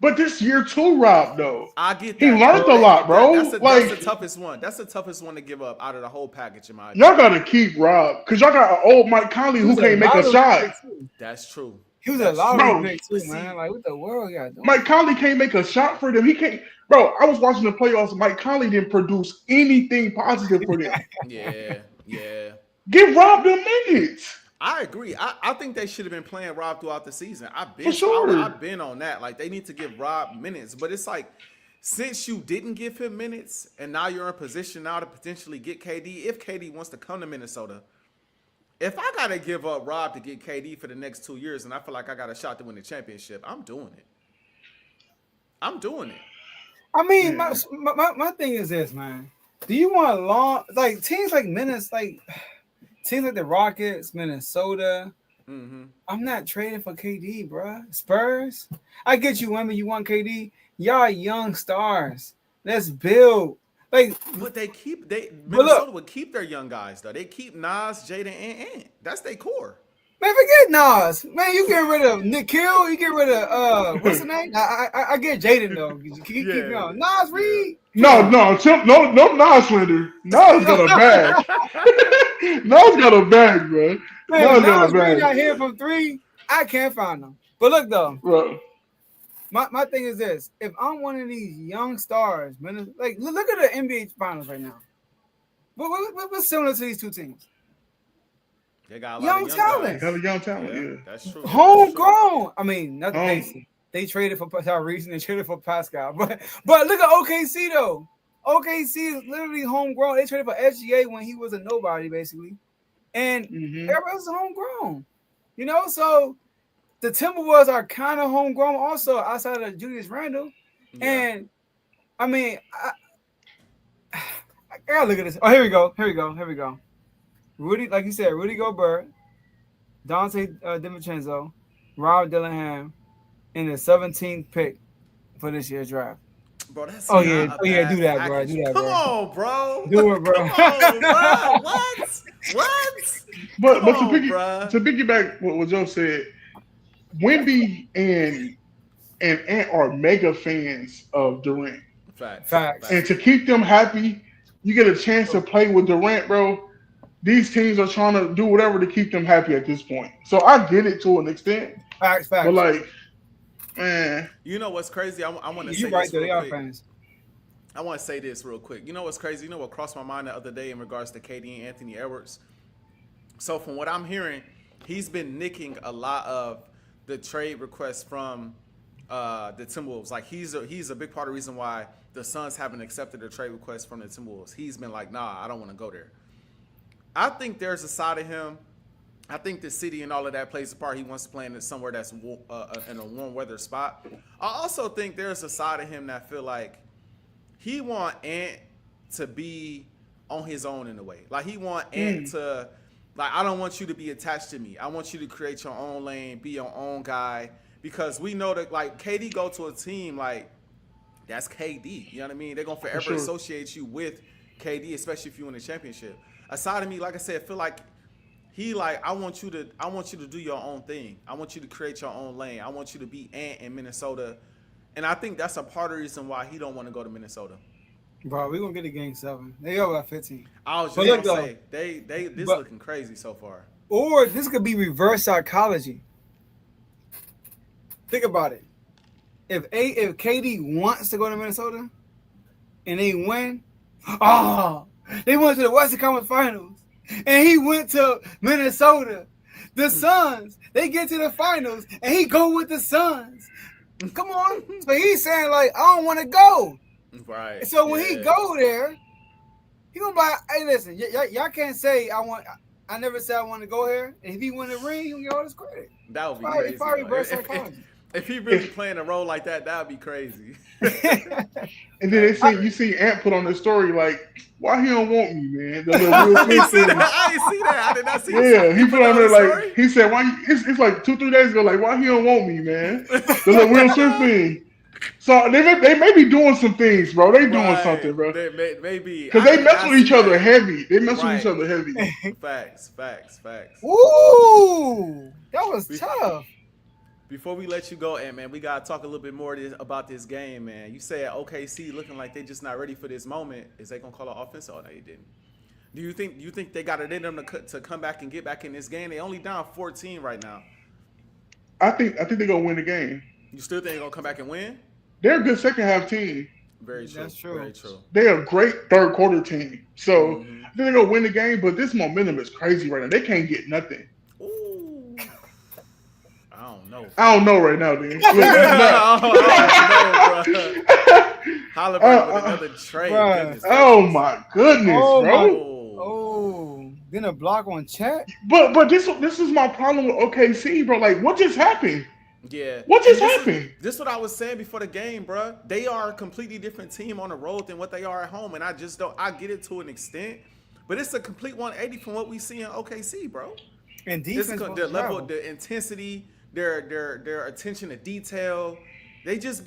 But this year too, Rob, though. I get that. He learned a lot, bro. That's the toughest one. That's the toughest one to give up out of the whole package in my opinion. Y'all gotta keep Rob because y'all got an old Mike Conley who can't make a shot. That's true. He was a lottery pick too, man. Like what the world y'all doing? Mike Conley can't make a shot for them. He can't. Bro, I was watching the playoffs. Mike Conley didn't produce anything positive for them. Yeah. Give Rob them minutes. I agree. I think they should have been playing Rob throughout the season. I've been on that. Like they need to give Rob minutes. But it's like since you didn't give him minutes and now you're in position now to potentially get KD, if KD wants to come to Minnesota, if I gotta give up Rob to get KD for the next 2 years and I feel like I got a shot to win the championship, I'm doing it. I mean, my thing is this, man. Do you want a long teams like teams like the Rockets, Minnesota? Mm-hmm. I'm not trading for KD, bro. Spurs, I get you women. You want KD? Y'all young stars. Let's build. But Minnesota would keep their young guys though. They keep Nas, Jaden, and Ant. That's their core. Man, forget Nas. Man, you get rid of Nikhil. You get rid of what's the name? I get Jaden though. Keep going. Nas Reed. No, Nas slander. Nas got a bag. Nas got a bag, bro. Man, Nas Reed not here from three. I can't find them. But look though, bro. My thing is this: if I'm one of these young stars, man, like look at the NBA Finals right now. What's similar to these two teams? They got a lot young of talent. Got a young talent, yeah. That's true. Homegrown. I mean, not the case. They traded for Tyrese and they traded for Pascal. But look at OKC though. OKC is literally homegrown. They traded for SGA when he was a nobody, basically. And everybody was homegrown. You know, so the Timberwolves are kind of homegrown also outside of Julius Randle. Yeah. And I mean, I gotta look at this. Oh, here we go. Rudy, like you said, Rudy Gobert, Dante DiVincenzo, Rob Dillingham, and the 17th pick for this year's draft. Bro, that's do that, bro. Come on, bro. Do it, bro. Come on, bro. What? But to piggyback what Joe said, Wemby and Ant are mega fans of Durant. Facts. And to keep them happy, you get a chance to play with Durant, bro. These teams are trying to do whatever to keep them happy at this point. So I get it to an extent. Facts. But like, man, You know what's crazy? I want to say You right this there. They real are quick. fans. I want to say this real quick. You know what's crazy? You know what crossed my mind the other day in regards to KD and Anthony Edwards? So from what I'm hearing, he's been nicking a lot of the trade requests from the Timberwolves. Like he's a big part of the reason why the Suns haven't accepted a trade request from the Timberwolves. He's been like, nah, I don't want to go there. I think there's a side of him. I think the city and all of that plays a part. He wants to play in somewhere that's in a warm weather spot. I also think there's a side of him that feel like he want Ant to be on his own in a way. Like he want Ant to, like, I don't want you to be attached to me. I want you to create your own lane, be your own guy. Because we know that like KD go to a team like that's KD. You know what I mean? They're gonna forever associate you with KD, especially if you win a championship. Aside of me, like I said, I feel like he like I want you to do your own thing. I want you to create your own lane. I want you to be Ant in Minnesota. And I think that's a part of the reason why he don't want to go to Minnesota. Bro, we gonna get a game 7. They over at 15. I was just gonna say this looking crazy so far. Or this could be reverse psychology. Think about it. If KD wants to go to Minnesota and they win, they went to the Western Conference Finals and he went to Minnesota. The Suns, they get to the finals and he go with the Suns. Come on. So he's saying like, I don't want to go. Right. So when he go there, he gonna be like, hey, listen, y'all can't say I never said I want to go here. And if he win the ring, he gonna get all this credit. That would be crazy. Probably reverse psychology. If he really playing a role like that, that would be crazy. And then you see Ant put on the story like, why he don't want me, man? The little Will Smith thing. I didn't see that. I did not see that. Yeah, he put on there like, he said, why? It's like 2-3 days ago, like, why he don't want me, man? The little Will Smith thing. So they may be doing some things, bro. They doing something, bro. Maybe because they mess with each other heavy. They mess with each other heavy. Facts. Ooh, that was tough. Before we let you go, and man, we gotta talk a little bit more about this game, man. You said OKC looking like they just not ready for this moment. Is they gonna call an offense? Oh, no, they didn't. Do you think they got it in them to come back and get back in this game? They only down 14 right now. I think they're gonna win the game. You still think they're gonna come back and win? They're a good second half team. Very true. That's true. Very true. They're a great third quarter team. So I think they're gonna win the game, but this momentum is crazy right now. They can't get nothing. Ooh. I don't know right now, dude. I don't know, bro. Halliburton with another trade. Oh my goodness, bro. Oh, then a block on Chet. But this is my problem with OKC, bro. Like, what just happened? Yeah. What just happened? This is what I was saying before the game, bro. They are a completely different team on the road than what they are at home, and I just don't. I get it to an extent, but it's a complete 180 from what we see in OKC, bro. And defense, the level, the intensity, their attention to detail, they just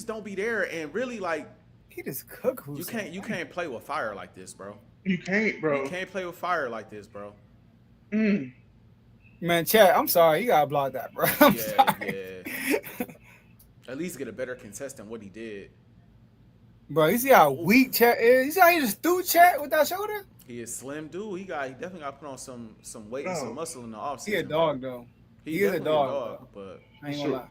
don't be there, and really like he just cook. You can't play with fire like this, bro. You can't, bro. You can't play with fire like this, bro. Man, Chad, I'm sorry. You gotta block that, bro. Yeah. At least get a better contest than what he did. Bro, you see how weak Chet is? You see how he just threw Chet with that shoulder? He is slim, dude. He definitely got to put on some weight and some muscle in the offseason. He a dog, though. He is a dog, but I ain't gonna lie.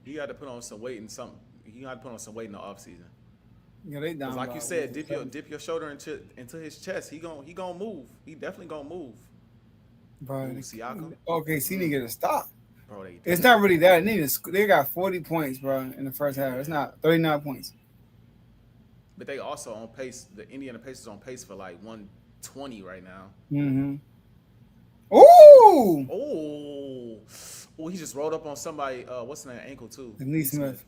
He got to put on some weight and something. He got to put on some weight in the offseason. Yeah, they down. Like you said, dip your shoulder into his chest. He gonna move. He definitely gonna move. Bro, Siakam. Okay, so you need to get a stop. Bro, it's not really that. They got 40 points, bro, in the first half. It's not 39 points. But they also on pace. The Indiana Pacers on pace for like 120 right now. Ooh! Oh, he just rolled up on somebody. What's the name? Ankle too. Lee Smith.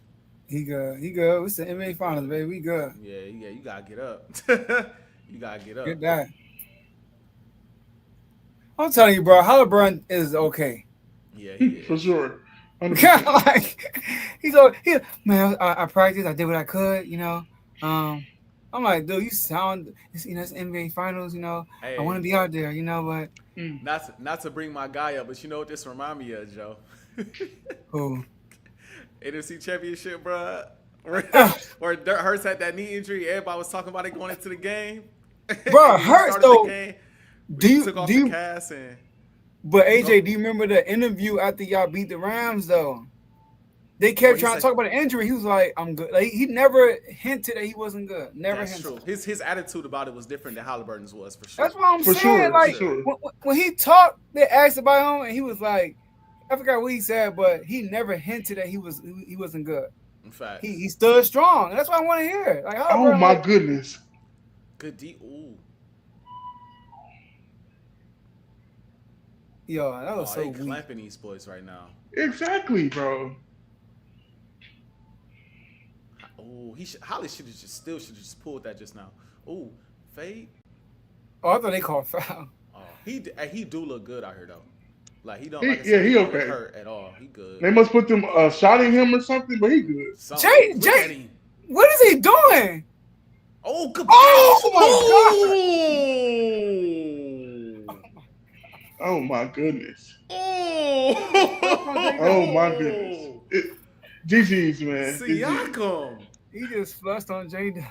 He good. It's the NBA Finals, baby. We good. Yeah. You gotta get up. You gotta get up. Get that. I'm telling you, bro. Halliburton is okay. Yeah, he is. For sure. Like man. I practiced. I did what I could. You know. I'm like, dude, you sound. It's NBA Finals. You know. Hey, I want to be out there. You know, but not to bring my guy up, but you know what this remind me of, Joe? Who? NFC Championship, bro. Where Dirt Hurts had that knee injury. Everybody was talking about it going into the game. Bro, Hurts though. Took off the cast and But AJ, do you remember the interview after y'all beat the Rams though? They kept trying to talk about the injury. He was like, "I'm good." Like he never hinted that he wasn't good. Never That's hinted. true. His attitude about it was different than Halliburton's was for sure. That's what I'm For saying. sure, Like for sure. when he talked, they asked about him, and he was like, I forgot what he said, but he never hinted that he wasn't good. In fact, He stood strong. That's what I want to hear. Like, Oh my goodness. good D. Ooh. Yo, that was so they weak. clamping these boys right now. Exactly, bro. Oh, Holly should have just pulled that just now. Ooh, fade. Oh, I thought they called foul. Oh, he do look good out here though. Like he don't. He- Like I yeah, said, he don't okay. look hurt at all. He good. They must put them shot at him or something, but he good. Something. Look at Jay, him. what is he doing? Oh, good. Oh, my Oh my goodness. Oh, Oh my goodness. GG's, man. Siakam. He just flushed on J-Dub.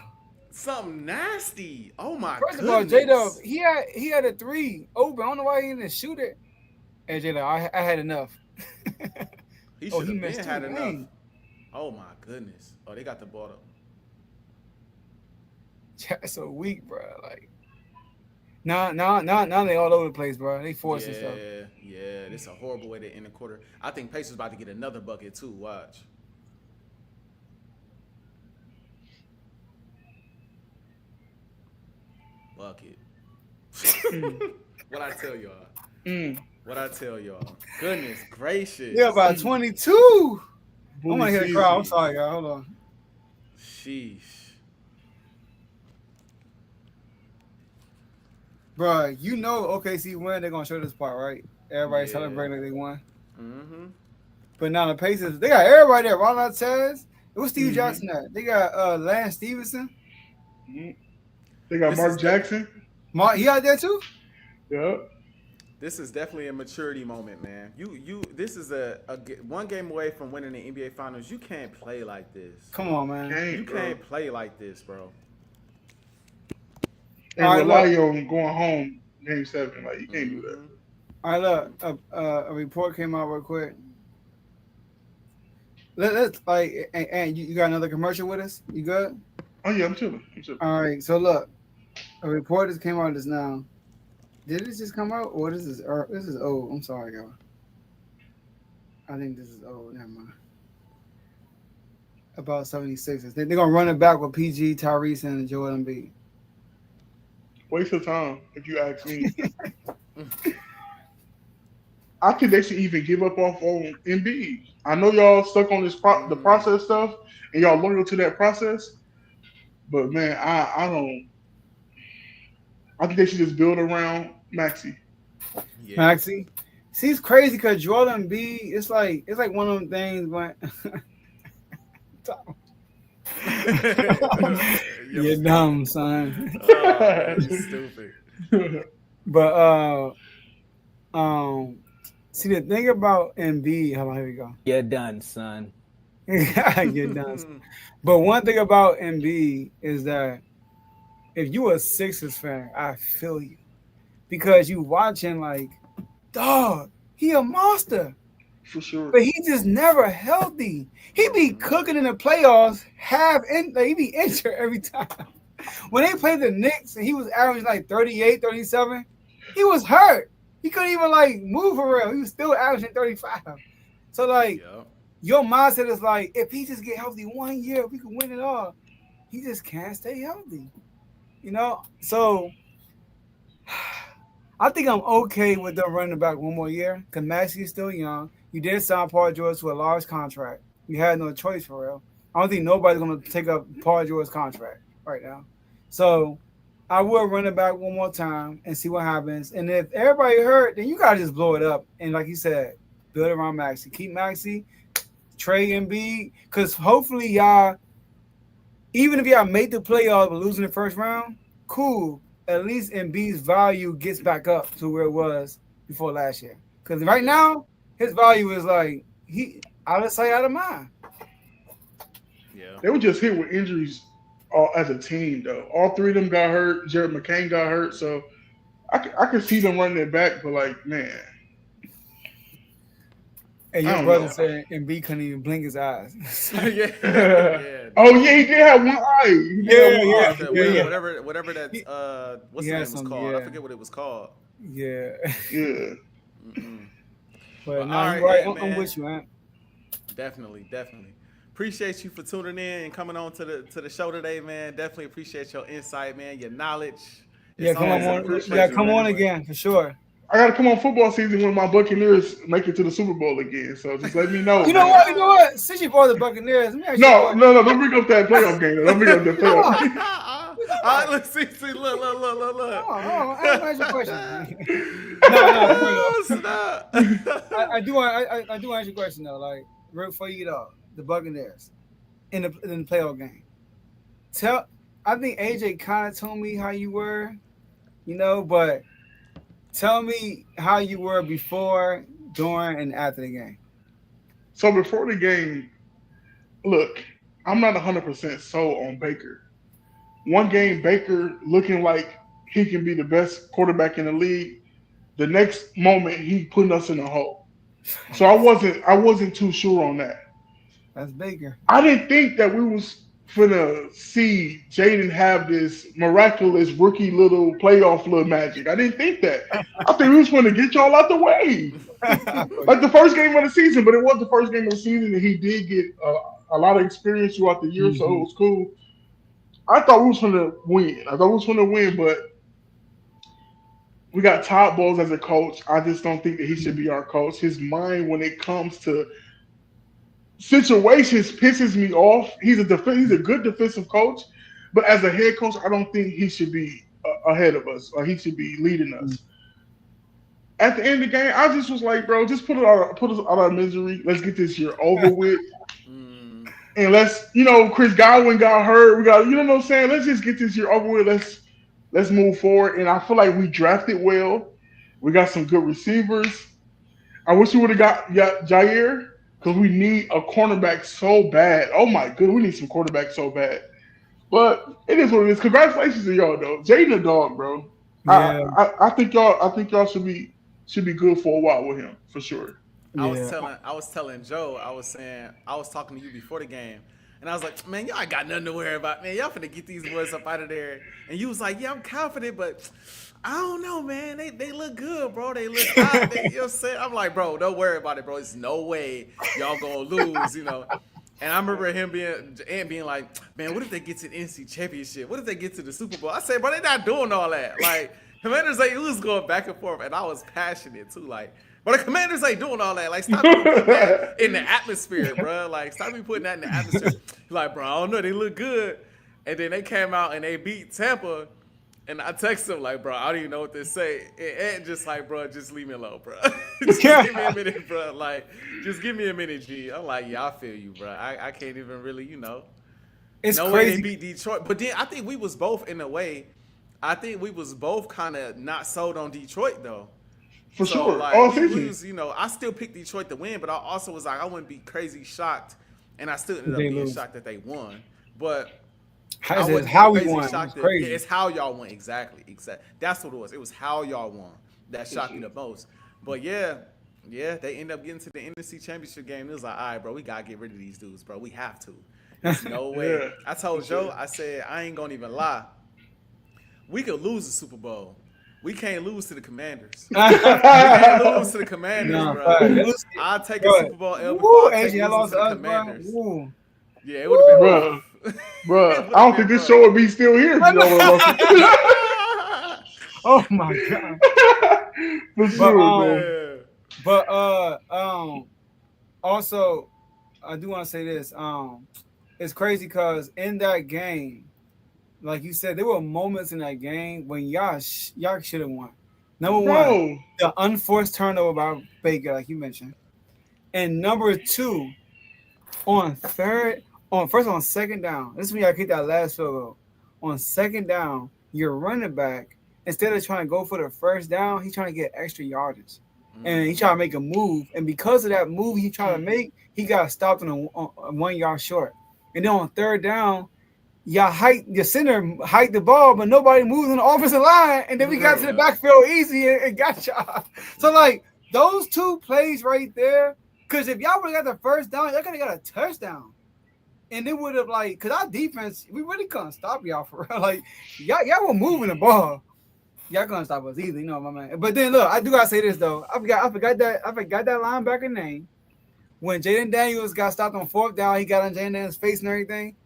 Something nasty. Oh my First goodness. of all, J-Dub, he had a three open. I don't know why he didn't shoot it. And J-Dub, I had enough. He should have missed been had too, enough. dang. Oh my goodness. Oh, they got the ball up. That's so weak, bro. Like, now they all over the place, bro. They forcing stuff. Yeah. This is a horrible way to end the quarter. I think Pacers about to get another bucket too. Watch. Bucket. What I tell y'all? What I tell y'all? Goodness gracious. Yeah, about 22. I'm gonna hear the Bully crowd. I'm season. sorry, y'all. Hold on. Sheesh. Bro, you know OKC win, they're gonna show this part, right? Everybody Yeah. celebrating like they won. Mm-hmm. But now the Pacers, they got everybody there. Ron Artis. It was Steve Mhm. Jackson at. They got Lance Stevenson. They got This Mark is Jackson. Mark, he out there too? Yep. This is definitely a maturity moment, man. This is a one game away from winning the NBA Finals. You can't play like this. Come on, man. You can't play like this, bro. And All right, rely on going home game 7. Like, you can't do that. All right, look, a report came out real quick. Let's like, and you got another commercial with us? You good? Oh, yeah, I'm chilling. All right, so look, a report just came out just now. Did this just come out, or this is old? I'm sorry, y'all. I think this is old. Never mind. About 76ers. They're gonna run it back with PG, Tyrese, and Joel Embiid. Waste of time, if you ask me. I think they should even give up on Embiid. I know y'all stuck on this the process stuff, and y'all loyal to that process. But man, I don't. I think they should just build around Maxey. Yeah. Maxey. See, it's crazy because Joel Embiid, it's like one of them things when you're dumb, son. Oh, you stupid. But see the thing about Embiid, hold on, here we go. You're done, son. You're done. Son. But one thing about Embiid is that if you a Sixers fan, I feel you. Because you watching like, dog, he a monster. For sure. But he just never healthy. He be cooking in the playoffs, he be injured every time. When they played the Knicks and he was averaging like 38, 37, he was hurt. He couldn't even like move for real. He was still averaging 35. So like your mindset is like, if he just get healthy 1 year, we can win it all. He just can't stay healthy. You know? So I think I'm okay with them running back one more year because Maxey is still young. You did sign Paul George to a large contract. You had no choice for real. I don't think nobody's going to take up Paul George's contract right now. So I will run it back one more time and see what happens. And if everybody hurt, then you got to just blow it up. And like you said, build around Maxey. Keep Maxey, Trey Embiid, because hopefully y'all, even if y'all make the playoffs but losing the first round, cool. At least Embiid's value gets back up to where it was before last year. Because right now, his value is like, he out of sight, out of mind. Yeah. They were just hit with injuries as a team, though. All 3 of them got hurt. Jared McCain got hurt. So I could see them running it back. But, like, man, And I your don't brother know. said Embiid couldn't even blink his eyes. Yeah. Oh yeah, he did have one eye. He did have one eye. Yeah, whatever that what's He the had name was some, called? I yeah. forget what it was called. Yeah. Yeah. But All no, you're right, right. yeah, I'm man. with you, man. Definitely. Appreciate you for tuning in and coming on to the show today, man. Definitely appreciate your insight, man. Your knowledge. Yeah, It's come always on. a You pleasure, come on man. again for sure. I gotta come on football season when my Buccaneers make it to the Super Bowl again. So just let me know. You know Man. what? You know what? Since you brought the Buccaneers, let me ask you a No, question. no, don't bring up that playoff game. Don't bring up that Come playoff on. game. All right, let's see. Look. Oh, I want to ask you a question. No, for real. Stop. I do want to ask you a question though. Like right before you get off, the Buccaneers in the playoff game. I think AJ kind of told me how you were, but tell me how you were before, during, and after the game. So before the game, look, I'm not 100% sold on Baker. One game, Baker looking like he can be the best quarterback in the league. The next moment, he putting us in a hole. So I wasn't too sure on that. That's Baker. I didn't think that we was finna see Jaden have this miraculous rookie little playoff little magic. I didn't think that. I think we was gonna get y'all out the way. Like the first game of the season, but it was the first game of the season, and he did get a lot of experience throughout the year, so it was cool. I thought we was gonna win. But we got Todd Bowles as a coach. I just don't think that he should be our coach. His mind when it comes to situations pisses me off. He's a good defensive coach, but as a head coach, I don't think he should be ahead of us or he should be leading us. At the end of the game, I just was like, bro, just put us out of our misery. Let's get this year over with. And let's, Chris Godwin got hurt. We got, you know what I'm saying? Let's just get this year over with. Let's move forward. And I feel like we drafted well. We got some good receivers. I wish we would have got Jair because we need a cornerback so bad. Oh my goodness, we need some quarterback so bad. But it is what it is. Congratulations to y'all though. Jaden a dog, bro. Yeah. I think y'all should be good for a while with him for sure. I was telling Joe, I was talking to you before the game, and I was like, man, y'all ain't got nothing to worry about, man. Y'all finna get these boys up out of there. And you was like, yeah, I'm confident, but I don't know, man. They look good, bro. They look hot. You know what I'm saying? I'm like, bro, don't worry about it, bro. There's no way y'all gonna lose, And I remember him being like, man, what if they get to the NFC Championship? What if they get to the Super Bowl? I said, bro, they're not doing all that. Like, Commanders ain't was going back and forth, and I was passionate too, like. But the Commanders ain't doing all that. Like, stop me putting that in the atmosphere, bro. Like, stop me putting that in the atmosphere. Like, bro, I don't know. They look good. And then they came out and they beat Tampa. And I texted him, like, bro, I don't even know what to say. And just like, bro, just leave me alone, bro. Just give me a minute, bro. Like, just give me a minute, G. I'm like, yeah, I feel you, bro. I can't even really, It's no crazy. way they beat Detroit. But then I think we was both, in a way, kind of not sold on Detroit, though. For sure. Like, All we season. lose, I still picked Detroit to win, but I also was like, I wouldn't be crazy shocked, and I still ended up being shocked that they won. But It's how we won. It's crazy. It's how y'all won. Exactly. That's what it was. It was how y'all won that shocked me the most. But yeah, they end up getting to the NFC Championship game. It was like, all right, bro, we gotta get rid of these dudes, bro. We have to. There's no way. Yeah, I told Joe, I said, I ain't gonna even lie. We could lose the Super Bowl. We can't lose to the Commanders. We can't lose to the Commanders, bro. I'll take a Super Bowl L before I take losing to the Commanders. Yeah, it would have been rough. Bro, I don't think this show would be still here if you Oh my god. For sure, but also I do want to say this. It's crazy because in that game, like you said, there were moments in that game when y'all should have won. Number one, the unforced turnover by Baker, like you mentioned, and number two, on second down. This is when y'all kicked that last field goal. On second down, your running back, instead of trying to go for the first down, he's trying to get extra yardage, and he tried to make a move. And because of that move he tried to make, he got stopped on a 1 yard short. And then on third down, your center hiked the ball, but nobody moved on the offensive line, and then we got to the backfield easy and got y'all. So like those two plays right there Because if y'all would have got the first down, y'all could have got a touchdown. And it would have, like, because our defense, we really couldn't stop y'all for real. Like, y'all were moving the ball. Y'all couldn't stop us either, you know, my man. But then, look, I do got to say this, though. I forgot that linebacker name. When Jaden Daniels got stopped on 4th down, he got on Jaden Daniels' face and everything.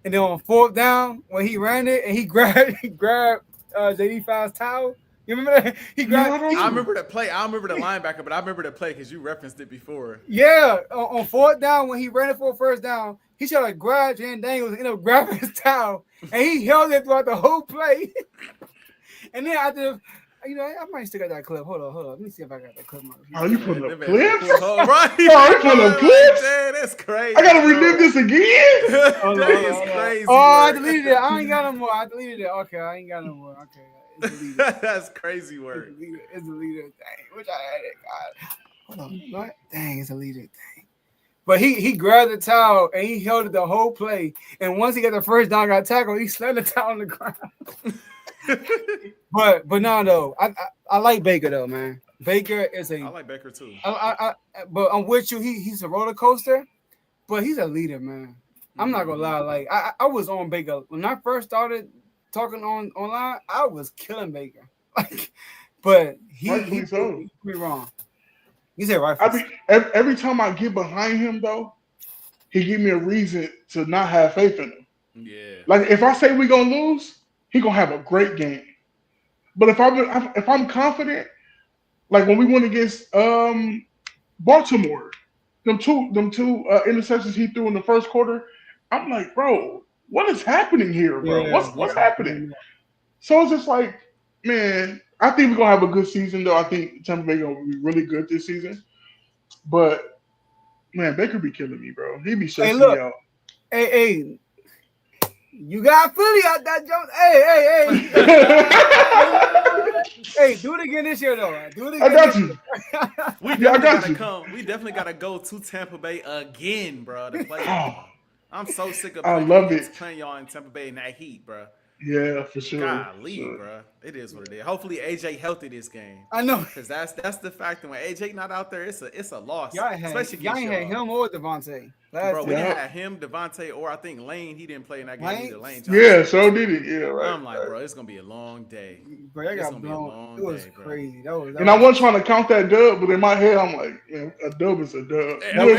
And then on 4th down, when he ran it and he grabbed JD Five's towel. You remember that? I remember the play. I don't remember the linebacker, but I remember the play because you referenced it before. Yeah, on 4th down, when he ran it for a first down, he tried to grab Jaden Daniels and ended up grabbing his towel. And he held it throughout the whole play. And then after, you know, I might still got that clip. Hold on. Let me see if I got that clip. Oh, you putting up clips? Right. Oh, you putting up clips? Man, that's crazy. I gotta relive this again. That is crazy. Oh, I deleted it. I ain't got no more. I deleted it. Okay, I ain't got no more. Okay, it's deleted. That's crazy work. It's deleted. Dang, which I had it. God. Hold on. What? Dang, it's deleted. Dang. But he grabbed the towel and he held it the whole play. And once he got the first down, got tackled, he slammed the towel on the ground. but no, though. I like Baker though, man. Baker is I like Baker too. But I'm with you. He's a roller coaster, but he's a leader, man. I'm not gonna lie. Like I was on Baker when I first started talking online. I was killing Baker. Like, but he proved me wrong. He said right. Every time I get behind him though, he give me a reason to not have faith in him. Yeah. Like if I say we're gonna lose, he gonna have a great game. But if I'm confident, like when we went against Baltimore, them two interceptions he threw in the first quarter, I'm like, bro, what is happening here, bro? Yeah, what's happening? So it's just like, man, I think we're gonna have a good season though. I think Tampa Bay gonna be really good this season. But man, Baker be killing me, bro. He be stressing me out. Hey. You got Philly out that joke. Hey. Hey, do it again this year, though. Do it again. I got you. We definitely gotta go to Tampa Bay again, bro. To play. I'm so sick of playing y'all in Tampa Bay in that heat, bro. Yeah, for sure. Golly, bro. It is what it is. Hopefully AJ healthy this game. I know. Because that's the fact that when AJ not out there, it's a loss. Y'all ain't had him or Devontae. Bro, we didn't have him, Devontae, or I think Lane. He didn't play in that game either. Lane Johnson. Yeah, so did it. Yeah, right. I'm like, bro, it's gonna be a long day. Bro, I got blown. It was crazy. And I wasn't trying to count that dub, but in my head, I'm like, man, a dub is a dub. A win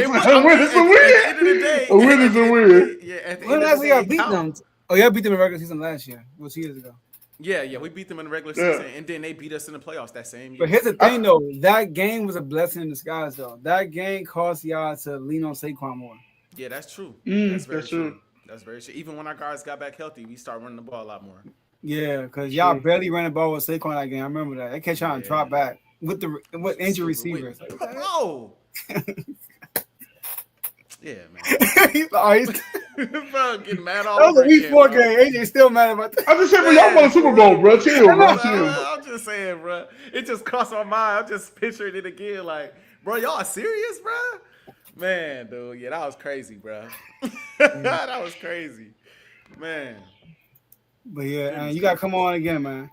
is a win. A win is a win. Yeah, at the when end last of the we day, got beaten them? Oh, y'all beat them in the regular season last year. It was 2 years ago. Yeah, we beat them in the regular season, and then they beat us in the playoffs that same year. But here's the thing, though. That game was a blessing in disguise, though. That game caused y'all to lean on Saquon more. Yeah, that's true. That's very true. That's very true. Even when our guys got back healthy, we started running the ball a lot more. Yeah, because y'all barely ran the ball with Saquon that game. I remember that. They kept trying to drop back with injured receivers. Oh. Yeah, man. Bro, getting mad all over again. That was a week 4 game. AJ still mad about that. I'm just saying, y'all won a Super Bowl, bro. Chill, bro. Chill. I'm just saying, bro. It just crossed my mind. I'm just picturing it again. Like, bro, y'all serious, bro? Man, dude. Yeah, that was crazy, bro. That was crazy. Man. But yeah, you got to come on again, man.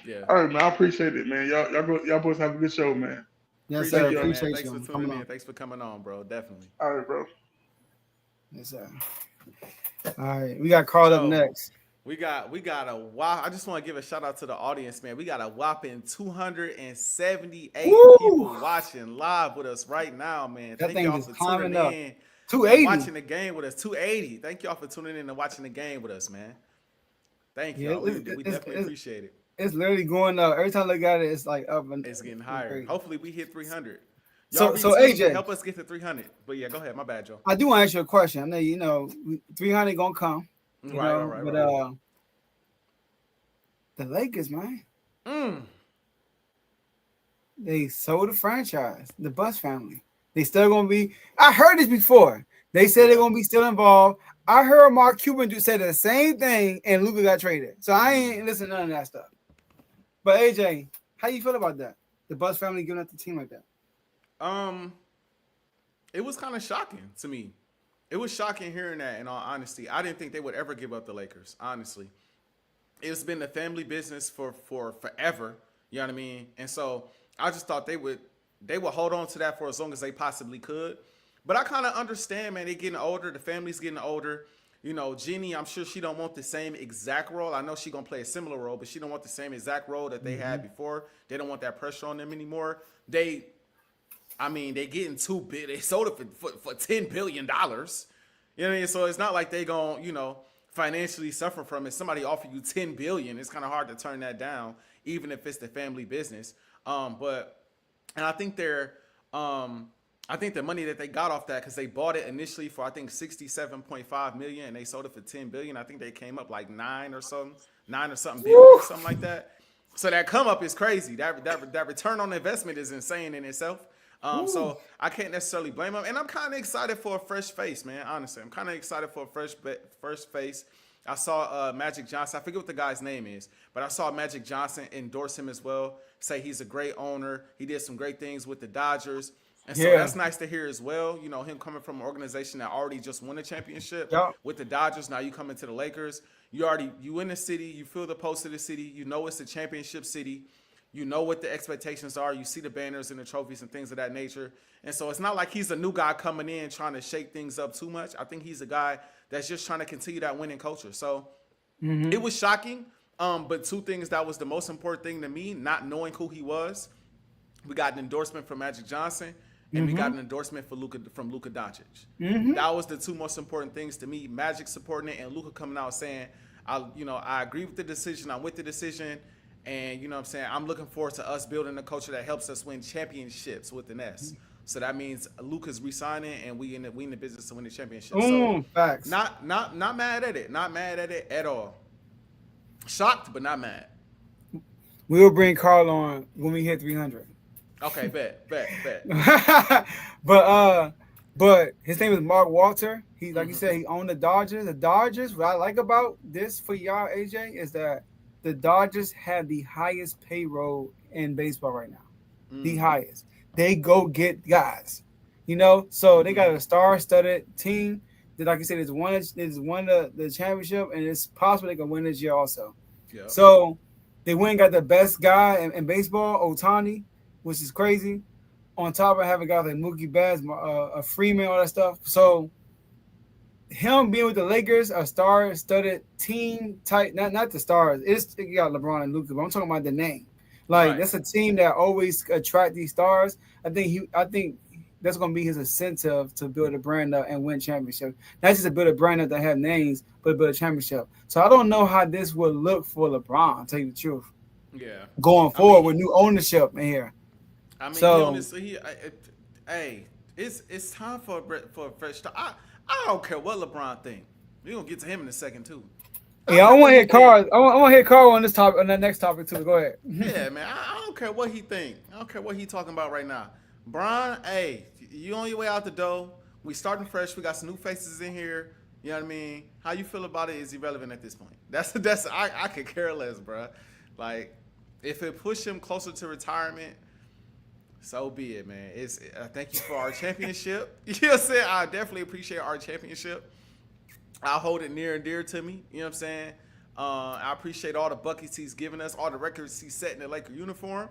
Yeah. All right, man. I appreciate it, man. Y'all boys have a good show, man. Yes, sir. Appreciate you. Thanks for tuning in. Thanks for coming on, bro. Definitely. All right, bro. Yes, sir. All right, we got Carl up next. We got a wow. I just want to give a shout out to the audience, man. We got a whopping 278 people watching live with us right now, man. Thank y'all for tuning in. 280 watching the game with us. 280. Thank y'all for tuning in and watching the game with us, man. Thank y'all. We definitely appreciate it. It's literally going up. Every time I look at it, it's like up. It's getting higher. Crazy. Hopefully, we hit 300. So AJ, help us get to 300. But yeah, go ahead. My bad, Joe. I do want to ask you a question. I know 300 gonna come. Right. But the Lakers, man. They sold the franchise. The Bus family. They still gonna be. I heard this before. They said they're gonna be still involved. I heard Mark Cuban say the same thing, and Luka got traded. So I ain't listening to none of that stuff. But AJ, how you feel about that? The Bus family giving up the team like that? It was kind of shocking to me. It was shocking hearing that, in all honesty. I didn't think they would ever give up the Lakers, honestly. It's been a family business for forever, you know what I mean? And so I just thought they would they will hold on to that for as long as they possibly could. But I kind of understand, man. They're getting older. The family's getting older. You know, Jeannie, I'm sure she don't want the same exact role. I know she gonna play a similar role, but she don't want the same exact role that they had before. They don't want that pressure on them anymore. They getting too big. They sold it for $10 billion. You know what I mean? So it's not like they gonna, financially suffer from it. Somebody offer you $10 billion. It's kind of hard to turn that down, even if it's the family business. And I think I think the money that they got off that, because they bought it initially for, I think, $67.5 million, and they sold it for $10 billion. I think they came up like nine or something billion or something like that. So that come up is crazy. That return on investment is insane in itself. So I can't necessarily blame them. And I'm kind of excited for a fresh face, man. Honestly, I'm kind of excited for a fresh face. I saw Magic Johnson. I forget what the guy's name is, but I saw Magic Johnson endorse him as well. Say he's a great owner. He did some great things with the Dodgers. And so that's nice to hear as well. You know, him coming from an organization that already just won a championship with the Dodgers. Now you come into the Lakers. You in the city. You feel the pulse of the city. You know it's a championship city. You know what the expectations are. You see the banners and the trophies and things of that nature. And so it's not like he's a new guy coming in trying to shake things up too much. I think he's a guy that's just trying to continue that winning culture. So it was shocking. But two things that was the most important thing to me, not knowing who he was. We got an endorsement from Magic Johnson. And we got an endorsement from Luka Doncic. That was the two most important things to me. Magic supporting it and Luka coming out saying, I agree with the decision. I'm with the decision. And, you know what I'm saying, I'm looking forward to us building a culture that helps us win championships with an S. So that means Luka's re-signing and we in the business to win the championship. So facts. Not mad at it. Not mad at it at all. Shocked, but not mad. We'll bring Carl on when we hit 300. Okay, bet. But his name is Mark Walter. He, like you said, he owned the Dodgers. The Dodgers, what I like about this for y'all, AJ, is that the Dodgers have the highest payroll in baseball right now. The highest. They go get guys. So they got a star-studded team that, like you said, is won the championship, and it's possible they can win this year also. Yep. So they went and got the best guy in baseball, Ohtani, which is crazy. On top of having guys like Mookie Betts, Freeman, all that stuff. So him being with the Lakers, a star-studded team type, not the stars. You got LeBron and Luka, but I'm talking about the name. That's a team that always attract these stars. I think that's going to be his incentive to build a brand up and win championship. Not just to build a brand up that have names, but build a championship. So I don't know how this will look for LeBron, to tell you the truth. Yeah. Going forward with new ownership in here. I mean, so, honestly, it's time for a fresh start. I don't care what LeBron think. We're going to get to him in a second, too. Yeah, I want to hear Carl. I want to hear Carl on this topic, on that next topic, too. Go ahead. Yeah, man. I don't care what he think. I don't care what he talking about right now. Brian, you on your way out the door. We starting fresh. We got some new faces in here. You know what I mean? How you feel about it is irrelevant at this point. I could care less, bro. Like, if it push him closer to retirement, so be it, man. Thank you for our championship. You know what I'm saying? I definitely appreciate our championship. I hold it near and dear to me. You know what I'm saying? I appreciate all the buckets he's given us, all the records he's set in the Laker uniform.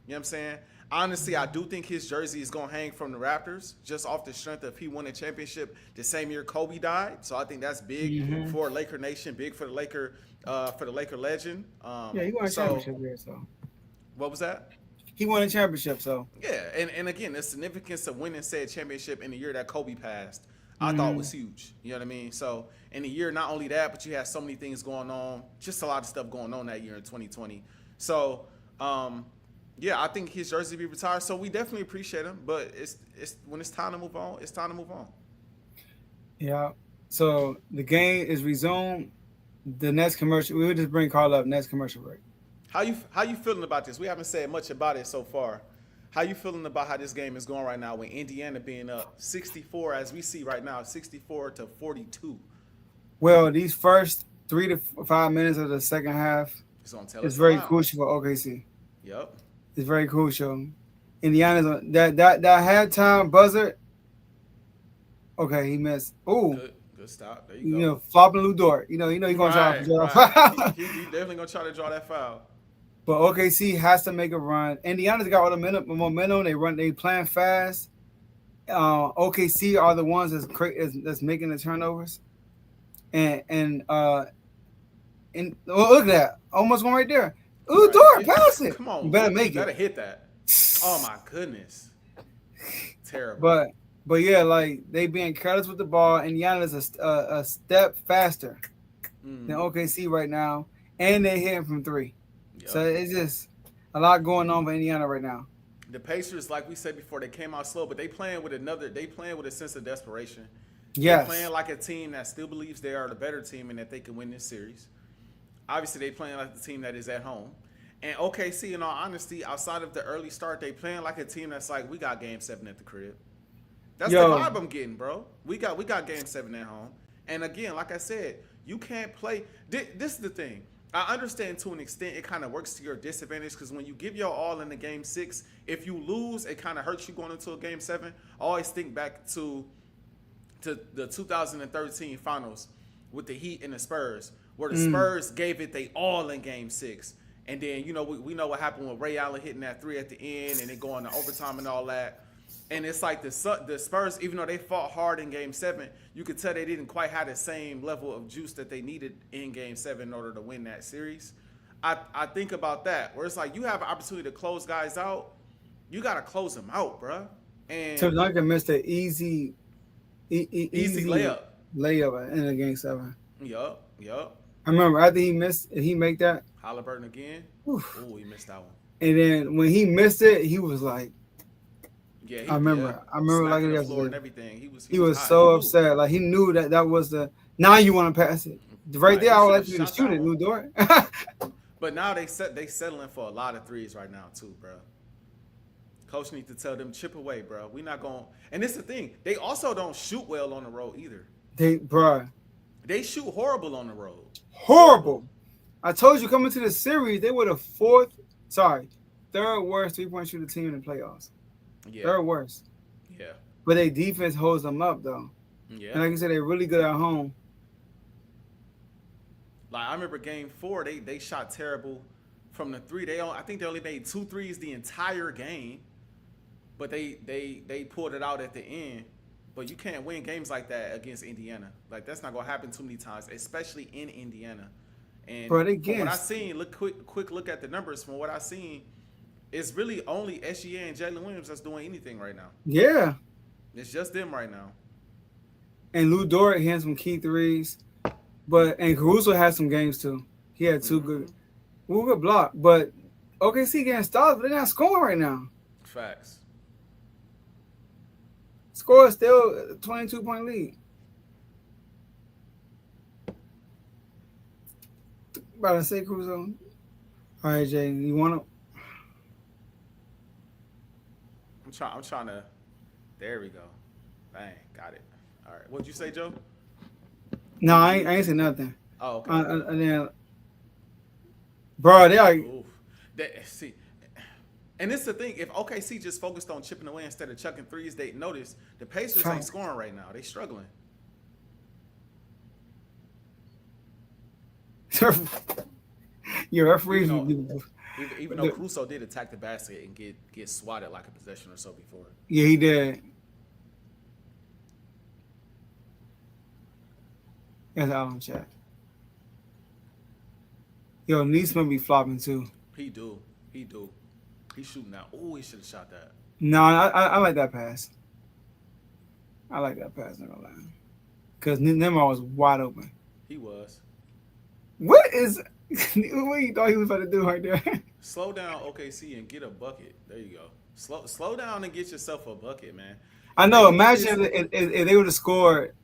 You know what I'm saying? Honestly, I do think his jersey is going to hang from the Raptors just off the strength of he won a championship the same year Kobe died. So I think that's big for Laker Nation, big for the Laker legend. He won a championship here, so. What was that? He won a championship, so. Yeah, and again, the significance of winning said championship in the year that Kobe passed, I thought was huge. You know what I mean? So in the year, not only that, but you had so many things going on, just a lot of stuff going on that year in 2020. So, I think his jersey be retired. So we definitely appreciate him, but it's when it's time to move on, it's time to move on. Yeah. So the game is resumed. The next commercial, we would just bring Carl up. Next commercial break. How you feeling about this? We haven't said much about it so far. How you feeling about how this game is going right now with Indiana being up 64, as we see right now, 64-42? Well, these first 3 to 5 minutes of the second half is very crucial for OKC. Yep. It's very crucial. Indiana's on that halftime buzzer. Okay, he missed. Ooh. Good stop. There you go. Flopping Lou Dort. He's gonna try to draw. He definitely gonna try to draw that foul. But OKC has to make a run. Indiana's got all the momentum. They playing fast. OKC are the ones that's making the turnovers. And well, look at that. Almost one right there. Ooh, Dort, pass it. Come on, You better Luke, make you better it. hit that. Oh my goodness. Terrible. But yeah, like they being careless with the ball. Indiana's a step faster than OKC right now, and they're hitting from three. Yep. So it's just a lot going on for Indiana right now. The Pacers, like we said before, they came out slow, but they playing with a sense of desperation. Yes. They're playing like a team that still believes they are the better team and that they can win this series. Obviously, they playing like the team that is at home. And OKC, in all honesty, outside of the early start, they playing like a team that's like, we got Game 7 at the crib. That's the vibe I'm getting, bro. We got Game 7 at home. And again, like I said, you can't play. This is the thing. I understand to an extent it kind of works to your disadvantage because when you give your all in the Game 6, if you lose, it kind of hurts you going into a Game 7. I always think back to the 2013 finals with the Heat and the Spurs, where the Spurs gave it they all in Game 6. And then, you know, we know what happened with Ray Allen hitting that 3 at the end and then going to overtime and all that. And it's like the Spurs, even though they fought hard in Game 7, you could tell they didn't quite have the same level of juice that they needed in Game 7 in order to win that series. I think about that, where it's like you have an opportunity to close guys out. You got to close them out, bro. And so Duncan missed an easy layup in the Game 7. Yup. I remember after he make that. Halliburton again. Oh, he missed that one. And then when he missed it, he was like, yeah, I remember like it yesterday. and everything. He was so upset. Like he knew that was the. Now you want to pass it right there. I would like you to shoot it, Lou Dort. But now they settling for a lot of threes right now too, bro. Coach needs to tell them chip away, bro. We not going. And it's the thing. They also don't shoot well on the road either. They shoot horrible on the road. Horrible. I told you coming to the series, they were the third worst 3-point shooting team in the playoffs. Yeah. Third worst. Yeah. But their defense holds them up though. Yeah. And like you said, they're really good at home. Like I remember Game 4, they shot terrible from the three. I think they only made 2 threes the entire game, but they pulled it out at the end. But you can't win games like that against Indiana. Like that's not gonna happen too many times, especially in Indiana. And from what I seen, quick look at the numbers. From what I seen, it's really only SGA and Jalen Williams that's doing anything right now. Yeah, it's just them right now. And Lou Dort had some key threes, and Caruso had some games too. He had 2 good block, but OKC getting stopped, but they're not scoring right now. Facts. Score is still a 22-point lead. About to say Caruso. All right, Jay, you want to? I'm trying to. There we go. Bang, got it. All right. What'd you say, Joe? No, I ain't say nothing. Oh, okay. And then, bro, they like. See, and it's the thing. If OKC just focused on chipping away instead of chucking threes, they notice the Pacers ain't scoring right now. They struggling. Your referees. Even though Caruso did attack the basket and get swatted like a possession or so before. Yeah, he did. That's all in chat. Yo, Neesman be flopping too. He do. He's shooting now. Oh, he should have shot that. No, I like that pass. Not gonna lie. Because Neymar was wide open. He was. What you thought he was about to do right there? Slow down, OKC, and get a bucket. There you go. Slow down and get yourself a bucket, man. I know. Imagine if they would have scored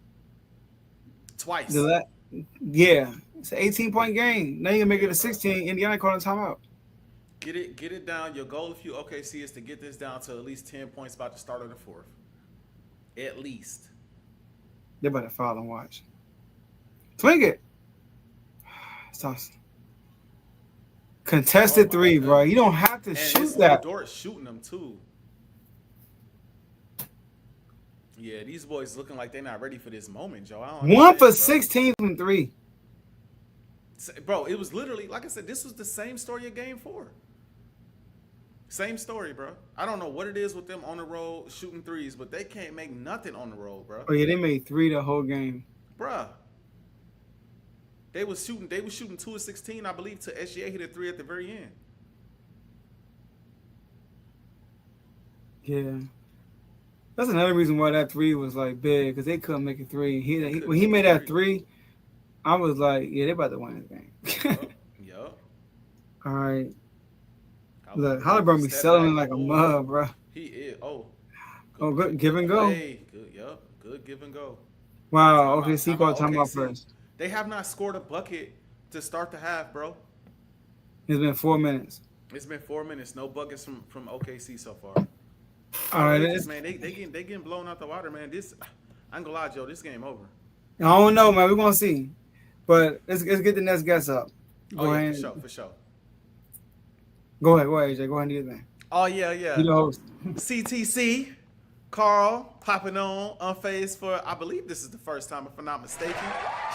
twice. Yeah, it's an 18-point game. Now you can make it a 16. Indiana calling timeout. Get it down. Your goal if you OKC is to get this down to at least 10 points by the start of the fourth. At least. They better foul and watch. Swing it. It's awesome. Contested 3, bro. You don't have to shoot that. Dort shooting them too. Yeah, these boys looking like they're not ready for this moment, Joe. 1 for 16 from 3. Bro, it was literally, like I said, this was the same story of game 4. Same story, bro. I don't know what it is with them on the road shooting threes, but they can't make nothing on the road, bro. Oh yeah, they made 3 the whole game. Bruh. They was shooting 2 of 16, I believe, to SGA hit a 3 at the very end. Yeah. That's another reason why that 3 was like big, because they couldn't make a 3. When he made that 3, I was like, yeah, they about to win this game. Yup. All right. Look, Halliburton be selling like a mug, bro. He is. Oh, good give and go. Good, yup. Good give and go. Wow. Okay, see, called timeout first. They have not scored a bucket to start the half, bro. It's been 4 minutes. It's been 4 minutes. No buckets from OKC so far. All right, Man, they getting blown out the water, man. This, I ain't gonna lie, Joe. This game over. I don't know, man. We're gonna see. But let's get the next guest up. Go ahead. For sure. Go ahead, AJ. Go ahead and do your thing. Oh yeah. You the host. CTC, Carl popping on Unfazed for, I believe this is the first time, if I'm not mistaken.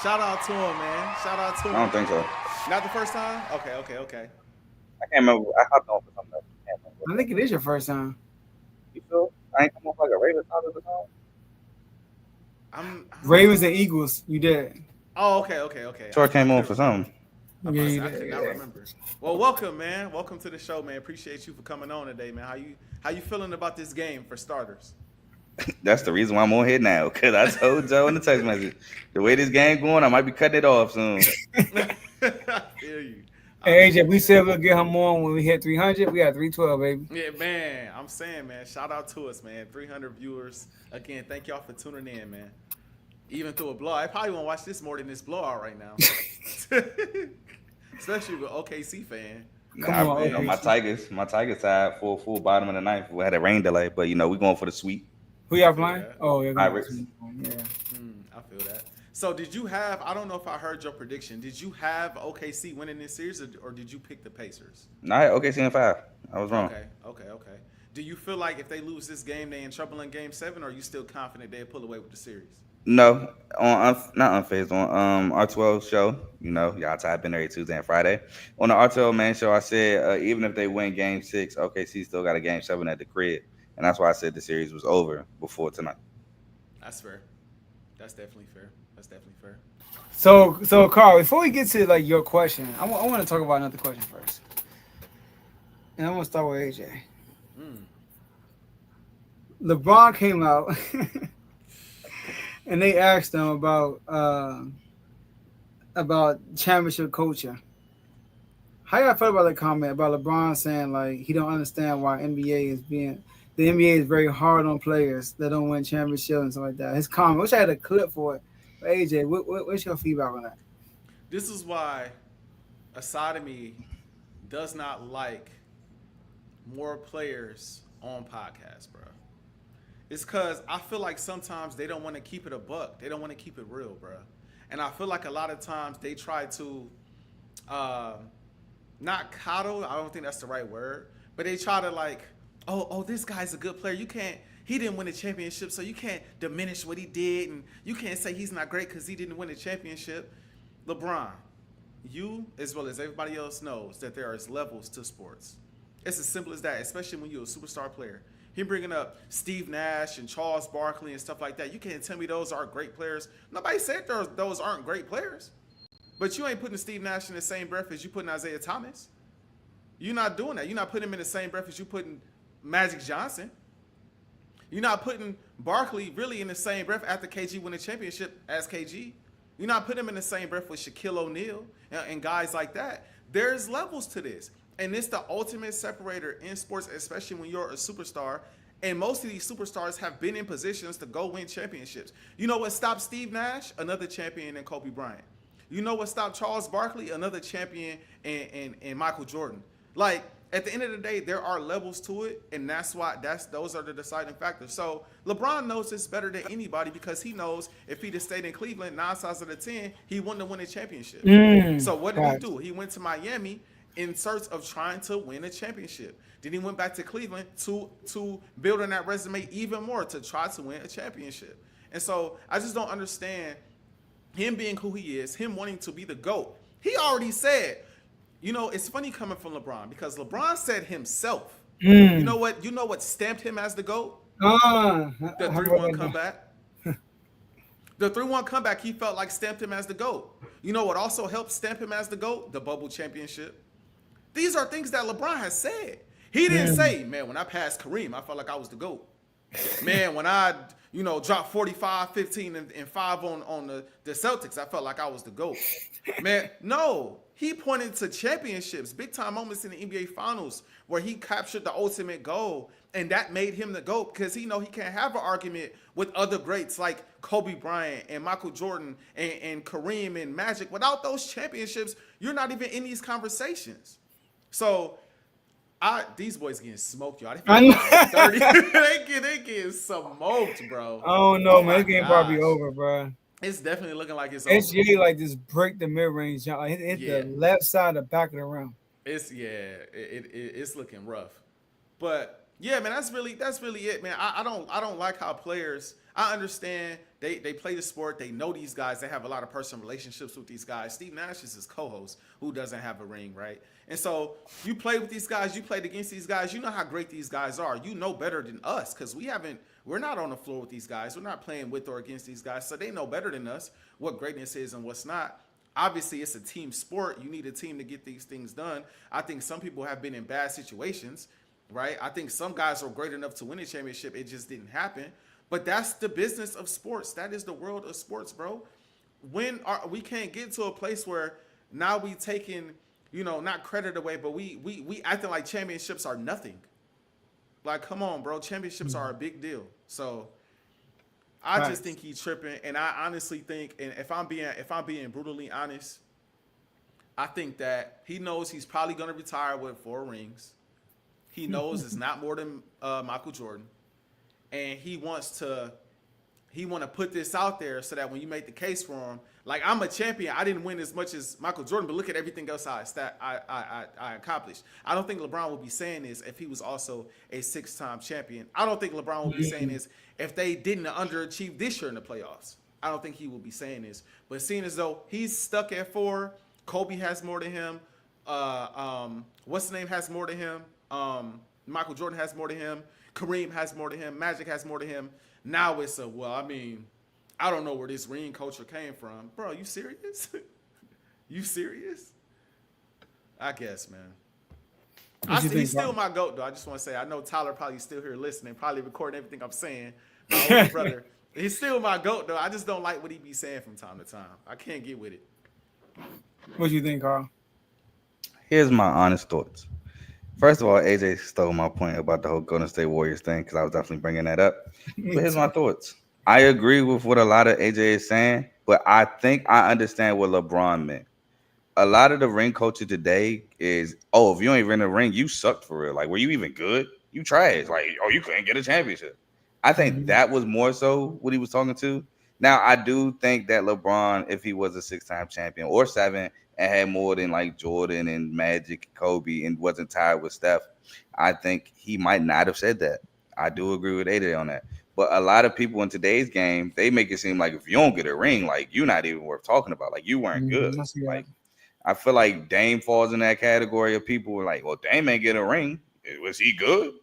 Shout out to him, man. Shout out to him. I don't think so. Not the first time? Okay. I can't remember. I hopped on for something. I think it is your first time. You feel? I ain't come off like a Ravens out of the time. Ravens and Eagles. You did. Oh, okay. Sure came on for something. Yeah, you I did. cannot remember. Well, welcome, man. Welcome to the show, man. Appreciate you for coming on today, man. How you feeling about this game for starters? That's the reason why I'm on here now, because I told Joe in the text message, the way this game going, I might be cutting it off soon. I feel you. Hey, AJ, we said we'll get him on when we hit 300. We got 312, baby. Yeah, man. I'm saying, man, shout out to us, man. 300 viewers. Again, thank y'all for tuning in, man. Even through a blowout. I probably won't watch this more than this blowout right now. Especially with OKC fan. Nah, you know, my Tigers side full bottom of the ninth. We had a rain delay, but, we going for the sweep. Who y'all playing? Oh, yeah. Pirates. Yeah. I feel that. So did you have, I don't know if I heard your prediction, did you have OKC winning this series or did you pick the Pacers? No, I had OKC in 5. I was wrong. Okay. Do you feel like if they lose this game, they in trouble in game 7, or are you still confident they'll pull away with the series? No, not Unfazed, on R12 show, y'all type in every Tuesday and Friday. On the R12 main show, I said even if they win game 6, OKC still got a game 7 at the crib. And that's why I said the series was over before tonight. That's fair. That's definitely fair. So Carl, before we get to your question, I want to talk about another question first. And I'm going to start with AJ. LeBron came out and they asked him about championship culture. How y'all felt about that comment about LeBron saying he don't understand why the NBA is very hard on players that don't win championships and stuff like that. His comment, I wish I had a clip for it. But AJ, what's your feedback on that? This is why a side of me does not like more players on podcasts, bro. It's because I feel like sometimes they don't want to keep it a buck. They don't want to keep it real, bro. And I feel like a lot of times they try to not coddle. I don't think that's the right word. But they try to oh, this guy's a good player. He didn't win a championship, so you can't diminish what he did, and you can't say he's not great because he didn't win a championship. LeBron, you as well as everybody else knows that there is levels to sports. It's as simple as that, especially when you're a superstar player. Him bringing up Steve Nash and Charles Barkley and stuff like that, you can't tell me those aren't great players. Nobody said those aren't great players. But you ain't putting Steve Nash in the same breath as you putting Isaiah Thomas. You're not doing that. You're not putting him in the same breath as you putting Magic Johnson. You're not putting Barkley really in the same breath after KG won a championship as KG. You're not putting him in the same breath with Shaquille O'Neal and guys like that. There's levels to this. And it's the ultimate separator in sports, especially when you're a superstar. And most of these superstars have been in positions to go win championships. You know what stopped Steve Nash? Another champion in Kobe Bryant. You know what stopped Charles Barkley? Another champion in Michael Jordan. At the end of the day, there are levels to it, and those are the deciding factors. So LeBron knows this better than anybody because he knows if he'd have stayed in Cleveland 9 times out of 10, he wouldn't have won a championship. So what did he do? He went to Miami in search of trying to win a championship. Then he went back to Cleveland to build on that resume even more to try to win a championship. And so I just don't understand him being who he is, him wanting to be the GOAT. He already said, it's funny coming from LeBron because LeBron said himself, Mm. you know what stamped him as the GOAT? I The wrote 3-1 that down. comeback. The 3-1 comeback, he felt like stamped him as the GOAT. You know what also helped stamp him as the GOAT? The bubble championship. These are things that LeBron has said. He didn't say, man, when I passed Kareem, I felt like I was the GOAT. Man, when I, dropped 45, 15, and 5 on the Celtics, I felt like I was the GOAT. Man, no. He pointed to championships, big-time moments in the NBA Finals where he captured the ultimate goal, and that made him the GOAT because he can't have an argument with other greats like Kobe Bryant and Michael Jordan and Kareem and Magic. Without those championships, you're not even in these conversations. So these boys getting smoked, y'all. They I feel know. like 30. they getting smoked, bro. I don't know, Oh man. my This game probably gosh. over, bro. It's definitely looking like it's over. SGA like just break the mid range jump. Like, hit Yeah. the left side, the back of the rim. It's looking rough. But yeah, man, that's really it, man. I don't like how players. I understand they play the sport. They know these guys. They have a lot of personal relationships with these guys. Steve Nash is his co-host who doesn't have a ring, right? And so you play with these guys. You played against these guys. You know how great these guys are. You know better than us because we're not on the floor with these guys. We're not playing with or against these guys. So they know better than us what greatness is and what's not. Obviously, it's a team sport. You need a team to get these things done. I think some people have been in bad situations, right? I think some guys are great enough to win a championship. It just didn't happen. But that's the business of sports. That is the world of sports, bro. We can't get to a place where now we taking, not credit away, but we acting like championships are nothing. Like, come on, bro. Championships are a big deal. So I just think he's tripping, and I honestly think, and if I'm being brutally honest, I think that he knows he's probably gonna retire with 4 rings. He knows it's not more than Michael Jordan, and he want to put this out there so that when you make the case for him, like, I'm a champion. I didn't win as much as Michael Jordan, but look at everything else I accomplished. I don't think LeBron would be saying this if he was also a 6-time champion. I don't think LeBron would be saying this if they didn't underachieve this year in the playoffs. I don't think he will be saying this. But seeing as though he's stuck at 4, Kobe has more than him. What's the name has more than him? Michael Jordan has more than him. Kareem has more than him. Magic has more than him. Now it's I don't know where this ring culture came from. Bro, you serious? You serious? I guess, man. He's still my GOAT, though. I just want to say, I know Tyler probably still here listening, probably recording everything I'm saying. My older brother. He's still my GOAT, though. I just don't like what he be saying from time to time. I can't get with it. What do you think, Carl? Here's my honest thoughts. First of all, AJ stole my point about the whole Golden State Warriors thing because I was definitely bringing that up. But here's my thoughts. I agree with what a lot of AJ is saying, but I think I understand what LeBron meant. A lot of the ring culture today is, if you ain't in the ring, you sucked for real. Like, were you even good? You trash. Like, you couldn't get a championship. I think that was more so what he was talking to. Now, I do think that LeBron, if he was a 6-time champion or 7 and had more than like Jordan and Magic, Kobe, and wasn't tied with Steph, I think he might not have said that. I do agree with AJ on that. But a lot of people in today's game, they make it seem like if you don't get a ring, like, you're not even worth talking about. Like, you weren't good. Like, I feel like Dame falls in that category of people who are like, well, Dame ain't get a ring. Was he good?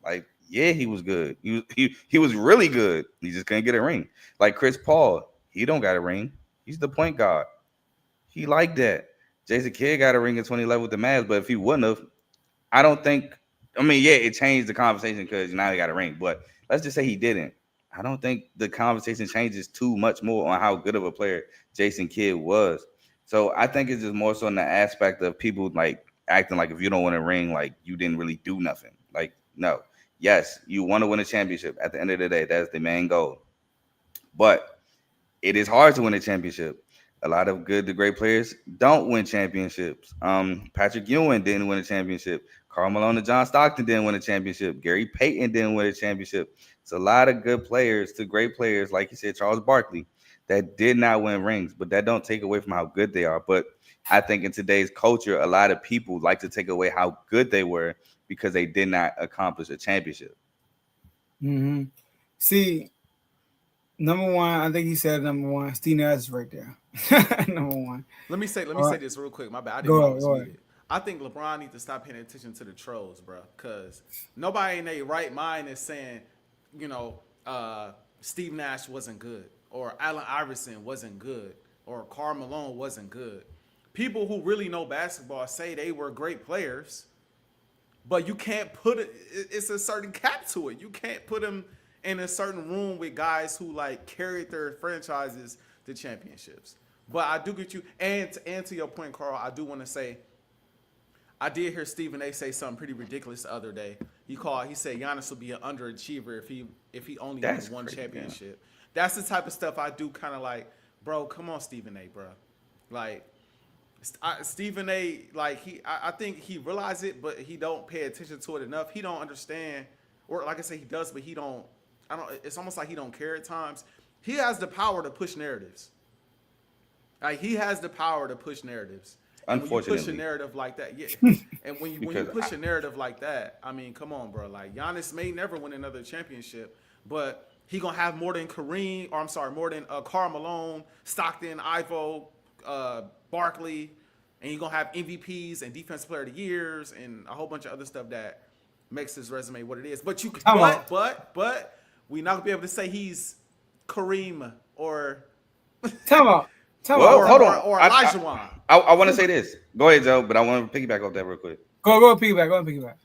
Like, yeah, he was good. He was really good. He just couldn't get a ring. Like Chris Paul, he don't got a ring. He's the point guard. He like that. Jason Kidd got a ring in 2011 with the Mavs, but if he wouldn't have, I don't think. I mean, yeah, it changed the conversation because now he got a ring. But let's just say he didn't. I don't think the conversation changes too much more on how good of a player Jason Kidd was. So I think it's just more so in the aspect of people like acting like if you don't win a ring, like you didn't really do nothing. Like, no. Yes, you want to win a championship. At the end of the day, that's the main goal. But it is hard to win a championship. A lot of good to great players don't win championships. Patrick Ewing didn't win a championship. Karl Malone and John Stockton didn't win a championship. Gary Payton didn't win a championship. It's a lot of good players to great players, like you said, Charles Barkley, that did not win rings, but that don't take away from how good they are. But I think in today's culture, a lot of people like to take away how good they were because they did not accomplish a championship. See, Number one, I think he said number one. Steve Nash is right there. Number one. Let me say All right. this real quick. My bad. I didn't Go know I ahead. was Go ahead. muted. I think LeBron needs to stop paying attention to the trolls, bro. Cause nobody in their right mind is saying, you know, Steve Nash wasn't good, or Allen Iverson wasn't good, or Karl Malone wasn't good. People who really know basketball say they were great players, but you can't put it. It's a certain cap to it. You can't put them in a certain room with guys who like carried their franchises to championships. But I do get you. And to your point, Carl, I do want to say, I did hear Stephen A. say something pretty ridiculous the other day. He said Giannis will be an underachiever if he only wins one crazy, championship. Yeah. That's the type of stuff I do kind of like, bro. Come on, Stephen A. Bro, like. Stephen A. Like I think he realized it, but he don't pay attention to it enough. He don't understand, or like I say, he does, but he don't. I don't. It's almost like he don't care at times. He has the power to push narratives. Like he has the power to push narratives. And Unfortunately, when you push a narrative like that, yeah. And when you push a narrative like that, I mean, come on, bro. Like Giannis may never win another championship, but he gonna have more than more than Karl Malone, Stockton, Ivo, Barkley, and you're gonna have MVPs and Defensive Player of the Years and a whole bunch of other stuff that makes his resume what it is. But we're not gonna be able to say he's Kareem or Time out. hold on. or Olajuwon. I want to say this. Go ahead, Joe, but I want to piggyback off that real quick. Go piggyback.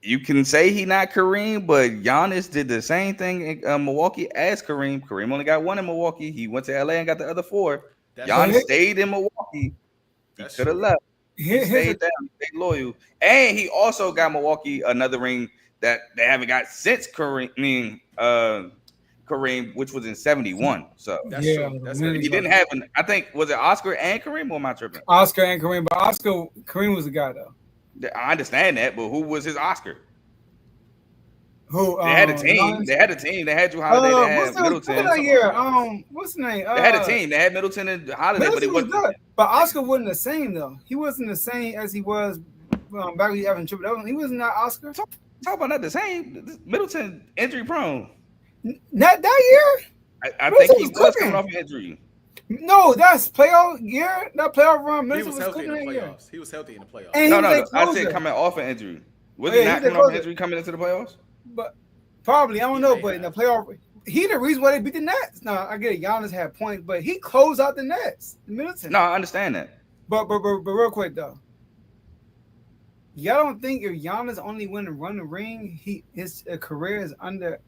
You can say he not Kareem, but Giannis did the same thing in Milwaukee as Kareem. Kareem only got one in Milwaukee. He went to LA and got the other four. Giannis stayed in Milwaukkie. He could have left. He stayed down. He stayed loyal. And he also got Milwaukee another ring that they haven't got since Kareem, which was in 71. So that's true. That's he didn't have I think, was it Oscar and Kareem, or am I tripping? Oscar and Kareem, but Kareem was the guy though. I understand that, but who was his Oscar? Who they had a team. Giannis? They had a team. They had Drew Holiday. They had Middleton. What's the name? They had a team. They had Middleton and Holiday, but it wasn't good. But Oscar wasn't the same though. He wasn't the same as he was back when he having triple double. He wasn't that Oscar. Talk about not the same. Middleton injury prone. Not that year. I think he was coming off an injury. No, that's playoff year. That playoff run. He was healthy in the playoffs. He was healthy in the playoffs. No. I said coming off an injury. Was he not coming off an injury coming into the playoffs? But probably, I don't know. But in the playoff, he the reason why they beat the Nets. No, I get it. Giannis had points, but he closed out the Nets. Middleton. No, I understand that. But real quick though, y'all don't think if Giannis only win and run the ring, his career is under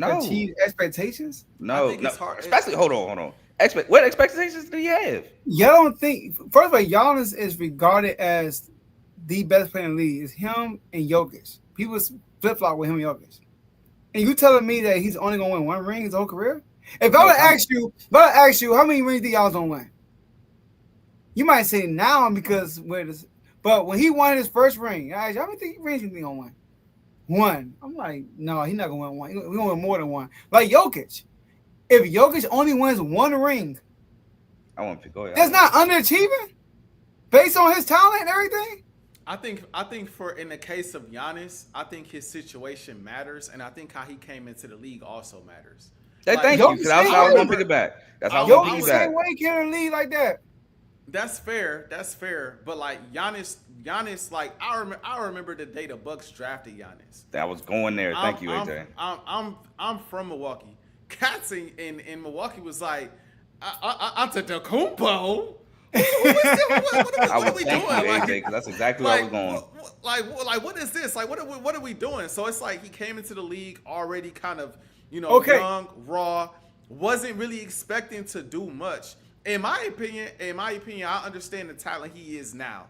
achieved expectations? No. It's hard. Especially, hold on. What expectations do you have? Y'all don't think? First of all, Giannis is regarded as the best player in the league. It's him and Jokic. People flip flop with him and Jokic. And you telling me that he's only gonna win one ring his whole career? If I would ask you, how many rings do y'all gonna win? You might say now because but when he won his first ring, I asked you, how many rings you think gonna win? One. I'm like, no, he's not gonna win one. He's gonna win more than one. Like Jokic. If Jokic only wins one ring, I want to go ahead. That's not underachieving based on his talent and everything. I think for in the case of Giannis, I think his situation matters, and I think how he came into the league also matters. Thank you, because I was going to pick it back. That's how I was going to pick it back. Same way he can't lead like that. That's fair. But like Giannis, like I remember the day the Bucks drafted Giannis. That was going there. Thank you, AJ. I'm from Milwaukee. Cats in Milwaukee was like, Antetokounmpo. What are we doing? Like, because that's exactly where I was going. Like, what is this? Like, what are we doing? So it's like he came into the league already kind of, young, raw, wasn't really expecting to do much. In my opinion, I understand the talent he is now.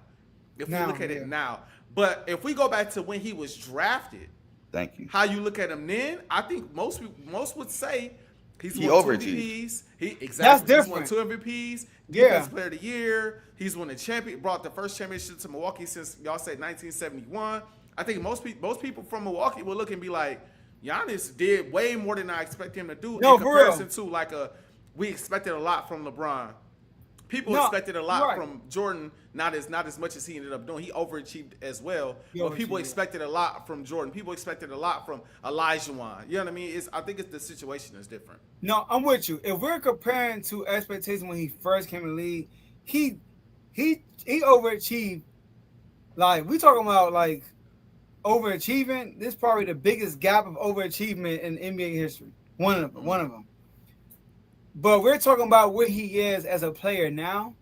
If we look at it now, but if we go back to when he was drafted, thank you. How you look at him then? I think most would say he won 2 MVPs. That's different. He's won 2 MVPs. Defensive Player of the Year. He's won brought the first championship to Milwaukee since y'all said 1971. I think most people from Milwaukee will look and be like, Giannis did way more than I expect him to do in comparison to we expected a lot from LeBron. People No, expected a lot right. from Jordan, not as much as he ended up doing. He overachieved as well, He but people overachieved. expected a lot from Jordan. People expected a lot from Elijah. You know what I mean? I think the situation is different. No, I'm with you. If we're comparing to expectations when he first came in the league, he overachieved. Like we talking about like overachieving. This is probably the biggest gap of overachievement in NBA history. One of them. But we're talking about what he is as a player now.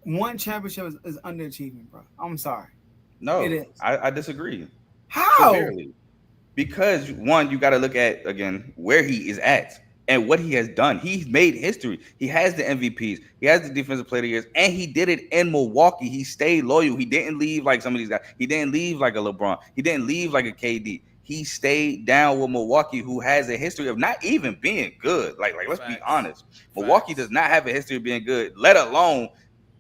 One championship is underachieving, bro. I'm sorry. No, It is. I disagree. How? Severely. Because one, you got to look at again where he is at and what he has done. He's made history. He has the MVPs. He has the defensive player of the years, and he did it in Milwaukee. He stayed loyal. He didn't leave like some of these guys. He didn't leave like a LeBron. He didn't leave like a KD. He stayed down with Milwaukee, who has a history of not even being good. Like let's be honest. Milwaukee does not have a history of being good, let alone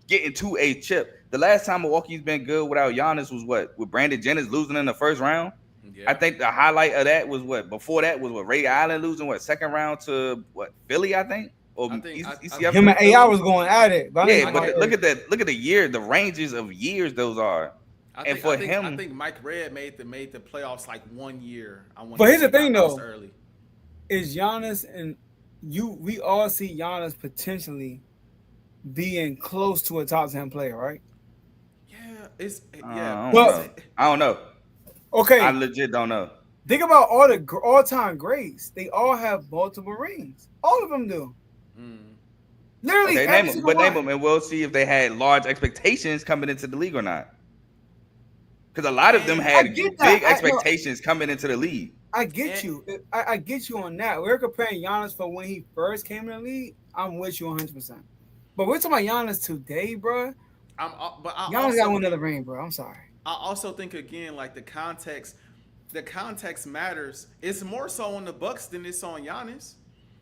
getting to a chip. The last time Milwaukee's been good without Giannis was what? With Brandon Jennings losing in the first round? Yeah. I think the highlight of that was what? Before that was what? Ray Allen losing what? Second round to what? Philly, I think. Or him and AI was going at it. But look at that. Look at the year, the ranges of years those are. I think Mike Red made the playoffs like 1 year. But here's the thing though, is Giannis and we all see Giannis potentially being close to a top 10 player, right? Yeah, I don't know. Okay, I legit don't know. Think about all the all-time greats. They all have multiple rings. All of them do. Literally, okay, name them, and we'll see if they had large expectations coming into the league or not. Because a lot of them had big expectations coming into the league. I get you. I get you on that. We're comparing Giannis for when he first came in the league. I'm with you 100%. But we're talking about Giannis today, bro. Giannis got one another ring, bro. I'm sorry. I also think again, like the context matters. It's more so on the Bucks than it's on Giannis.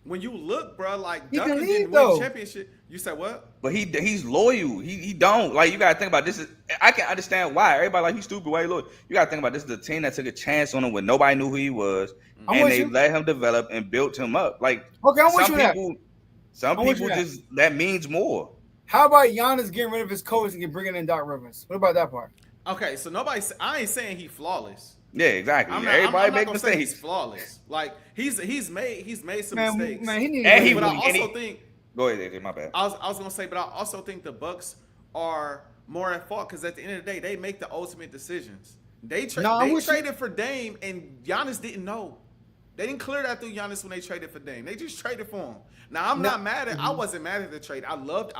When you look, bro, like Duncan didn't win championship. You said what? But he's loyal. He don't like. You gotta think about this. I can understand why everybody like he's stupid. Why he loyal? You gotta think about this is the team that took a chance on him when nobody knew who he was, and they let him develop and built him up. Like some people just that means more. How about Giannis getting rid of his coach and bringing in Doc Rivers? What about that part? Okay, so I ain't saying he's flawless. Yeah, exactly. Everybody make mistakes. He's flawless. Like he's made some mistakes. Man, but I also think. Go ahead, AJ. My bad. I was gonna say, but I also think the Bucks are more at fault because at the end of the day, they make the ultimate decisions. They traded for Dame, and Giannis didn't know. They didn't clear that through Giannis when they traded for Dame. They just traded for him. Now I'm not mad at. I wasn't mad at the trade. I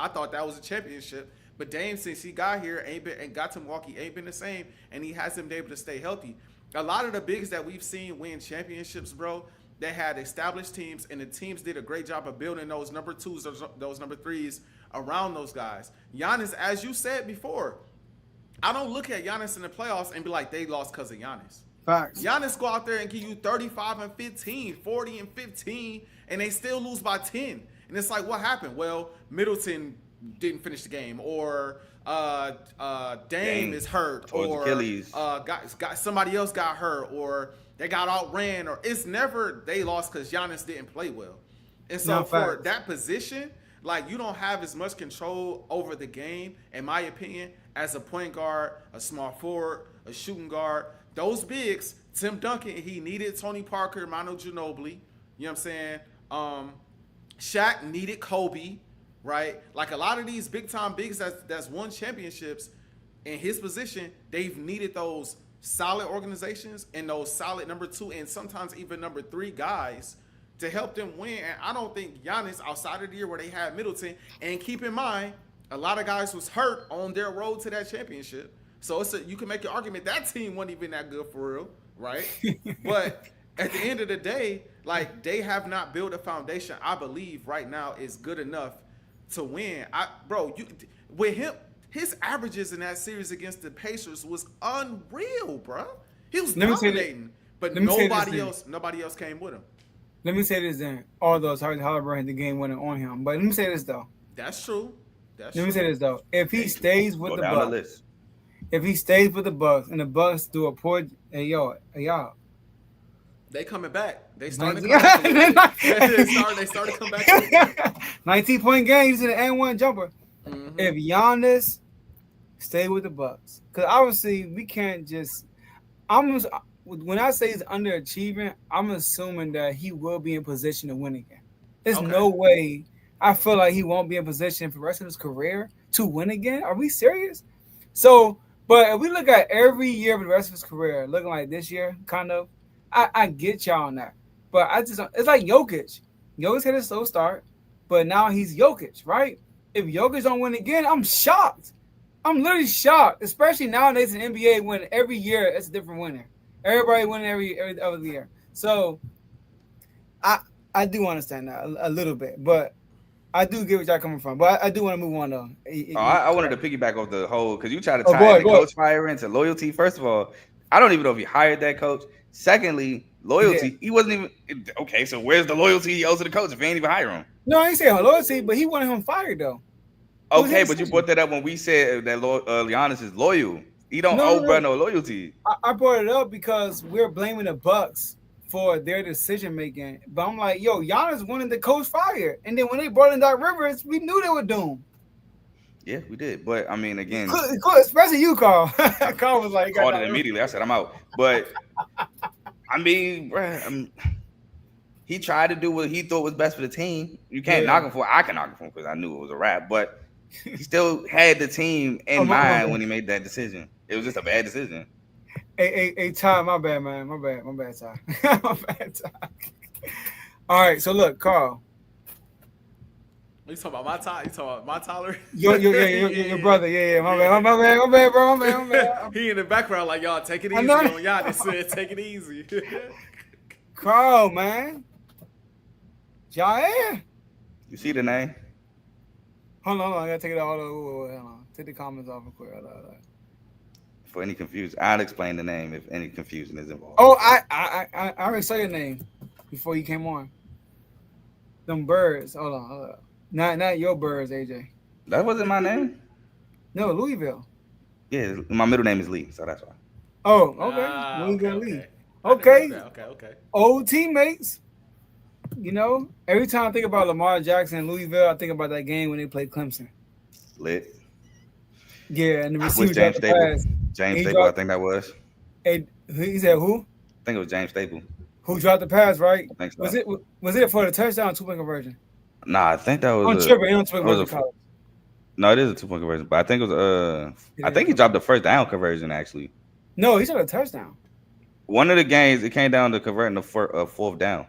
thought that was a championship. But Dame, since he got here, and got to Milwaukee, ain't been the same, and he hasn't been able to stay healthy. A lot of the bigs that we've seen win championships, bro, they had established teams, and the teams did a great job of building those number twos, those number threes around those guys. Giannis, as you said before, I don't look at Giannis in the playoffs and be like, they lost because of Giannis. Facts. Giannis go out there and give you 35 and 15, 40 and 15, and they still lose by 10. And it's like, what happened? Well, Middleton didn't finish the game, or Dame is hurt, or Achilles. Somebody else got hurt, or they got outran, or it's never they lost because Giannis didn't play well. And so for that position, like you don't have as much control over the game, in my opinion, as a point guard, a small forward, a shooting guard. Those bigs, Tim Duncan, he needed Tony Parker, Manu Ginobili. You know what I'm saying? Shaq needed Kobe. Right, like a lot of these big time bigs that's won championships in his position, they've needed those solid organizations and those solid number 2 and sometimes even number 3 guys to help them win. And I don't think Giannis, outside of the year where they had Middleton, and keep in mind a lot of guys was hurt on their road to that championship. So you can make an argument that team wasn't even that good for real, right? But at the end of the day, like they have not built a foundation. I believe right now is good enough to win. With him, his averages in that series against the Pacers was unreal, bro. He was dominating, but nobody else came with him. Let me say this then. Although Tyrese Halliburton had the game winner on him, but let me say this though. That's true. Let me say this though. If he stays with the Bucks, and the Bucks do a poor, y'all. They coming back. They started coming back. They started coming back. 19-point game using an N1 jumper. Mhm. If Giannis stay with the Bucks, because obviously we can't just. When I say he's underachieving, I'm assuming that he will be in position to win again. There's Okay. no way. I feel like he won't be in position for the rest of his career to win again. Are we serious? So, but if we look at every year for the rest of his career, looking like this year, kind of, I get y'all on that. But it's like Jokic. Jokic had a slow start, but now he's Jokic, right? If Jokic don't win again, I'm shocked. I'm literally shocked, especially nowadays in the NBA when every year it's a different winner. Everybody winning every other year. So I do understand that a little bit, but I do get what y'all coming from. But I do want to move on though. I wanted to piggyback off the whole because you try to Oh, tie go in ahead, the go coach firing to loyalty. First of all, I don't even know if he hired that coach. Secondly, loyalty, he wasn't even okay. So where's the loyalty he owes to the coach if he ain't even hire him? No, I ain't saying loyalty, but he wanted him fired though. It was Okay, his but you decision. brought that up when we said that Giannis is loyal. He don't No, owe no, bro no. no loyalty. I brought it up because we're blaming the Bucks for their decision making. But I'm like, yo, Giannis wanted the coach fired, and then when they brought in Doc Rivers, we knew they were doomed. Yeah, we did. But I mean, again, Especially you, Carl. Carl was like, you got called Doc it Rivers. immediately. I said I'm out. But I mean, bruh, he tried to do what he thought was best for the team. You can't knock him for it. I can knock him for it because I knew it was a wrap. But he still had the team in mind when he made that decision. It was just a bad decision. Hey, Ty, my bad, man. My bad, Ty. My bad, Ty. All right, so look, Carl. You talking about my Tyler? You talking about my Tyler? Your brother. Yeah, my bad, bro. My bad. He in the background like, y'all, take it I easy know. on y'all. They said, take it easy. Carl, man. Jair. You see the name? Hold on. I gotta take it all. Hold on. Take the comments off real quick. Hold on. For any confusion, I'll explain the name if any confusion is involved. Oh, I already saw your name before you came on. Them birds. Hold on. Not your birds, AJ. That wasn't my name. No, Louisville. Yeah, my middle name is Lee, so that's why. Oh, okay. Louisville Lee. Okay. Okay. Old teammates. You know, every time I think about Lamar Jackson and Louisville, I think about that game when they played Clemson. Lit. Yeah, and the Was receiver James dropped the Staple? pass. James Staple, I think that was. And he said who? I think it was James Staple. Who dropped the pass, right? I think so. Was it for the touchdown or 2-point conversion? Nah, I think that was On 2-point conversion. No, it is a 2-point conversion, but I think it was I think he dropped the first down conversion actually. No, he shot a touchdown. One of the games it came down to converting the fourth down.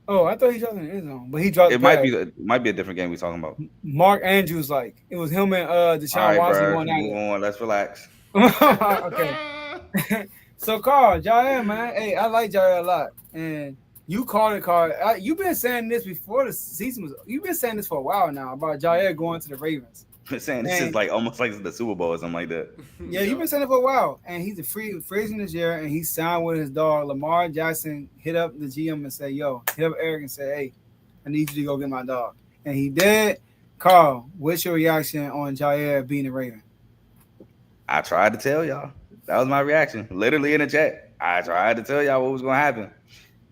Oh, I thought he shot in the end zone, but he dropped. It might be a different game we're talking about. Mark Andrews, like it was him and Deshaun Watson going move on. Let's relax. Okay. So Carl, Jair, man, hey, I like Jair a lot, and you called it, Carl. You've been saying this before the season was. You've been saying this for a while now about Jair going to the Ravens. Saying this is like almost like the Super Bowl or something like that. Yeah, you've been saying it for a while, and he's a free agent this year, and he signed with his dog Lamar Jackson. Hit up the GM and say, "Yo," hit up Eric and say, "Hey, I need you to go get my dog," and he did. Carl, what's your reaction on Jair being a Raven? I tried to tell y'all. That was my reaction, literally in the chat. I tried to tell y'all what was gonna happen.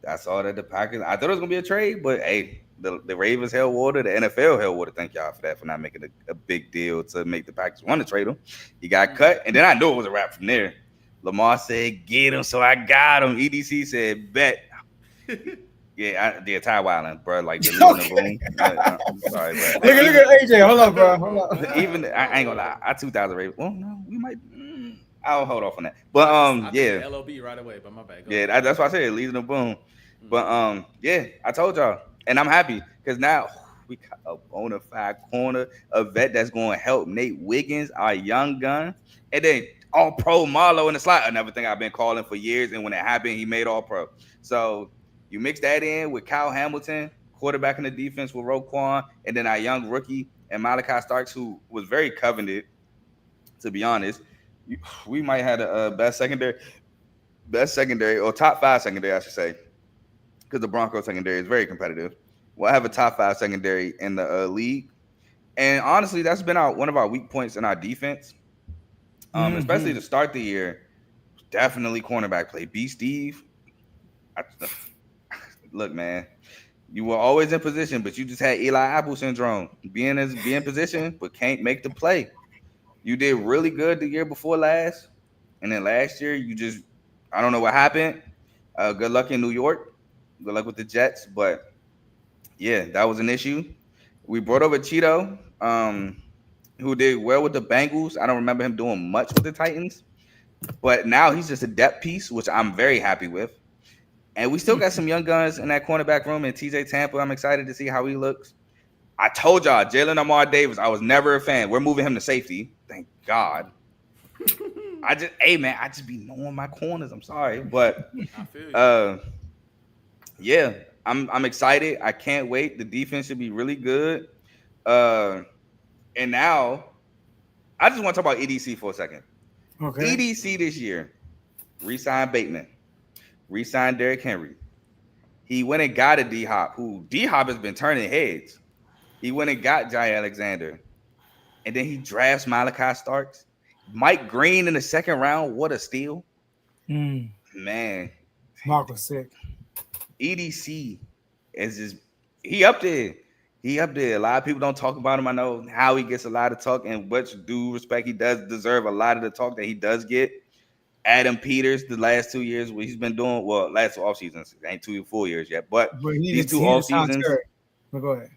I saw that the Packers. I thought it was gonna be a trade, but hey. The Ravens held water, the NFL held water. Thank y'all for that, for not making a big deal to make the Packers want to trade him. He got cut, and then I knew it was a wrap from there. Lamar said, "Get him," so I got him. EDC said, "Bet." Yeah, Ty Wildin, bro. Like the boom. I'm sorry, bro. Look at AJ. Hold up, bro. Hold up. Even I ain't gonna lie. I 2,000 Ravens. Well, no, we might. I'll hold off on that. But yeah, LOB right away. But my bad. Yeah, that's why I said leading the boom. But yeah, I told y'all. And I'm happy because now we got a bona fide corner, a vet that's going to help Nate Wiggins, our young gun. And then all-pro Marlo in the slot, another thing I've been calling for years. And when it happened, he made all-pro. So you mix that in with Kyle Hamilton, quarterback in the defense with Roquan, and then our young rookie and Malachi Starks, who was very coveted, to be honest. We might have the best secondary, or top 5 secondary, I should say. Because the Broncos secondary is very competitive. We'll have a top 5 secondary in the league. And honestly, that's been one of our weak points in our defense. Especially to start the year. Definitely cornerback play. B. Steve. Look, man. You were always in position, but you just had Eli Apple syndrome. Be in position, but can't make the play. You did really good the year before last, and then last year I don't know what happened. Good luck in New York. Good luck with the Jets, but yeah, that was an issue. We brought over Cheeto, who did well with the Bengals. I don't remember him doing much with the Titans, but now he's just a depth piece, which I'm very happy with. And we still got some young guns in that cornerback room in TJ Tampa. I'm excited to see how he looks. I told y'all, Jalen Amar Davis, I was never a fan. We're moving him to safety. Thank God. I just be knowing my corners. I'm sorry. But I feel you. Yeah, I'm excited. I can't wait. The defense should be really good. And now I just want to talk about EDC for a second. Okay. EDC this year, re-signed Bateman, re-signed Derrick Henry. He went and got a D-Hop, who D-Hop has been turning heads. He went and got Jai Alexander. And then he drafts Malachi Starks. Mike Green in the second round. What a steal. Man. Mark was sick. EDC is just he up there. He up there. A lot of people don't talk about him. I know how he gets a lot of talk, and much due respect, he does deserve a lot of the talk that he does get. Adam Peters, the last 2 years, what he's been doing, well, last off seasons, it ain't 2 full years yet, but these 2 off seasons. But go ahead.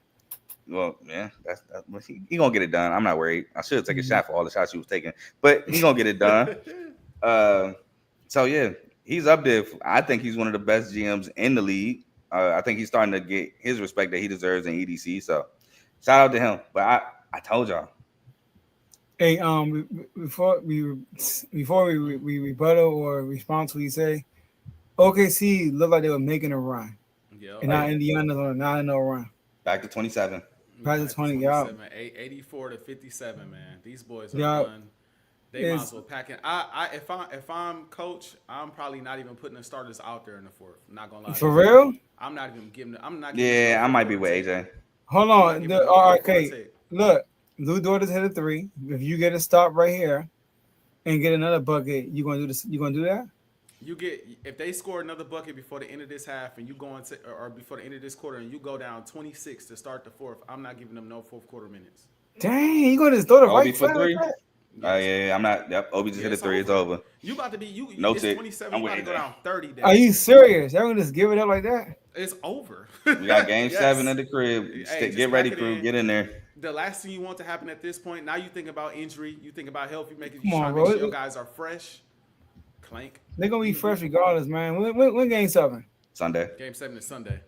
Well, yeah, that's he gonna get it done. I'm not worried. I should take a shot for all the shots he was taking, but he gonna get it done. So yeah, he's up there. I think he's one of the best GMs in the league. I think he's starting to get his respect that he deserves in EDC. So shout out to him. But I told y'all. Hey, before we rebuttal or respond to what you say, OKC looked like they were making a run. Yeah. And now Indiana's on a 9-0 run. Back to 27. Back to 20, yeah. 84 to 57, man. These boys are Yeah. done. They might as well pack in. If I'm coach, I'm probably not even putting the starters out there in the fourth. I'm not gonna lie. For real? I'm not even giving. Yeah, I might be with AJ. Hold on. Okay. Look, Lou Dort's hit a 3. If you get a stop right here and get another bucket, you gonna do this? You gonna do that? If they score another bucket before the end of this half and you go into or before the end of this quarter and you go down 26 to start the fourth, I'm not giving them no fourth quarter minutes. Dang, you gonna just throw the right for 3? Like Yeah, I'm not. Yep, Obi just hit a 3. It's over. You about to be No it's tick. 27. I'm You about to with go AJ. down 30. Then. Are you serious? They're gonna just give it up like that? It's over. We got game Yes. 7 at the crib. Hey, Get ready, pack it crew. in. Get in there. The last thing you want to happen at this point, now you think about injury, you think about health, you trying on, to make bro. sure your guys are fresh. Clank. They're gonna be fresh regardless, man. When game 7? Sunday. Game 7 is Sunday.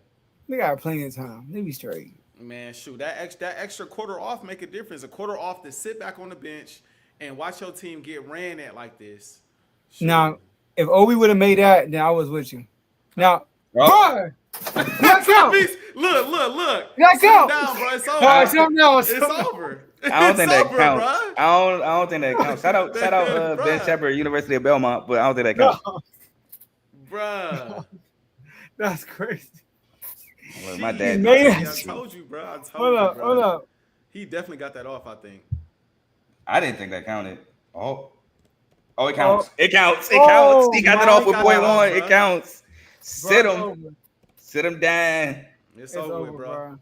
They got plenty of time. They be straight. Man, shoot, that extra quarter off make a difference. A quarter off to sit back on the bench and watch your team get ran at like this. Shoot. Now, if Obi would have made that, then I was with you. Now, Oh. let's go. Look. Let's Sit go. down, bro. It's All over. right, something else. It's over. I don't think that over, counts. Bro. I don't think that counts. Shout out Ben Bruh. Shepard, University of Belmont, but I don't think that counts. Bruh. That's crazy. Well, my dad. made I it. told you, bro. Hold up. He definitely got that off, I think. I didn't think that counted. Oh, it counts. Oh. It counts. Oh, He got that my off with God, point one. bro. It counts. Sit Bro, him. Sit him down. It's over, with, bro.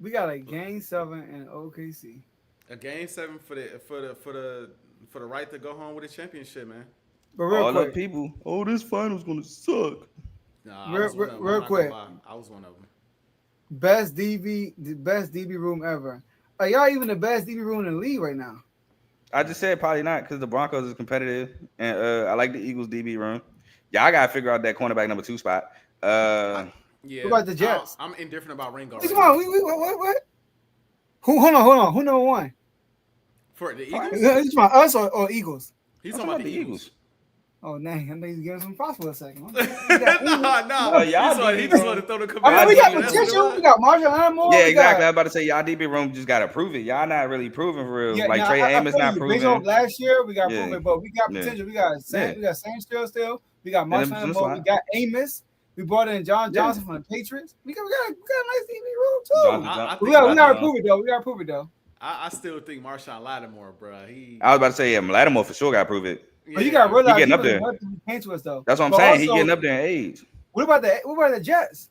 We got a game 7 in OKC. A game 7 for the right to go home with a championship, man. But real All the quick, people. Oh, this final's gonna suck. Nah, I Real- was one of them. real I'm not quick. gonna lie. I was one of them. the best DB room ever. Are y'all even the best DB room in the league right now? I just said probably not because the Broncos is competitive, and I like the Eagles DB room. Y'all gotta figure out that cornerback number 2 spot. Yeah. What about the Jets? I'm indifferent about Ringo. Come on, what? Hold on. Who number 1? For the Eagles? Is about us or Eagles? He's talking about the Eagles. Oh, dang. I think he's giving some props for a second. Nah. y'all He DB just room. wanted to throw the I mean, command. we got That's potential. what We got Marshall Lattimore. Yeah, we exactly. got- I'm about to say y'all DB room just gotta prove it. Y'all not really proving for real. Yeah, like nah, Trey I Amos feel not you. proving. Based on last year, we got Yeah. proven, but we got Yeah. potential. We got Yeah. we got Sandstrom still. We got And Marshall them Lattimore. just We got Amos. We brought in John Yeah. Johnson from the Patriots. We got a nice DB room too. Johnson. I We think gotta prove it though. We gotta prove it though. I still think Marshawn Lattimore, bro. I was about to say, yeah, Lattimore for sure gotta prove it. But you gotta realize He getting up was there. what he came to us though. That's what I'm But saying. He also, getting up there in age. What about the Jets?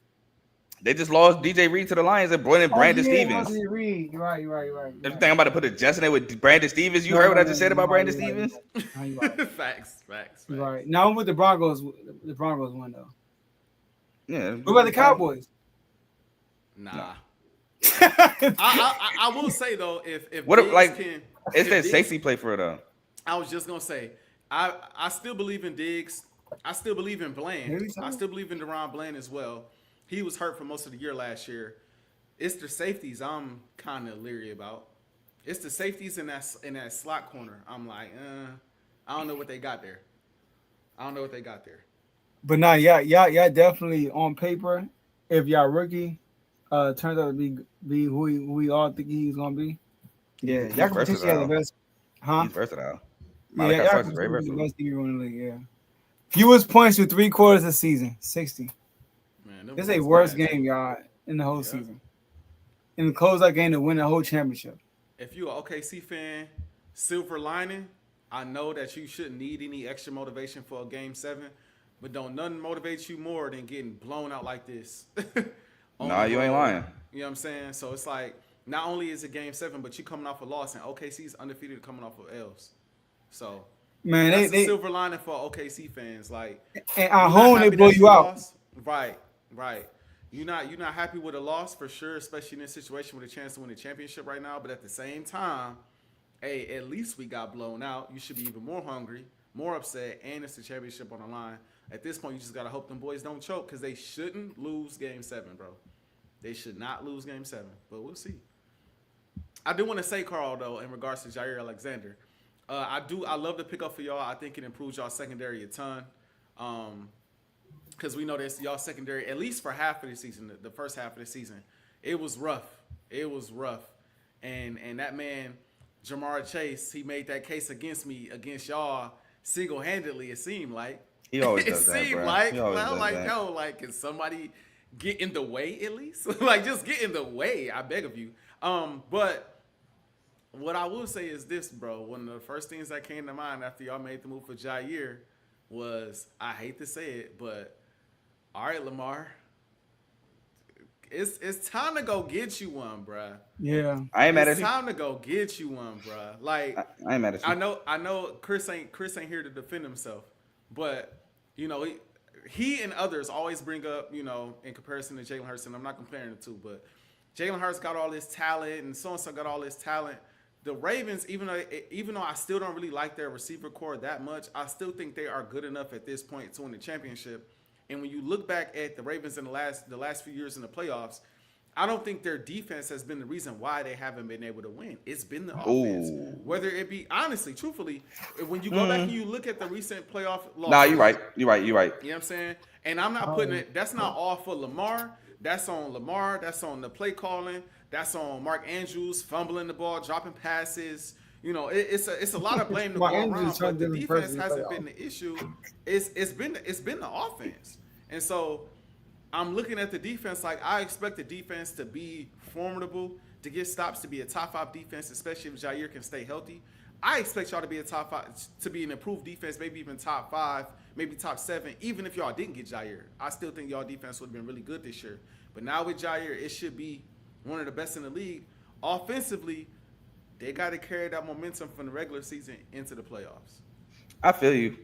They just lost DJ Reed to the Lions and brought in Oh Brandon yeah, no, Stevens. you read. You're right. You're right. You're right. If You're you right. think I'm about to put a Justin in with Brandon Stevens, you No, heard no, what I no, just said you're about right. Brandon You're right. Stevens? No, you're right. Facts. You're right. Now I'm with the Broncos. The Broncos won though. Yeah. What about the Cowboys? Nah. I I will say though, if What Diggs like can, it's if that Diggs, safety play for it though. I was just gonna say, I still believe in Diggs. I still believe in Bland. Maybe so. I still believe in Deron Bland as well. He was hurt for most of the year last year. It's the safeties I'm kind of leery about. It's the safeties in that slot corner. I'm like, I don't know what they got there. I don't know what they got there. But nah, yeah, definitely on paper. If y'all rookie, turns out to be who we all think he's gonna be. Yeah, He's y'all can potentially have the versatile. best, huh? He's versatile. Yeah, Malachi y'all Starks can is very potentially be the versatile. best DB in the league. Yeah, fewest points through 3 quarters of the season, 60. Man, them This is a boys worst bad, game, too. y'all, in the whole Yeah. season. In the closeout game to win the whole championship. If you're an OKC fan, silver lining, I know that you shouldn't need any extra motivation for a game 7, but don't nothing motivate you more than getting blown out like this. On Nah, the you ain't road. lying. You know what I'm saying? So it's like not only is it game 7, but you coming off a loss, and OKC's undefeated coming off of L's. So Man, that's the they silver lining for OKC fans. Like and at you're not home they happy blow that you out. lost. Right. You're not happy with a loss for sure, especially in this situation with a chance to win the championship right now. But at the same time, hey, at least we got blown out. You should be even more hungry, more upset, and it's the championship on the line. At this point, you just gotta hope them boys don't choke because they shouldn't lose game 7, bro. They should not lose game 7, but we'll see. I do want to say, Carl, though, in regards to Jair Alexander, I love the pickup for y'all. I think it improves y'all secondary a ton. Because we know this, y'all secondary, at least for half of the season, the first half of the season, it was rough. It was rough. And that man, Jamar Chase, he made that case against me, against y'all, single-handedly, it seemed like. He always It does that, seemed bro. like, He always well, does like, that. yo, like, can somebody get in the way at least? Like, just get in the way, I beg of you. But what I will say is this, bro. One of the first things that came to mind after y'all made the move for Jair was, I hate to say it, but all right, Lamar, it's time to go get you one, bruh. Yeah. I ain't mad at It's you. time to go get you one, bruh. Like, I ain't mad at you. I know Chris ain't here to defend himself, but you know he and others always bring up, you know, in comparison to Jalen Hurts, and I'm not comparing the two, but Jalen Hurts got all this talent and so got all this talent. The Ravens, even though I still don't really like their receiver core that much, I still think they are good enough at this point to win the championship. And when you look back at the Ravens in the last few years in the playoffs, I don't think their defense has been the reason why they haven't been able to win. It's been the offense. Ooh. Whether it be, honestly, truthfully, when you go back and you look at the recent playoff losses. Nah, you're right. You're right. You know what I'm saying? And I'm not putting it, that's not all for Lamar. That's on Lamar. That's on the play calling. That's on Mark Andrews fumbling the ball, dropping passes. You know, it's a lot of blame to go Mark Andrews around, is trying but to the do defense the hasn't playoff. been the issue. It's been the offense. And so I'm looking at the defense like I expect the defense to be formidable, to get stops, to be a top 5 defense, especially if Jair can stay healthy. I expect y'all to be a top 5, to be an improved defense, maybe even top 5, maybe top 7, even if y'all didn't get Jair. I still think y'all defense would have been really good this year. But now with Jair, it should be one of the best in the league. Offensively, they got to carry that momentum from the regular season into the playoffs. I feel you,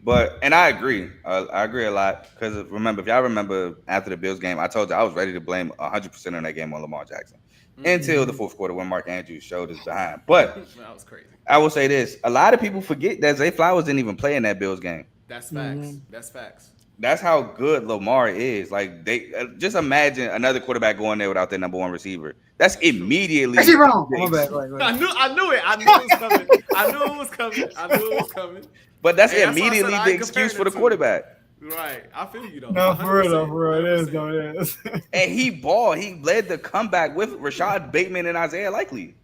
and I agree. I agree a lot because remember, if y'all remember after the Bills game, I told you I was ready to blame 100% on that game on Lamar Jackson until the fourth quarter when Mark Andrews showed us behind. But That was crazy. I will say this: a lot of people forget that Zay Flowers didn't even play in that Bills game. That's facts. That's facts. That's how good Lamar is. Like they just imagine another quarterback going there without their number 1 receiver. That's immediately. Actually wrong. My bad. Right. I knew it. I knew it was coming. I knew it was coming. But that's Hey, that's why I immediately said I the ain't excuse comparing for the the two. quarterback. Right. I feel you though. No, for real, 100%, It is 100%. though. It is. And he balled. He led the comeback with Rashad Bateman and Isaiah Likely,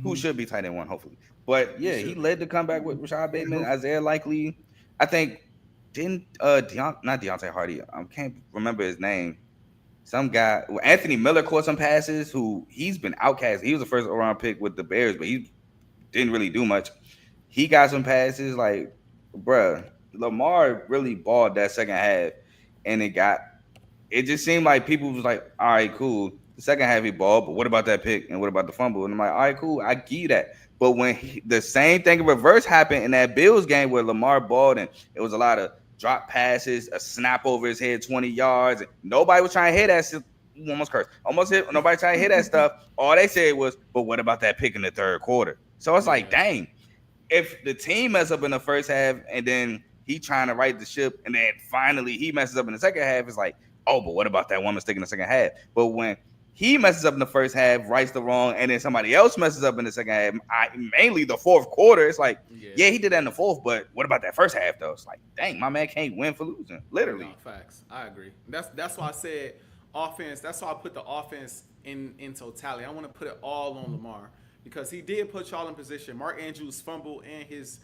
who should be tight end 1, hopefully. But yeah, he led the comeback with Rashad Bateman, Isaiah Likely. I think didn't not Deontay Hardy. I can't remember his name. Some guy, Anthony Miller caught some passes. Who he's been outcast. He was the first round pick with the Bears, but he didn't really do much. He got some passes. Like, bruh, Lamar really balled that second half, and it got it just seemed like people was like, all right, cool. The second half he balled, but what about that pick and what about the fumble? And I'm like, all right, cool, I give you that. But when the same thing in reverse happened in that Bills game where Lamar balled and it was a lot of drop passes, a snap over his head 20 yards. Nobody was trying to hit that. Almost cursed. Almost hit. Nobody trying to hit that stuff. All they said was, but what about that pick in the third quarter? So it's like, dang, if the team mess up in the first half and then he trying to right the ship and then finally he messes up in the second half, it's like, oh, but what about that one mistake in the second half? But when he messes up in the first half, rights the wrong, and then somebody else messes up in the second half, mainly the fourth quarter, it's like, yeah, he did that in the fourth, but what about that first half, though? It's like, dang, my man can't win for losing, literally. No, facts. I agree. That's why I said offense. That's why I put the offense in totality. I want to put it all on Lamar because he did put y'all in position. Mark Andrews' fumble and his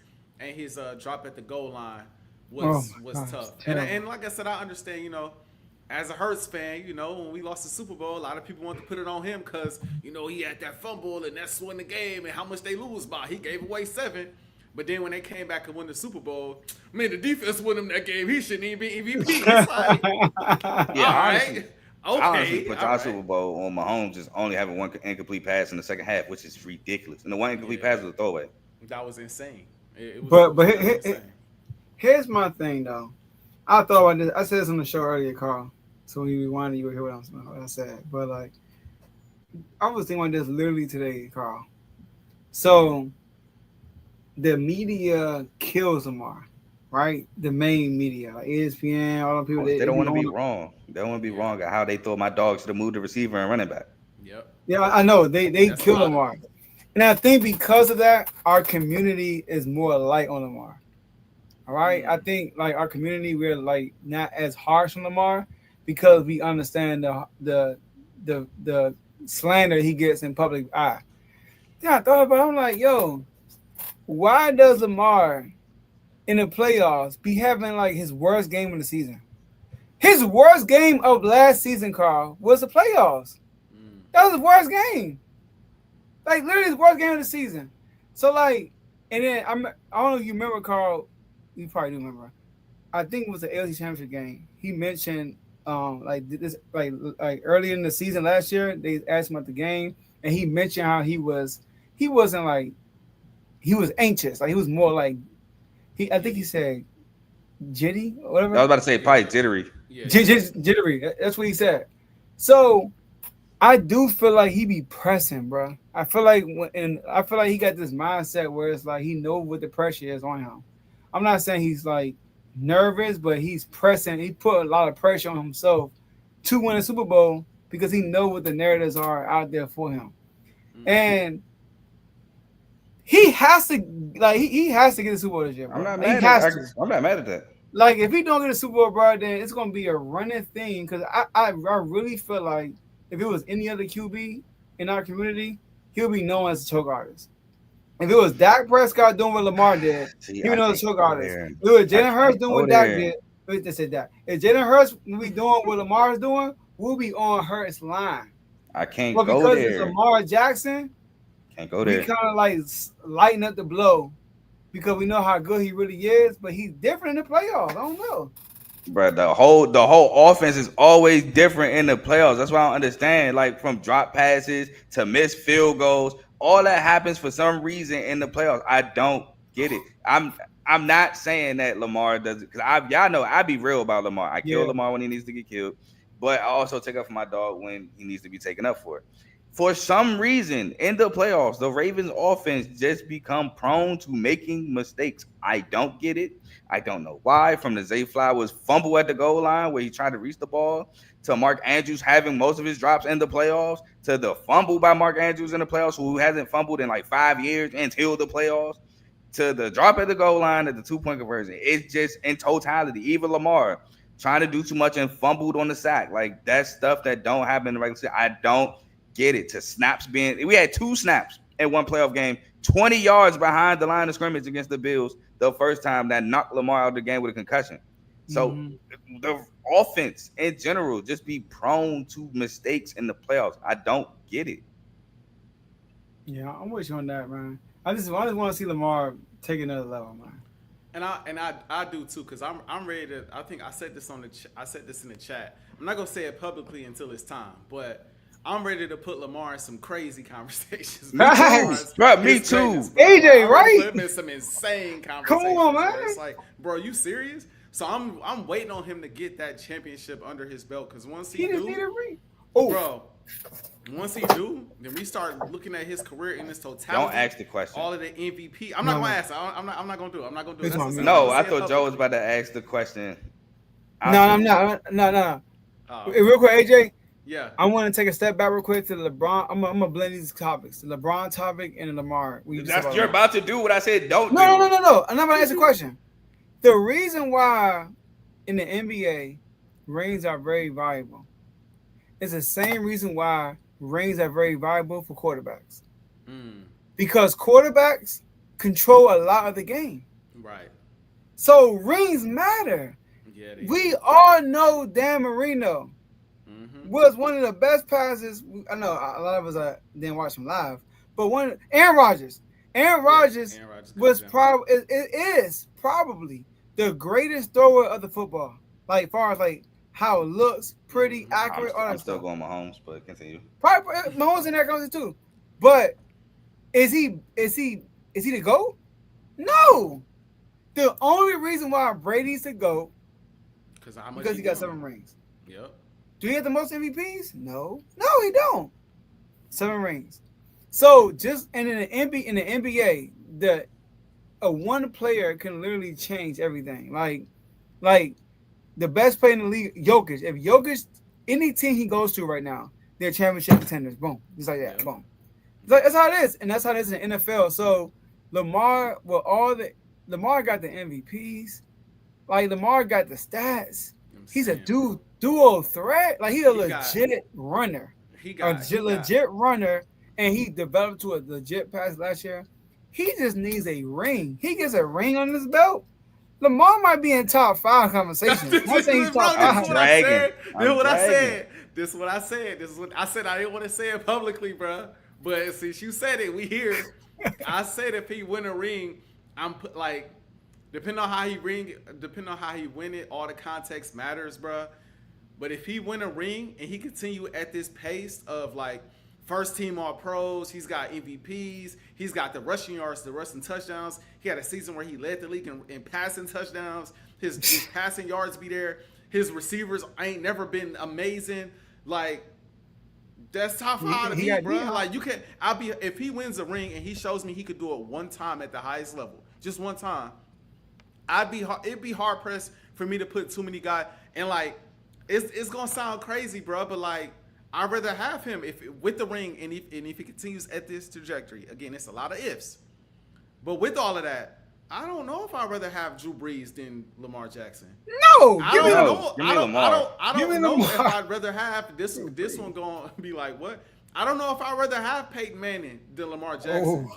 drop at the goal line was tough. And like I said, I understand, as a Hurts fan, when we lost the Super Bowl, a lot of people want to put it on him because, he had that fumble and that's won the game and how much they lose by. He gave away 7. But then when they came back and won the Super Bowl, man, the defense won him that game. He shouldn't even be MVP. It's like, yeah, all honestly, right. Okay. I honestly put y'all right. Super Bowl on Mahomes just only having one incomplete pass in the second half, which is ridiculous. And the one incomplete pass was a throwaway. That was insane. It was here's my thing, though. I thought about this. I said this on the show earlier, Carl. So when you rewind, you would hear what I said. But, like, I was thinking about this literally today, Carl. So the media kills Lamar, right? The main media, like ESPN, all the people. They don't want to be wrong. They don't want to be wrong at how they throw my dogs to the move the receiver and running back. Yep. Yeah, I know. They kill Lamar. And I think because of that, our community is more light on Lamar. All right? I think, like, our community, we're, like, not as harsh on Lamar because we understand the slander he gets in public eye. Then I thought about it. I'm like, yo, why does Lamar in the playoffs be having, like, his worst game of the season? His worst game of last season, Carl, was the playoffs. That was his worst game. Like, literally his worst game of the season. So, like, and then I don't know if you remember, Carl. You probably do remember. I think it was the AFC Championship game. He mentioned, like earlier in the season last year, they asked him about the game, and he mentioned how he wasn't like, he was anxious. Like, he was more like, I think he said jitty or whatever. I was about to say probably jittery. Yeah. Jittery. That's what he said. So I do feel like he be pressing, bro. I feel like he got this mindset where it's like he knows what the pressure is on him. I'm not saying he's like nervous, but he's pressing. He put a lot of pressure on himself to win a Super Bowl because he knows what the narratives are out there for him. And he has to he has to get a Super Bowl this year, bro. I'm not mad at that. Like, if he don't get a Super Bowl, bro, then it's gonna be a running thing. Because I really feel like if it was any other QB in our community, he'll be known as a choke artist. If it was Dak Prescott doing what Lamar did, he would know the choke artist. If it was Jalen Hurts doing what Dak did, they said that. If Jalen Hurts will be doing what Lamar's doing, we'll be on Hurts' line. I can't but go because there. It's Lamar Jackson, can't go there. We kind of like lighten up the blow because we know how good he really is, but he's different in the playoffs. I don't know. Bro, the whole offense is always different in the playoffs. That's why I don't understand. Like, from drop passes to missed field goals, all that happens for some reason in the playoffs. I don't get it. I'm not saying that Lamar does it because y'all know I be real about Lamar. I kill Lamar when he needs to get killed, but I also take up for my dog when he needs to be taken up for it. For some reason, in the playoffs, the Ravens offense just become prone to making mistakes. I don't get it. I don't know why. From the Zay Flowers fumble at the goal line where he tried to reach the ball, to Mark Andrews having most of his drops in the playoffs, to the fumble by Mark Andrews in the playoffs, who hasn't fumbled in like 5 years until the playoffs, to the drop at the goal line at the 2-point conversion. It's just in totality. Even Lamar trying to do too much and fumbled on the sack. Like, that's stuff that don't happen in the regular season. I don't get it. To snaps being, we had 2 snaps in one playoff game, 20 yards behind the line of scrimmage against the Bills the first time, that knocked Lamar out of the game with a concussion. So the offense in general just be prone to mistakes in the playoffs. I don't get it. Yeah, I'm with you on that, man. I just want to see Lamar take another level, man. And I do too, because I'm ready to. I think I said this I said this in the chat. I'm not gonna say it publicly until it's time, but I'm ready to put Lamar in some crazy conversations. Me too, bro. Me too. AJ, right? Put him in some insane Come conversations. on, Where man. it's like, bro, you serious? So I'm waiting on him to get that championship under his belt, because once he He just need a do, ring. Oh, bro, once he do, then we start looking at his career in its totality. Don't ask the question. All of the MVP. I'm not No, gonna no. ask. I'm not gonna do it. I'm not gonna do it. This That's one, the man. same. No, I'm I gonna say it thought Joe was publicly. about to ask the question. no, I'm not. No. Oh, Real quick, AJ. yeah. I want to take a step back real quick to the LeBron. I'm gonna blend these topics: the LeBron topic and the Lamar. That's you're about to do what I said. Don't do. No. I'm not gonna answer the question. The reason why in the NBA rings are very valuable is the same reason why rings are very valuable for quarterbacks. Because quarterbacks control a lot of the game. Right. So rings matter. Yeah. We all know Dan Marino was one of the best passes. I know a lot of us didn't watch him live, but Aaron Rodgers. Aaron Rodgers was probably is probably the greatest thrower of the football. Like far as like how it looks, pretty accurate. I'm still going Mahomes, but continue. Probably Mahomes in that comes too. But is he the GOAT? No. The only reason why Brady's the GOAT because he got 7 rings. Yep. Do he have the most MVPs? No, he don't. 7 rings. So just and in the NBA, a one player can literally change everything. Like the best player in the league, Jokic. If Jokic, any team he goes to right now, they're championship contenders. Boom, just like that. Boom. That's how it is, and that's how it is in the NFL. So Lamar, Lamar got the MVPs. Like Lamar got the stats. He's a duo threat. Like he's a legit runner. Legit runner, and he developed to a legit pass last year. He just needs a ring. He gets a ring on his belt. Lamar might be in top 5 conversations. I'm saying he's top 5. This is what I said. This is what I said. I didn't want to say it publicly, bro. But since you said it, we hear. I said if he win a ring, depending on how he win it, all the context matters, bro. But if he win a ring and he continue at this pace of like first team all pros, he's got MVPs, he's got the rushing yards, the rushing touchdowns. He had a season where he led the league in passing touchdowns. His passing yards be there. His receivers ain't never been amazing. Like that's top 5 to me, bro. Like if he wins a ring and he shows me he could do it one time at the highest level, just one time, it'd be hard pressed for me to put too many guys. And like it's gonna sound crazy, bro, but like I'd rather have him with the ring and if he continues at this trajectory. Again, it's a lot of ifs, but with all of that, I don't know if I'd rather have Drew Brees than Lamar Jackson. No, I don't know. Give me Lamar. I don't know if I'd rather have this one going to be like what? I don't know if I'd rather have Peyton Manning than Lamar Jackson.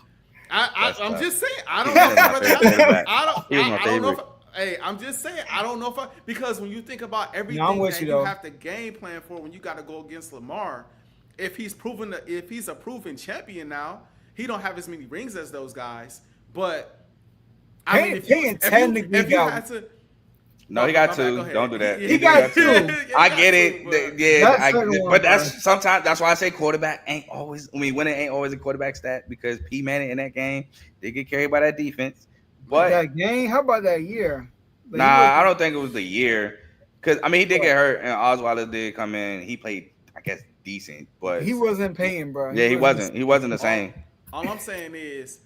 I'm just saying. I don't know if I'd rather have. I don't know if. Hey, I'm just saying. I don't know if because when you think about everything that you have to game plan for when you got to go against Lamar, if he's a proven champion now, he don't have as many rings as those guys. But I mean, if you had to. No, he got 2. Don't do that. He got 2. I get it. But that's sometimes that's why I say quarterback ain't always. I mean, winning ain't always a quarterback stat because P Manning in that game did get carried by that defense. But that game, how about that year? Like, I don't think it was the year because I mean he did get hurt and Osweiler did come in. He played, I guess, decent, but he wasn't paying, bro. He wasn't. He wasn't the same. All I'm saying is,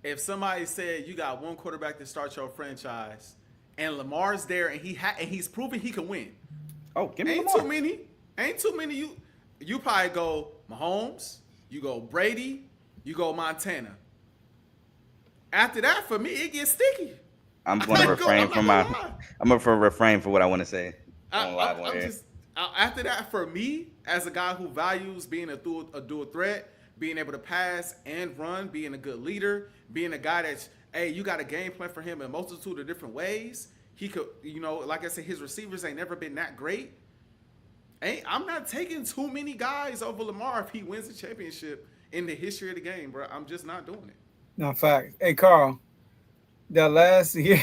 if somebody said you got one quarterback to start your franchise, and Lamar's there, and he's proven he can win. Oh, give me Lamar. Ain't too many. You probably go Mahomes, you go Brady, you go Montana. After that, for me, it gets sticky. I'm going to refrain from refrain for what I want to say. After that, for me, as a guy who values being a dual threat, being able to pass and run, being a good leader, being a guy that's, hey, you got a game plan for him in a multitude of different ways. He could, like I said, his receivers ain't never been that great. I'm not taking too many guys over Lamar if he wins the championship in the history of the game, bro. I'm just not doing it. No, fact. Hey, Carl, the last year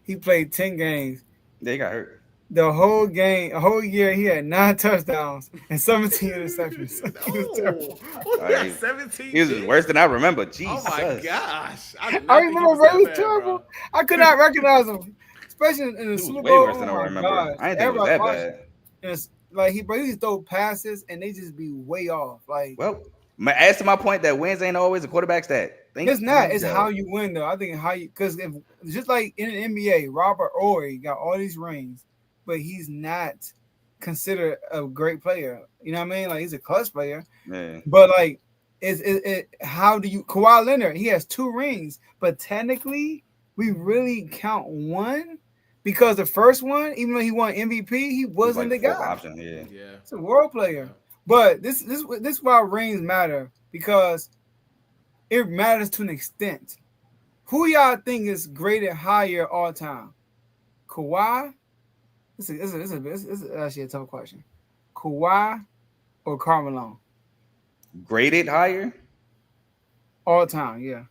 he played 10 games. They got hurt. The whole game, a whole year, he had 9 touchdowns and 17 interceptions. He was terrible. He got 17. He was worse than I remember. Jesus. Oh my gosh! I remember Ray was terrible. Bro. I could not recognize him, especially in the Super Bowl. Way worse than I remember. God. I didn't think it was that bad. It's like he used to throw passes and they just be way off. Like, well, as to my point that wins ain't always a quarterback stat. It's not. It's how you win, though. I think how you, because just like in the NBA, Robert Ory got all these rings, but he's not considered a great player. You know what I mean? Like, he's a clutch player. Yeah. But like, how do you? Kawhi Leonard, he has 2 rings, but technically, we really count one because the first one, even though he won MVP, he wasn't like the guy. Option, yeah. It's a world player. But this is why rings matter, because it matters to an extent. Who y'all think is graded higher all time? Kawhi? This is actually a tough question. Kawhi or Karl Malone? Graded higher? All time, yeah.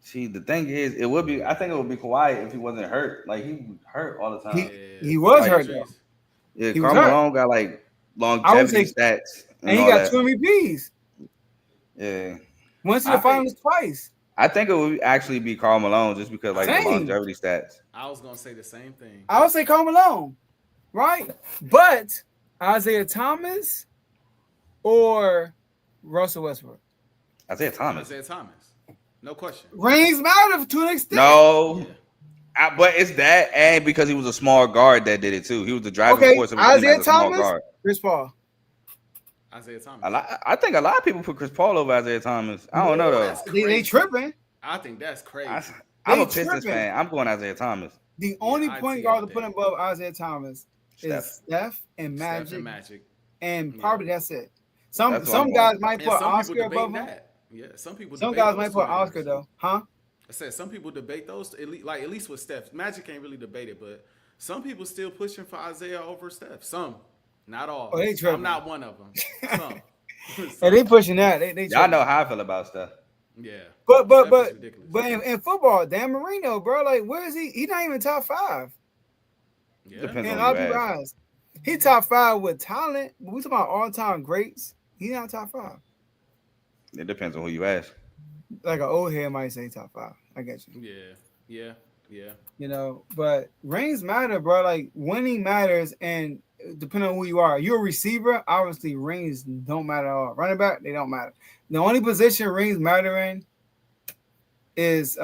See, the thing is, I think it would be Kawhi if he wasn't hurt. Like, he hurt all the time. He was hurt, though. Yeah, Karl Malone got, like, longevity stats. And he got 2 MVPs. Yeah. Went to the finals twice. I think it would actually be Karl Malone just because, like, the longevity stats. I was going to say the same thing. I would say Karl Malone, right? But Isaiah Thomas or Russell Westbrook? Isaiah Thomas. No question. Rings matter to an extent. No. Yeah. But it's that, and because he was a small guard that did it, too. He was the driving force of Isaiah Thomas, Chris Paul. Isaiah Thomas. I think a lot of people put Chris Paul over Isaiah Thomas. I don't know though. They tripping. I think that's crazy. I'm a Pistons fan. I'm going Isaiah Thomas. The only point guard to put above Isaiah Thomas is Steph and Magic. And probably that's it. Some guys might put Oscar above him. Yeah, some people. Some guys might put Oscar though, huh? I said some people debate those. At least with Steph, Magic ain't really debated, but some people still pushing for Isaiah over Steph. Some. Not all. Oh, I'm not one of them. Some. And they pushing that. Y'all know how I feel about stuff. Yeah. But in football, Dan Marino, bro, like where is he? He's not even top 5. Yeah. Depends in on who you ask. eyes. He top 5 with talent. But we talking about all-time greats. He's not top 5. It depends on who you ask. Like an old head might say top 5. I get you. Yeah. You know, but rings matter, bro. Like winning matters, and depending on who you are. You're a receiver, obviously rings don't matter at all. Running back, they don't matter. The only position rings matter in is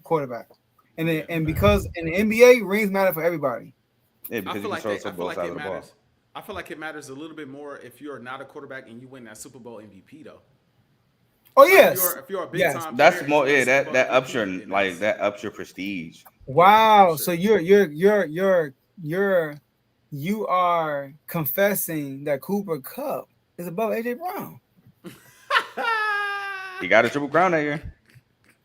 quarterback. And because in the NBA, rings matter for everybody. Yeah, because you control both sides of the ball. I feel like it matters a little bit more if you're not a quarterback and you win that Super Bowl MVP though. Oh yes. If you're a big time that's player, more that ups your prestige. Wow. So you are confessing that Cooper Kupp is above AJ Brown. He got a triple crown that year.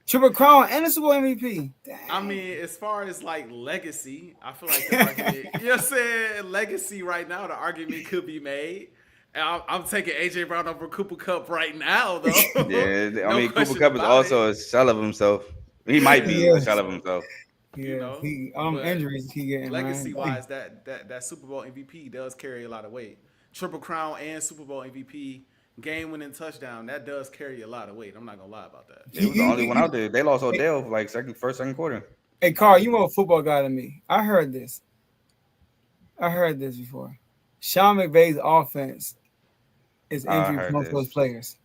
Triple crown and a Super Bowl MVP. Dang. I mean, as far as like legacy, I feel like the argument, you know what I'm saying? Legacy right now, the argument could be made. And I'm taking AJ Brown over Cooper Kupp right now, though. Yeah, I mean, Cooper Kupp is also a shell of himself. He might be a shell of himself. Yeah, you know, injuries he getting. Legacy wise, that Super Bowl MVP does carry a lot of weight. Triple crown and Super Bowl MVP, game winning touchdown, that does carry a lot of weight. I'm not gonna lie about that. He was the only one out there. They lost Odell for like first, second quarter. Hey Carl, you more a football guy than me. I heard this before. Sean McVay's offense is injury for most of those players.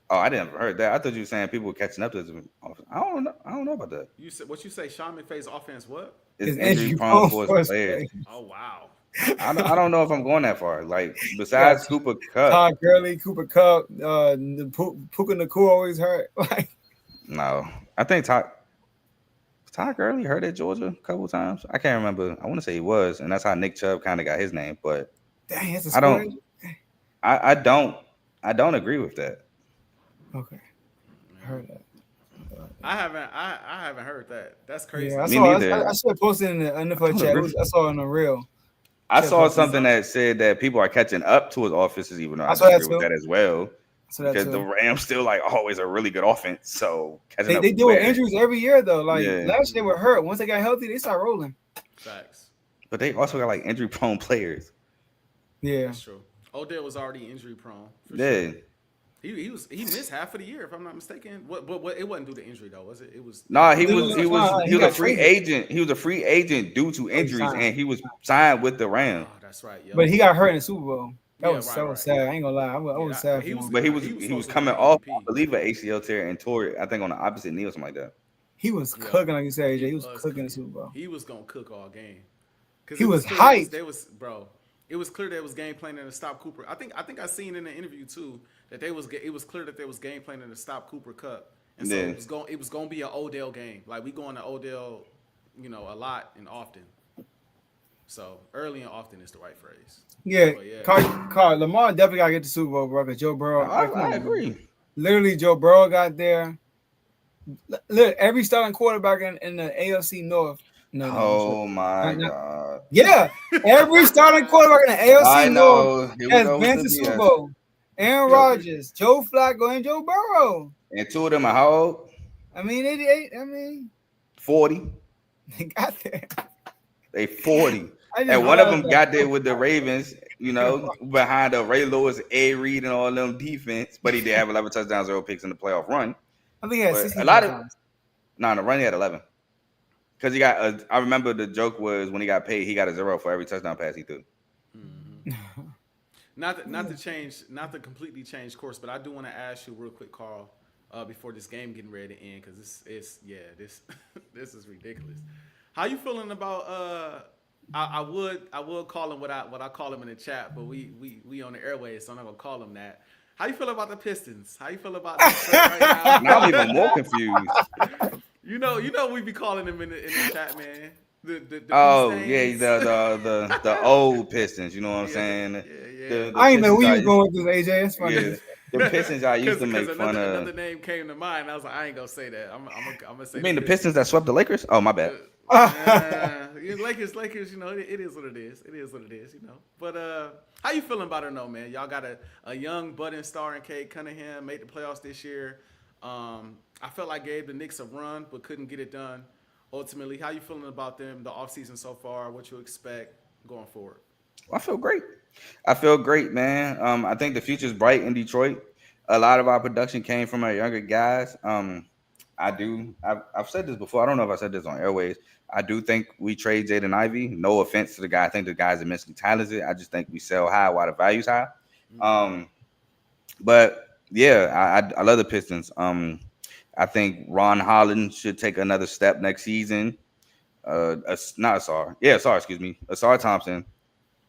Oh, I didn't heard that. I thought you were saying people were catching up to his offense. I don't know about that. You said what you say? Sean McVay's offense what? Is injury prone for his players. Oh wow. I don't know if I'm going that far. Like besides Cooper Kupp, Todd Gurley, Cooper Kupp, Puka Nacua always hurt. Like no, I think Todd Gurley hurt at Georgia a couple times. I can't remember. I want to say he was, and that's how Nick Chubb kind of got his name. But dang, that's a story. I don't agree with that. Okay, I heard that. I haven't heard that. That's crazy. Yeah, I should have posted in the NFL chat. I saw it on the reel. I saw something that said that people are catching up to his offenses, even though I don't agree with that as well. So that because the too. Rams still like always a really good offense. So catching They up they deal with where, injuries every year though. Like yeah, last year they were hurt. Once they got healthy, they start rolling. Facts. but they also got like injury prone players. Yeah. That's true. Odell was already injury prone for sure. Yeah, He missed half of the year if I'm not mistaken. What it wasn't due to injury though, was it? It was nah, it was He he was a got free traded. agent. He was a free agent due to Oh, he injuries, signed. and he was signed with the Rams. oh, that's right. Yep. But he got hurt in the Super Bowl. That Yeah, was right, so right. sad. I ain't gonna lie. I was Yeah, sad but he for was him. But he good. was He was supposed to coming win off, I MVP. believe, an ACL tear and tore it. I think on the opposite knee or something like that. He was Yeah. cooking, like you said, AJ. He was was cooking the cooking. Super Bowl. He was gonna cook all game. Cause He it was clear hyped. They was bro. It was clear that it was game planning to stop Cooper. I think I seen in the interview too that it was clear that there was game planning to stop Cooper Cup, and so Yeah. it was going to be an Odell game. Like we going to Odell, a lot and often. So early and often is the right phrase. Yeah, But yeah. Carl, Lamar definitely gotta get the Super Bowl, bro. Because Joe Burrow, I agree. Literally, Joe Burrow got there. Look, every starting quarterback in the AFC North. No, Oh my no. God. Yeah, every starting quarterback in the I AFC North know. Here we has go been with to the Super BS. Bowl. Aaron Yep. Rodgers, Joe Flacco, and Joe Burrow. And two of them are how old? I mean, 88. I mean, 40. they got there. They 40. I just And one of realized them that. got there with the Ravens, behind the Ray Lewis, A. Reed, and all them defense. But he did have 11 touchdowns, 0 picks in the playoff run. I think he had But 16 a lot of touchdowns. no, in the run he had 11. Because he got. I remember the joke was when he got paid, he got a 0 for every touchdown pass he threw. Not to completely change course, but I do want to ask you real quick, Carl, before this game getting ready to end, because this this is ridiculous. How you feeling about I would call him what I call him in the chat, but we on the airways, so I'm not gonna call him that. How you feel about the Pistons? How you feel about this right now? Now I'm even more confused. You know we be calling him in the chat, man. The Oh P-Stains. yeah, the old Pistons. You know what I'm saying? Yeah. I didn't know Pistons where you I was used- going with this, AJ. It's funny. Yeah, the Pistons I used to make fun another of. name came to mind. I was like, I ain't gonna say that. I'm gonna say. You mean the Pistons that swept the Lakers? Oh my bad. Lakers, it is what it is. It is what it is, But how you feeling about it, though, man? Y'all got a young budding star in Cade Cunningham, made the playoffs this year. I felt like gave the Knicks a run, but couldn't get it done. Ultimately, how you feeling about them, the offseason so far, what you expect going forward? I feel great, man. I think the future's bright in Detroit. A lot of our production came from our younger guys. I've said this before. I don't know if I said this on airways. I do think we trade Jaden Ivey. No offense to the guy. I think the guy's immensely talented. I just think we sell high while the value's high. But yeah, I love the Pistons. I think Ron Holland should take another step next season. Asar Thompson.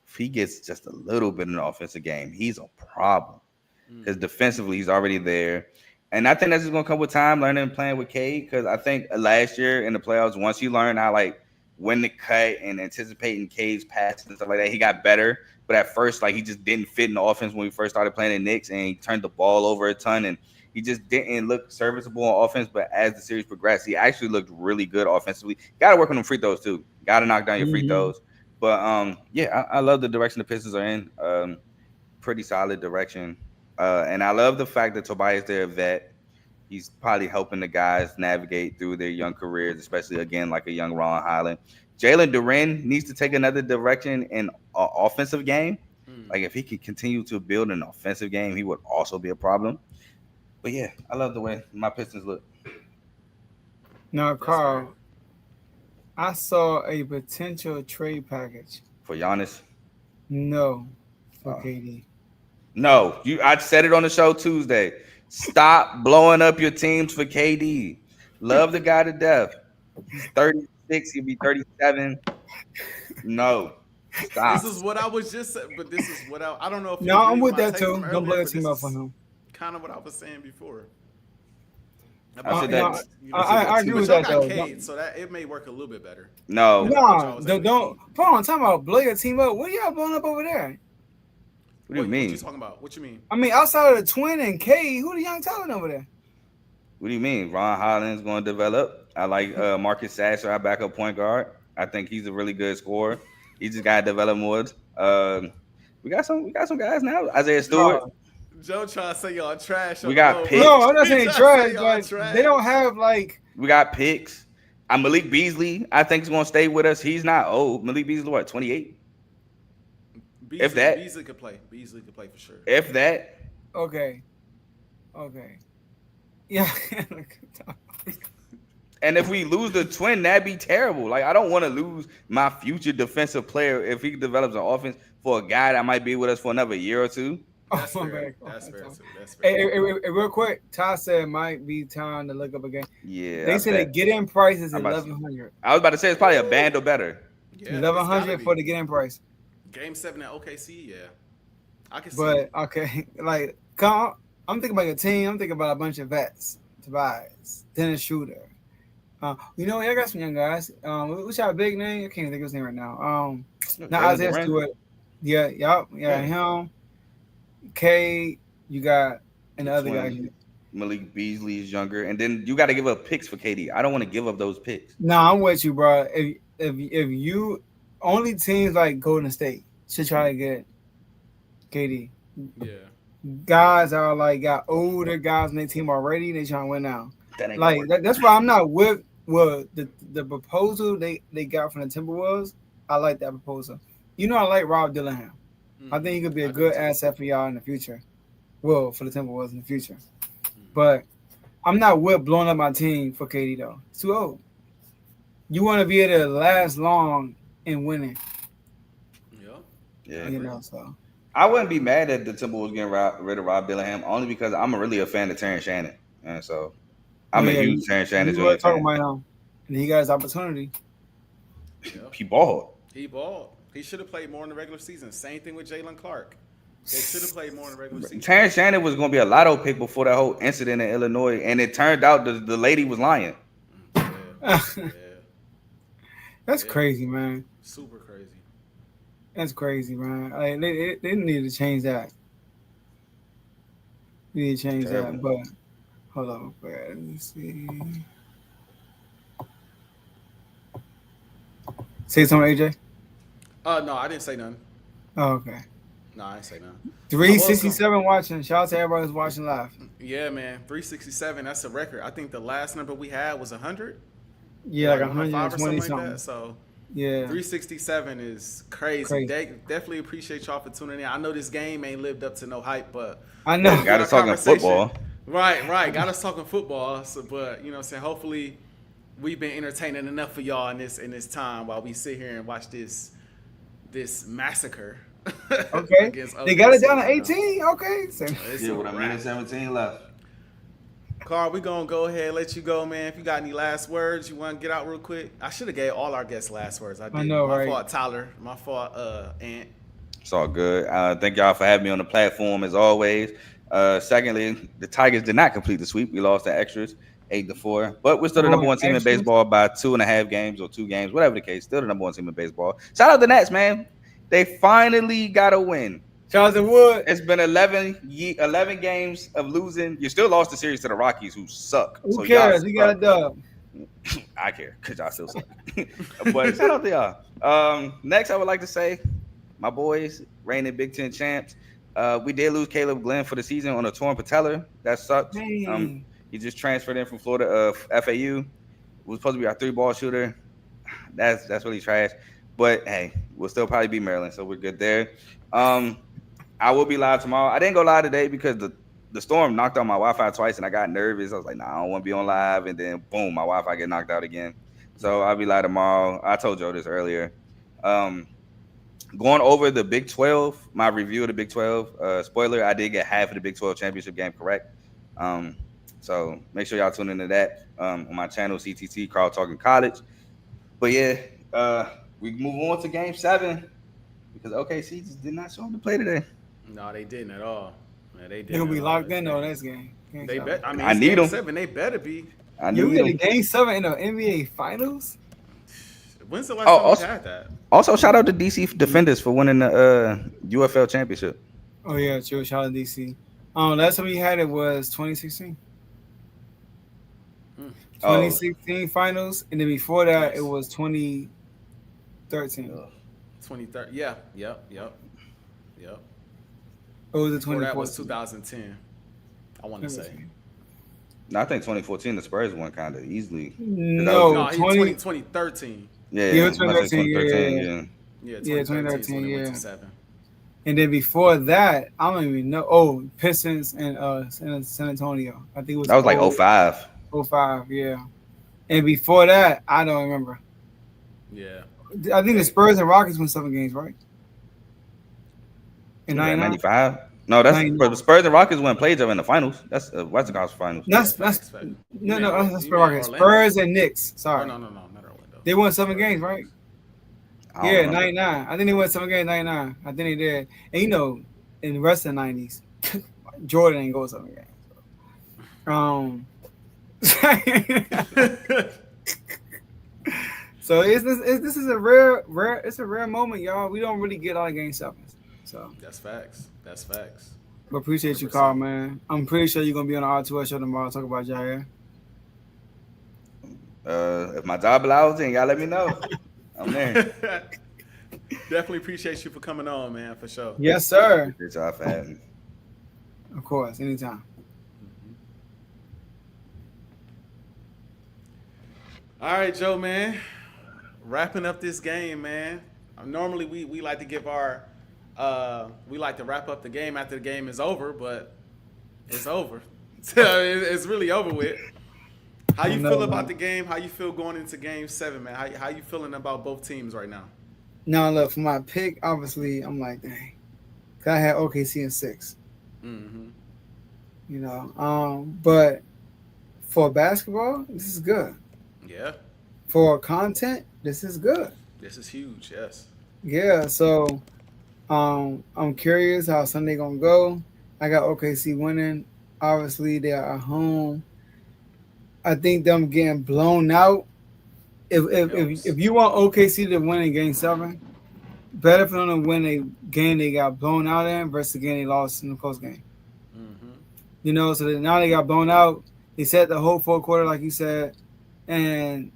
If he gets just a little bit in the offensive game, he's a problem. Because defensively, he's already there. And I think that's just going to come with time, learning and playing with Cade. Because I think last year in the playoffs, once he learned how, when to cut and anticipating Cade's passes and stuff like that, he got better. But at first, he just didn't fit in the offense when we first started playing the Knicks, and he turned the ball over a ton, and he just didn't look serviceable on offense. But as the series progressed, he actually looked really good offensively. Got to work on them free throws, too. Got to knock down your free throws. But, I love the direction the Pistons are in. Pretty solid direction. And I love the fact that Tobias there, a vet. He's probably helping the guys navigate through their young careers, especially, again, like a young Ron Holland. Jalen Duren needs to take another direction in offensive game. If he can continue to build an offensive game, he would also be a problem. But, yeah, I love the way my Pistons look. Now, Carl, I saw a potential trade package. For Giannis? No, for KD. No, I said it on the show Tuesday. Stop blowing up your teams for KD. Love the guy to death. He's 36. He'll be 37. No, stop. This is what I was just saying, but this is what I don't know if. No, I'm with that take too. from Don't earlier, blow the but team this up for is him. Kind of what I was saying before. I said that. I agree with that though. Cade, so that it may work a little bit better. No, don't. Hold on, talking about blow your team up. What are y'all blowing up over there? What do you mean? What you talking about? What you mean? I mean, outside of the twin and K, who the young talent over there? What do you mean? Ron Holland's going to develop. I like Marcus Sasser, our backup point guard. I think he's a really good scorer. He just got to develop more. We got some guys now. Isaiah Stewart. Joe trying to say y'all trash. We got picks. No, I'm not saying He tryna trash, say y'all but they don't have like. We got picks. Malik Beasley, I think, is going to stay with us. He's not old. Malik Beasley, what, 28? If that. Beasley could play. Beasley could play for sure. If that. Okay. Yeah. And if we lose the twin, that'd be terrible. Like, I don't want to lose my future defensive player if he develops an offense for a guy that might be with us for another year or two. That's Oh, fair. man. That's fair too. That's fair. Hey, real quick, Ty said it might be time to look up again. Yeah. They said the get-in price is I'm about to- $1,100. I was about to say it's probably a band or better. Yeah, $1,100 for the get-in price. Game 7 at OKC. Yeah, I can see. But it. okay, like I'm thinking about your team. I'm thinking about a bunch of vets, Tobias, Dennis Schroeder. You know, I got some young guys. What's your big name? I can't think of his name right now. Not Isaiah Stewart. Yeah, him. K, you got, and the other guy. Malik Beasley is younger, and then you got to give up picks for KD. I don't want to give up those picks. No, I'm with you, bro. If you only teams like Golden State should try to get KD. Yeah. Guys are like got older guys in their team already. They trying to win now. Like that's why I'm not with the proposal they got from the Timberwolves. I like that proposal. You know, I like Rob Dillingham. I think he could be a good asset for y'all in the future. Well, for the Timberwolves in the future. But I'm not with blowing up my team for KD though. It's too old. You want to be able to last long in winning. Yeah. You know, so I wouldn't be mad at the Timberwolves getting rid of Rob Dillingham only because I'm really a fan of Terrence Shannon, and so I'm a huge Terrence Shannon. You were talking about him, and he got his opportunity. He balled. He should have played more in the regular season. Same thing with Jalen Clark. They should have played more in the regular season. Terrence Shannon was going to be a lotto pick before that whole incident in Illinois, and it turned out the lady was lying. Yeah. That's crazy, man. Super crazy. That's crazy, man. Like, they need to change that. They need to change that, but hold on, let me see. Say something, AJ? No, I didn't say nothing. Oh, okay. No, I didn't say nothing. 367 watching. Shout out to everybody who's watching live. Yeah, man. 367, that's a record. I think the last number we had was 100. Yeah, like 105 or 120 something something. like that. So Yeah. 367 is crazy. They definitely appreciate y'all for tuning in. I know this game ain't lived up to no hype, but I know. Got us talking football. Right. Got us talking football. So, but you know what I'm saying, hopefully we've been entertaining enough for y'all in this time while we sit here and watch this massacre. Okay. They got it down to 18. Okay. So, Yeah, with a minute 17 left. Carl, we gonna go ahead and let you go, man. If you got any last words you want to get out real quick. I should have gave all our guests last words. I did. I know, my right? fault, Tyler. My fault, Ant. It's all good. Thank y'all for having me on the platform as always. Secondly, the Tigers did not complete the sweep. We lost the extras 8-4, but we're still the number one team in baseball by 2.5 games or 2 games, whatever the case. Still the number one team in baseball. Shout out the Nats, man. They finally got a win. Charles and Wood. It's been 11 games of losing. You still lost the series to the Rockies, who suck. Who cares? We got a dub. I care because y'all still suck. But shout out to y'all. Next, I would like to say, my boys, reigning Big Ten champs. We did lose Caleb Glenn for the season on a torn patella. That sucks. Hey. He just transferred in from Florida FAU. Was supposed to be our 3-ball shooter. That's really trash. But hey, we'll still probably be Maryland, so we're good there. I will be live tomorrow. I didn't go live today because the storm knocked out my Wi-Fi twice, and I got nervous. I was like, nah, I don't want to be on live. And then, boom, my Wi-Fi get knocked out again. So I'll be live tomorrow. I told Joe this earlier. Going over the Big 12, my review of the Big 12. Spoiler, I did get half of the Big 12 championship game correct. So make sure y'all tune into that on my channel, CTC, Carl Talking College. But yeah, we move on to Game 7 because OKC just did not show up to play today. No, they didn't at all. Man, they didn't. They're gonna be locked in on this game. They bet. I mean, I need them. 7. They better be. I You need get a them. Game 7 in the NBA Finals? When's the last time we had that? Also, shout out to DC Defenders for winning the UFL championship. Oh yeah, true. Shout out to DC. Last time we had it was 2016. 2016 Finals, and then before that it was 2013. 2030. Yeah. Yep. Or was it Before that was 2014? 2010. I want to say. No, I think 2014 the Spurs won kind of easily. No, No, he 2013. Yeah, Yeah, I say 2013. 2013. Yeah, Yeah, 2013 is when they 2013. went Yeah. to 7. And then before that, I don't even know. Oh, Pistons and San Antonio. I think it was That was like 05. 05, yeah. And before that, I don't remember. Yeah. I think the Spurs and Rockets won 7 games, right? In Yeah, 99? 95. No, that's 99. but the Spurs and Rockets wouldn't play each other in the finals. That's Western Conference Finals. That's Facts. no, that's You Spurs Rockets. Orlando? Spurs and Knicks. Oh, Sorry. no, not Orlando. They won 7 games, right? I don't Yeah, remember. 99. I think they won 7 games, 99. I think they did. And you know, in the rest of the 90s, Jordan ain't go 7 games. So this is a rare it's a rare moment, y'all. We don't really get all the game 7s. So That's facts. but appreciate you, 100%. Carl, man. I'm pretty sure you're gonna be on the R2 show tomorrow talk about Jair. If my job allows it, y'all let me know. I'm there. Definitely appreciate you for coming on, man, for sure. Yes, sir. Appreciate y'all for having me. Of course, anytime. All right, Joe, man. Wrapping up this game, man. Normally we like to give our we like to wrap up the game after the game is over, but it's over. It's really over with. How you feel about the game? How you feel going into game 7, man? How you feeling about both teams right now? Now look, for my pick, obviously I'm like, dang. 'Cause I had OKC in 6. Mm-hmm. You know. But for basketball, this is good. Yeah. For content, this is good. This is huge, yes. Yeah, so I'm curious how Sunday gonna go. I got OKC winning. Obviously, they are at home. I think them getting blown out. If you want OKC to win in game 7, better for them to win a game they got blown out in versus a game they lost in the close game. Mm-hmm. You know, so that now they got blown out. They set the whole 4th quarter, like you said, and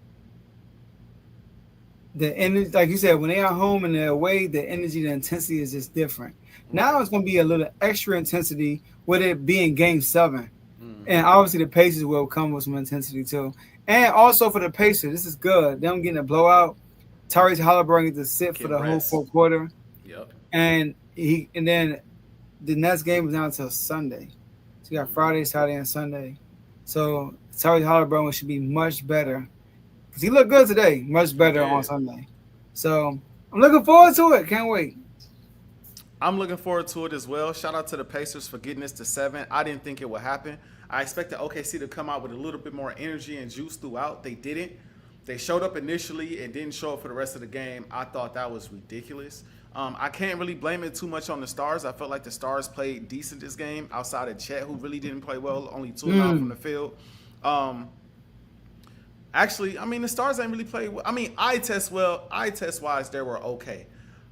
the energy, like you said, when they are home and they're away, the energy, the intensity is just different. Now it's going to be a little extra intensity with it being game 7. Mm-hmm. And obviously the Pacers will come with some intensity too. And also for the Pacers, this is good. Them getting a blowout. Tyrese Halliburton gets to sit for the whole 4th quarter. Yep. And then the next game is down until Sunday. So you got Friday, Saturday, and Sunday. So Tyrese Halliburton should be much better. Because he looked good today. Much better on Sunday. So I'm looking forward to it. Can't wait. I'm looking forward to it as well. Shout out to the Pacers for getting this to 7. I didn't think it would happen. I expected OKC to come out with a little bit more energy and juice throughout. They didn't. They showed up initially and didn't show up for the rest of the game. I thought that was ridiculous. I can't really blame it too much on the Stars. I felt like the Stars played decent this game outside of Chet, who really didn't play well, only 2 and out from the field. Actually, I mean, the Stars ain't really played well. I mean, eye test wise, they were okay.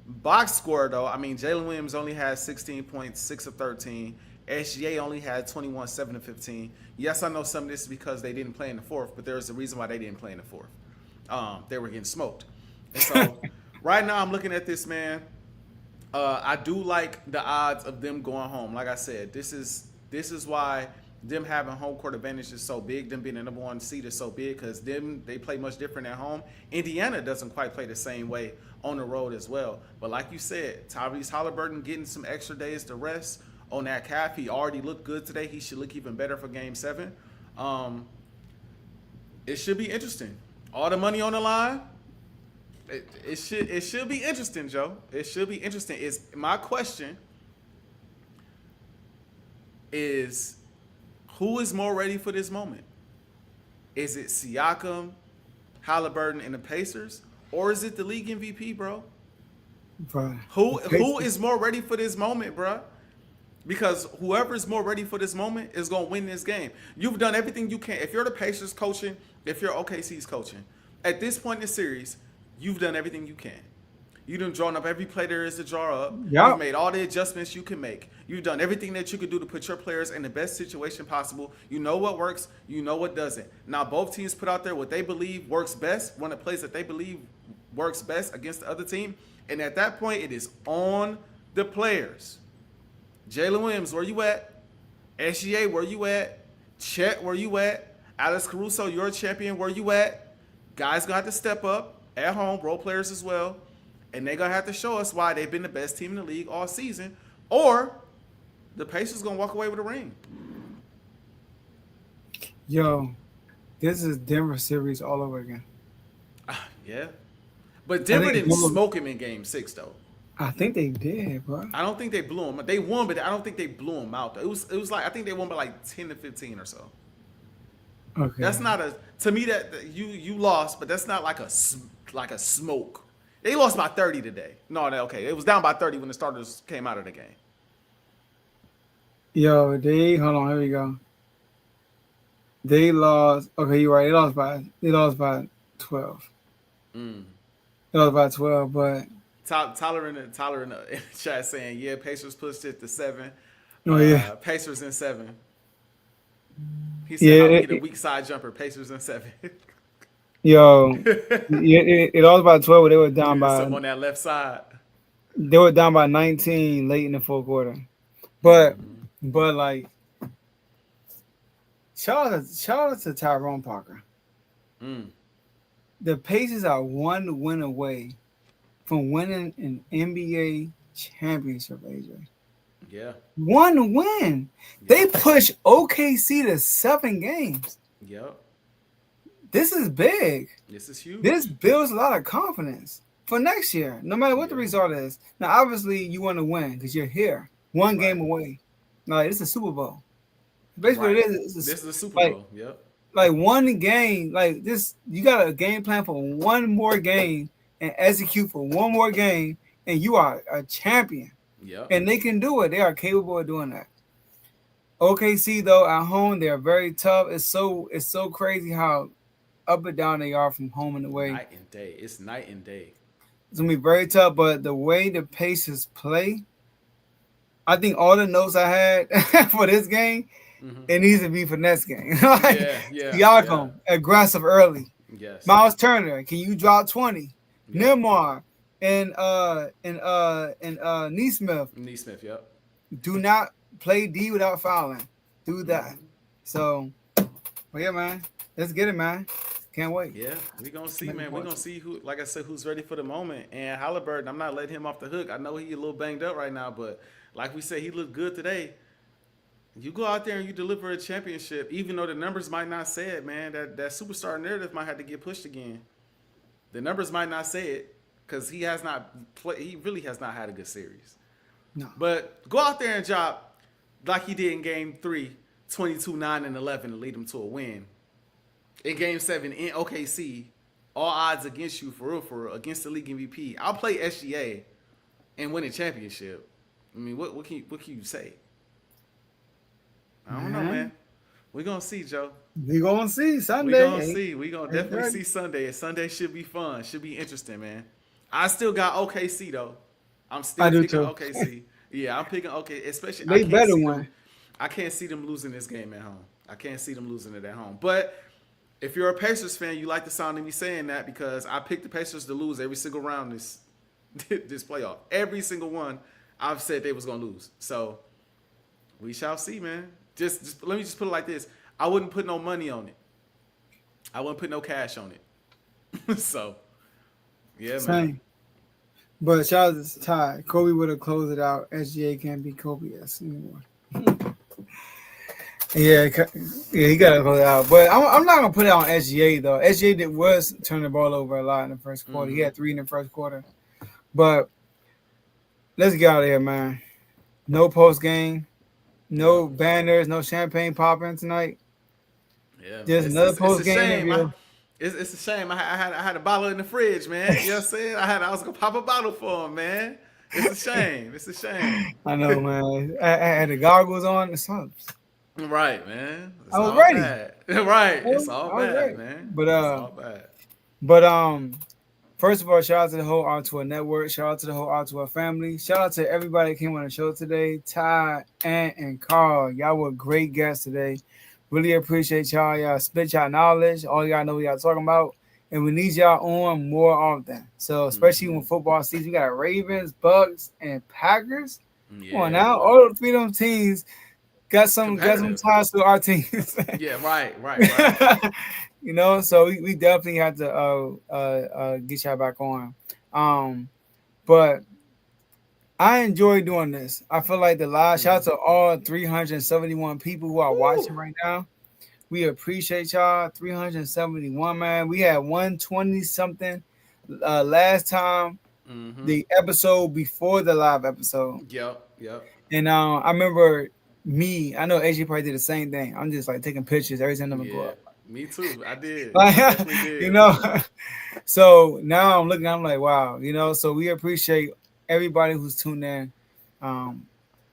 Box score, though, I mean, Jalen Williams only had 16 points, 6 of 13. SGA only had 21, 7 of 15. Yes, I know some of this is because they didn't play in the 4th, but there's a reason why they didn't play in the 4th. They were getting smoked. And so right now I'm looking at this, man. I do like the odds of them going home. Like I said, this is why them having home court advantage is so big. Them being the number 1 seed is so big because they play much different at home. Indiana doesn't quite play the same way on the road as well. But like you said, Tyrese Halliburton getting some extra days to rest on that calf. He already looked good today. He should look even better for game 7. It should be interesting. All the money on the line. It should be interesting, Joe. It should be interesting. My question is, who is more ready for this moment? Is it Siakam, Halliburton, and the Pacers, or is it the league MVP, bro? Right. Who is more ready for this moment, bro? Because whoever is more ready for this moment is gonna win this game. You've done everything you can. If you're the Pacers coaching, if you're OKC's coaching, at this point in the series, you've done everything you can. You done drawn up every play there is to draw up. Yep. You've made all the adjustments you can make. You've done everything that you could do to put your players in the best situation possible. You know what works. You know what doesn't. Now, both teams put out there what they believe works best, one of the plays that they believe works best against the other team. And at that point, it is on the players. Jalen Williams, where you at? SGA, where you at? Chet, where you at? Alex Caruso, you're a champion, where you at? Guys gonna have to step up at home, role players as well, and they're gonna have to show us why they've been the best team in the league all season, or the Pacers gonna walk away with a ring. Yo, this is Denver series all over again. Yeah, but Denver think didn't smoke him in Game 6 though. I think they did, bro. I don't think they blew him. They won, but I don't think they blew him out. Though. It was like I think they won by like 10 to 15 or so. Okay. That's not a to me that you lost, but that's not like a smoke. They lost by 30 today. No, okay, it was down by 30 when the starters came out of the game. Yo, hold on, here we go. They lost. Okay, you're right. They lost by 12. They lost by 12, but Tyler in the chat saying, yeah, Pacers pushed it to 7. oh yeah, Pacers in 7. He said, yeah, I'll get a weak side jumper. Pacers in 7. yo, it lost by 12. But they were down by Something on that left side. They were down by 19 late in the fourth quarter. But like, shout out to Tyrone Parker. The Pacers are one win away from winning an NBA championship, AJ. Yeah. One win. They pushed OKC to 7 games. Yep. This is big. This is huge. This builds a lot of confidence for next year, no matter what the result is. Now, obviously, you want to win because you're here, one game away. Like, it's a Super Bowl. Basically, Right. it is. This is the Super Bowl. Yep. Like one game, like this, you got a game plan for one more game and execute for one more game, and you are a champion. Yep. And they can do it. They are capable of doing that. OKC though at home, they're very tough. It's so crazy how up and down they are from home and away. Night and day. It's night and day. It's gonna be very tough. But the way the Pacers play, I think all the notes I had for this game, it needs to be for next game. Like, Siakam, aggressive early. Yes. Miles Turner, can you drop 20? Yeah. Nembhard and Neesmith. Neesmith, yep. Do not play D without fouling. Do that. So, but yeah, man, let's get it, man. Can't wait. Yeah, we're gonna see, man. We're gonna see who, like I said, who's ready for the moment. And Halliburton, I'm not letting him off the hook. I know he's a little banged up right now, but like we said, he looked good today. You go out there and you deliver a championship, even though the numbers might not say it, man. That superstar narrative might have to get pushed again. The numbers might not say it because he has not played. He really has not had a good series. No. But go out there and drop like he did in Game 3, 22, 9, and 11 to lead them to a win. In Game 7 in OKC, all odds against you for real, against the league MVP. I'll play SGA and win a championship. I mean, what can you say? I don't know, man. We're going to see, Joe. We're going to see Sunday. We're going to see. We're going to definitely see Sunday. And Sunday should be fun. Should be interesting, man. I still got OKC, though. I'm still picking OKC. Yeah, I'm picking OKC. Especially, they better win. I can't see them losing this game at home. I can't see them losing it at home. But if you're a Pacers fan, you like the sound of me saying that because I picked the Pacers to lose every single round this playoff. Every single one I've said they was going to lose. So we shall see, man. Just let me just put it like this. I wouldn't put no money on it. I wouldn't put no cash on it. So, yeah, Same. man. But shout out to Ty. Kobe would have closed it out. SGA can't be Kobe anymore. Yeah, he got to close it out. But I'm not going to put it on SGA, though. SGA was turning the ball over a lot in the first quarter. He had 3 in the first quarter. But let's get out of here, man. No post game. No banners, no champagne popping tonight. Yeah, there's another post game. It's a shame. I had a bottle in the fridge, man. You know what I'm saying? I was gonna pop a bottle for him, man. It's a shame. It's a shame. I know, man. I had the goggles on. The subs. Right, man. It's I was all ready. Bad. Right. It's all bad, man. But it's all bad. But first of all, shout out to the whole R2 network. Shout out to the whole R2 family. Shout out to everybody that came on the show today. Ty, Ant, and Carl. Y'all were great guests today. Really appreciate y'all. Y'all spit y'all knowledge. All y'all know what y'all talking about. And we need y'all on more often. So especially when football season, we got Ravens, Bucks, and Packers. Come on now, all 3 of them teams got some ties to our teams. Yeah, right. You know, so we definitely have to get y'all back on. But I enjoy doing this. I feel like the live shout out to all 371 people who are watching right now. We appreciate y'all. 371, man. We had 120 something last time. The episode before the live episode. Yep. And I remember I know AJ probably did the same thing. I'm just like taking pictures every time I go up. Me too. I did. Like, I definitely did. You know, so now I'm like, wow, you know, so we appreciate everybody who's tuned in.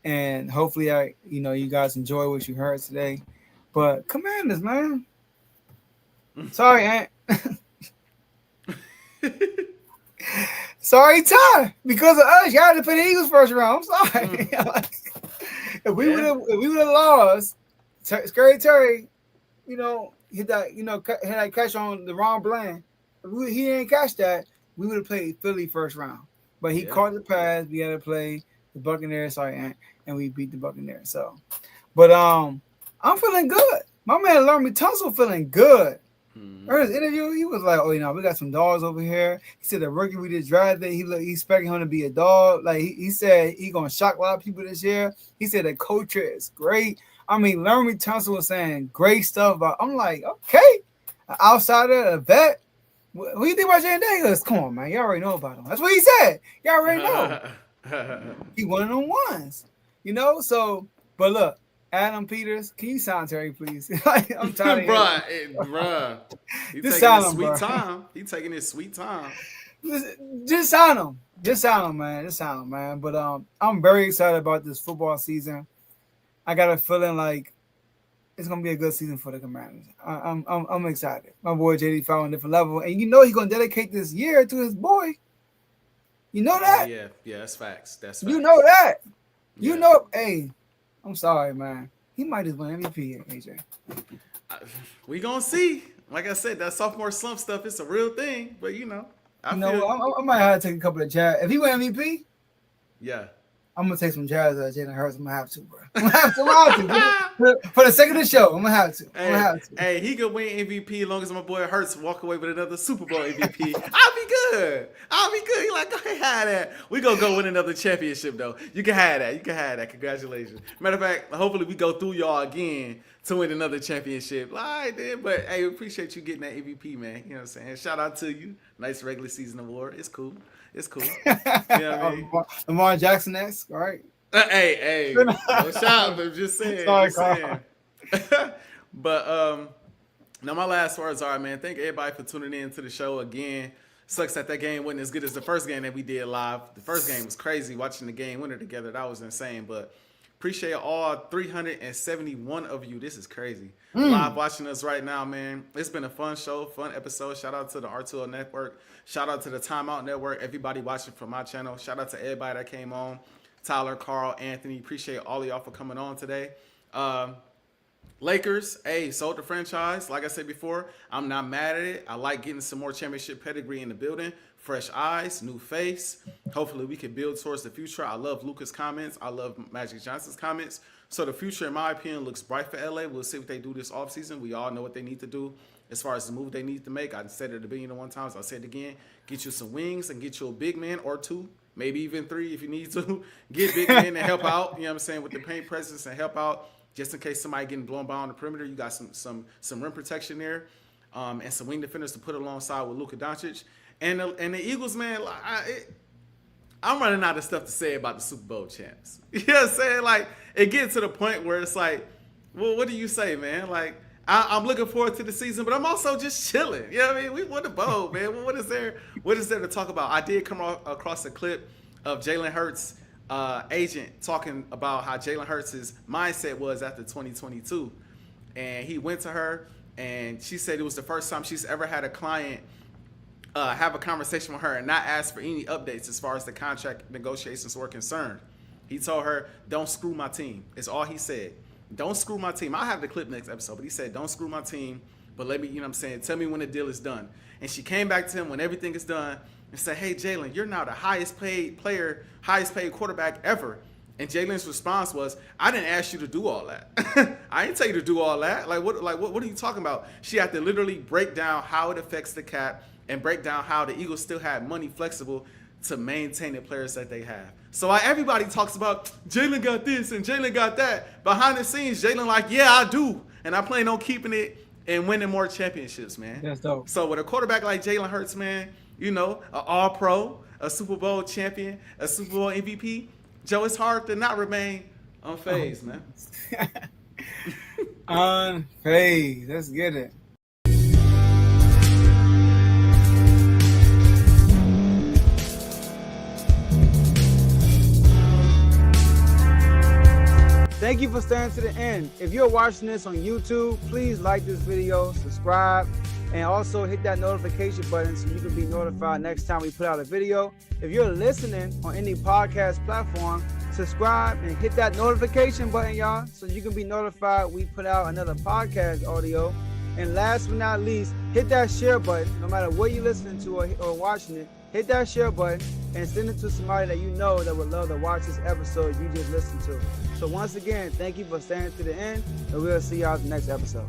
And hopefully you guys enjoy what you heard today. But Commanders, man. Sorry, Aunt. Sorry, Ty. Because of us, y'all had to play the Eagles first round. I'm sorry. If we would have lost, Scary Terry, you know, hit that catch on the wrong blend. If he didn't catch that, we would have played Philly first round. But he caught the pass. We had to play the Buccaneers. Sorry, Aunt, and we beat the Buccaneers. So, but I'm feeling good. My man Laramie Tunsil feeling good. In his interview, he was like, "Oh, you know, we got some dogs over here." He said the rookie we just drafted, he expecting him to be a dog. Like he said, he gonna shock a lot of people this year. He said the culture is great. I mean, Laramie Tunsil was saying great stuff about. I'm like, okay, an outsider, a vet. What do you think about Jay Davis? Come on, man, you already know about him. That's what he said. You already know. He one of them ones, you know. So, but look. Adam Peters, can you sign Terry, please? I'm tired of bruh. He just taking his sweet time. He taking his sweet time. Just sign him. Just sign him, man. Just sign him, man. But I'm very excited about this football season. I got a feeling like it's gonna be a good season for the Commanders. I'm excited. My boy JD found a different level, and you know he's gonna dedicate this year to his boy. You know that? Yeah, that's facts. That's facts. You know that. Yeah. You know, hey. I'm sorry, man. He might just win MVP here, AJ. We gonna see. Like I said, that sophomore slump stuff is a real thing. But you know, I might have to take a couple of jabs. If he win MVP, yeah, I'm gonna take some jabs at Jalen Hurts. I'm gonna have to, bro. I'm gonna have to. For the sake of the show, I'm gonna have to. Hey, he could win MVP as long as my boy Hurts walk away with another Super Bowl MVP. I'll be good. He like, go ahead, have that. We gonna go win another championship though. You can have that. Congratulations. Matter of fact, hopefully we go through y'all again to win another championship. All right, then. But hey, we appreciate you getting that MVP, man. You know what I'm saying? Shout out to you. Nice regular season award. It's cool. You know what I mean? Lamar Jackson-esque, all right? Hey. No shout, but just saying. Sorry, But now my last words are, man, thank everybody for tuning in to the show again. Sucks that game wasn't as good as the first game that we did live. The first game was crazy. Watching the game winner together, that was insane. But appreciate all 371 of you. This is crazy. Live watching us right now, man. It's been a fun show, fun episode. Shout out to the R2L Network. Shout out to the Timeout Network. Everybody watching from my channel. Shout out to everybody that came on. Tyler, Carl, Anthony. Appreciate all of y'all for coming on today. Lakers, sold the franchise. Like I said before, I'm not mad at it. I like getting some more championship pedigree in the building. Fresh eyes, new face. Hopefully we can build towards the future. I love Luka's comments. I love Magic Johnson's comments. So the future, in my opinion, looks bright for LA. We'll see what they do this offseason. We all know what they need to do as far as the move they need to make. I said it a billion and one times. I'll say it again. Get you some wings and get you a big man or two, maybe even three if you need to. Get big men and help out, you know what I'm saying, with the paint presence and help out. Just in case somebody getting blown by on the perimeter, you got some rim protection there, and some wing defenders to put alongside with Luka Doncic. And the Eagles, man, I'm running out of stuff to say about the Super Bowl champs. You know what I'm saying? Like, it gets to the point where it's like, well, what do you say, man? Like, I'm looking forward to the season, but I'm also just chilling. You know what I mean? We won the bowl, man. What is there to talk about? I did come across a clip of Jalen Hurts' agent talking about how Jalen Hurts' mindset was after 2022. And he went to her, and she said it was the first time she's ever had a client have a conversation with her and not ask for any updates as far as the contract negotiations were concerned. He told her, don't screw my team. It's all he said. Don't screw my team. I'll have the clip next episode, but he said, don't screw my team, but let me, you know what I'm saying, tell me when the deal is done. And she came back to him when everything is done and said, hey, Jalen, you're now the highest paid quarterback ever. And Jalen's response was, I didn't ask you to do all that. I didn't tell you to do all that. What are you talking about? She had to literally break down how it affects the cap and break down how the Eagles still had money flexible to maintain the players that they have. So everybody talks about Jalen got this and Jalen got that. Behind the scenes, Jalen like, yeah, I do. And I plan on keeping it and winning more championships, man. That's dope. So with a quarterback like Jalen Hurts, man, you know, an all-pro, a Super Bowl champion, a Super Bowl MVP, Joe, it's hard to not remain unfazed, man. Unfazed. Let's get it. Thank you for staying to the end. If you're watching this on YouTube, please like this video, subscribe, and also hit that notification button so you can be notified next time we put out a video. If you're listening on any podcast platform, subscribe and hit that notification button, y'all, so you can be notified we put out another podcast audio. And last but not least, hit that share button. No matter what you're listening to or watching it, hit that share button and send it to somebody that you know that would love to watch this episode you just listened to. So once again, thank you for staying to the end, and we'll see y'all in the next episode.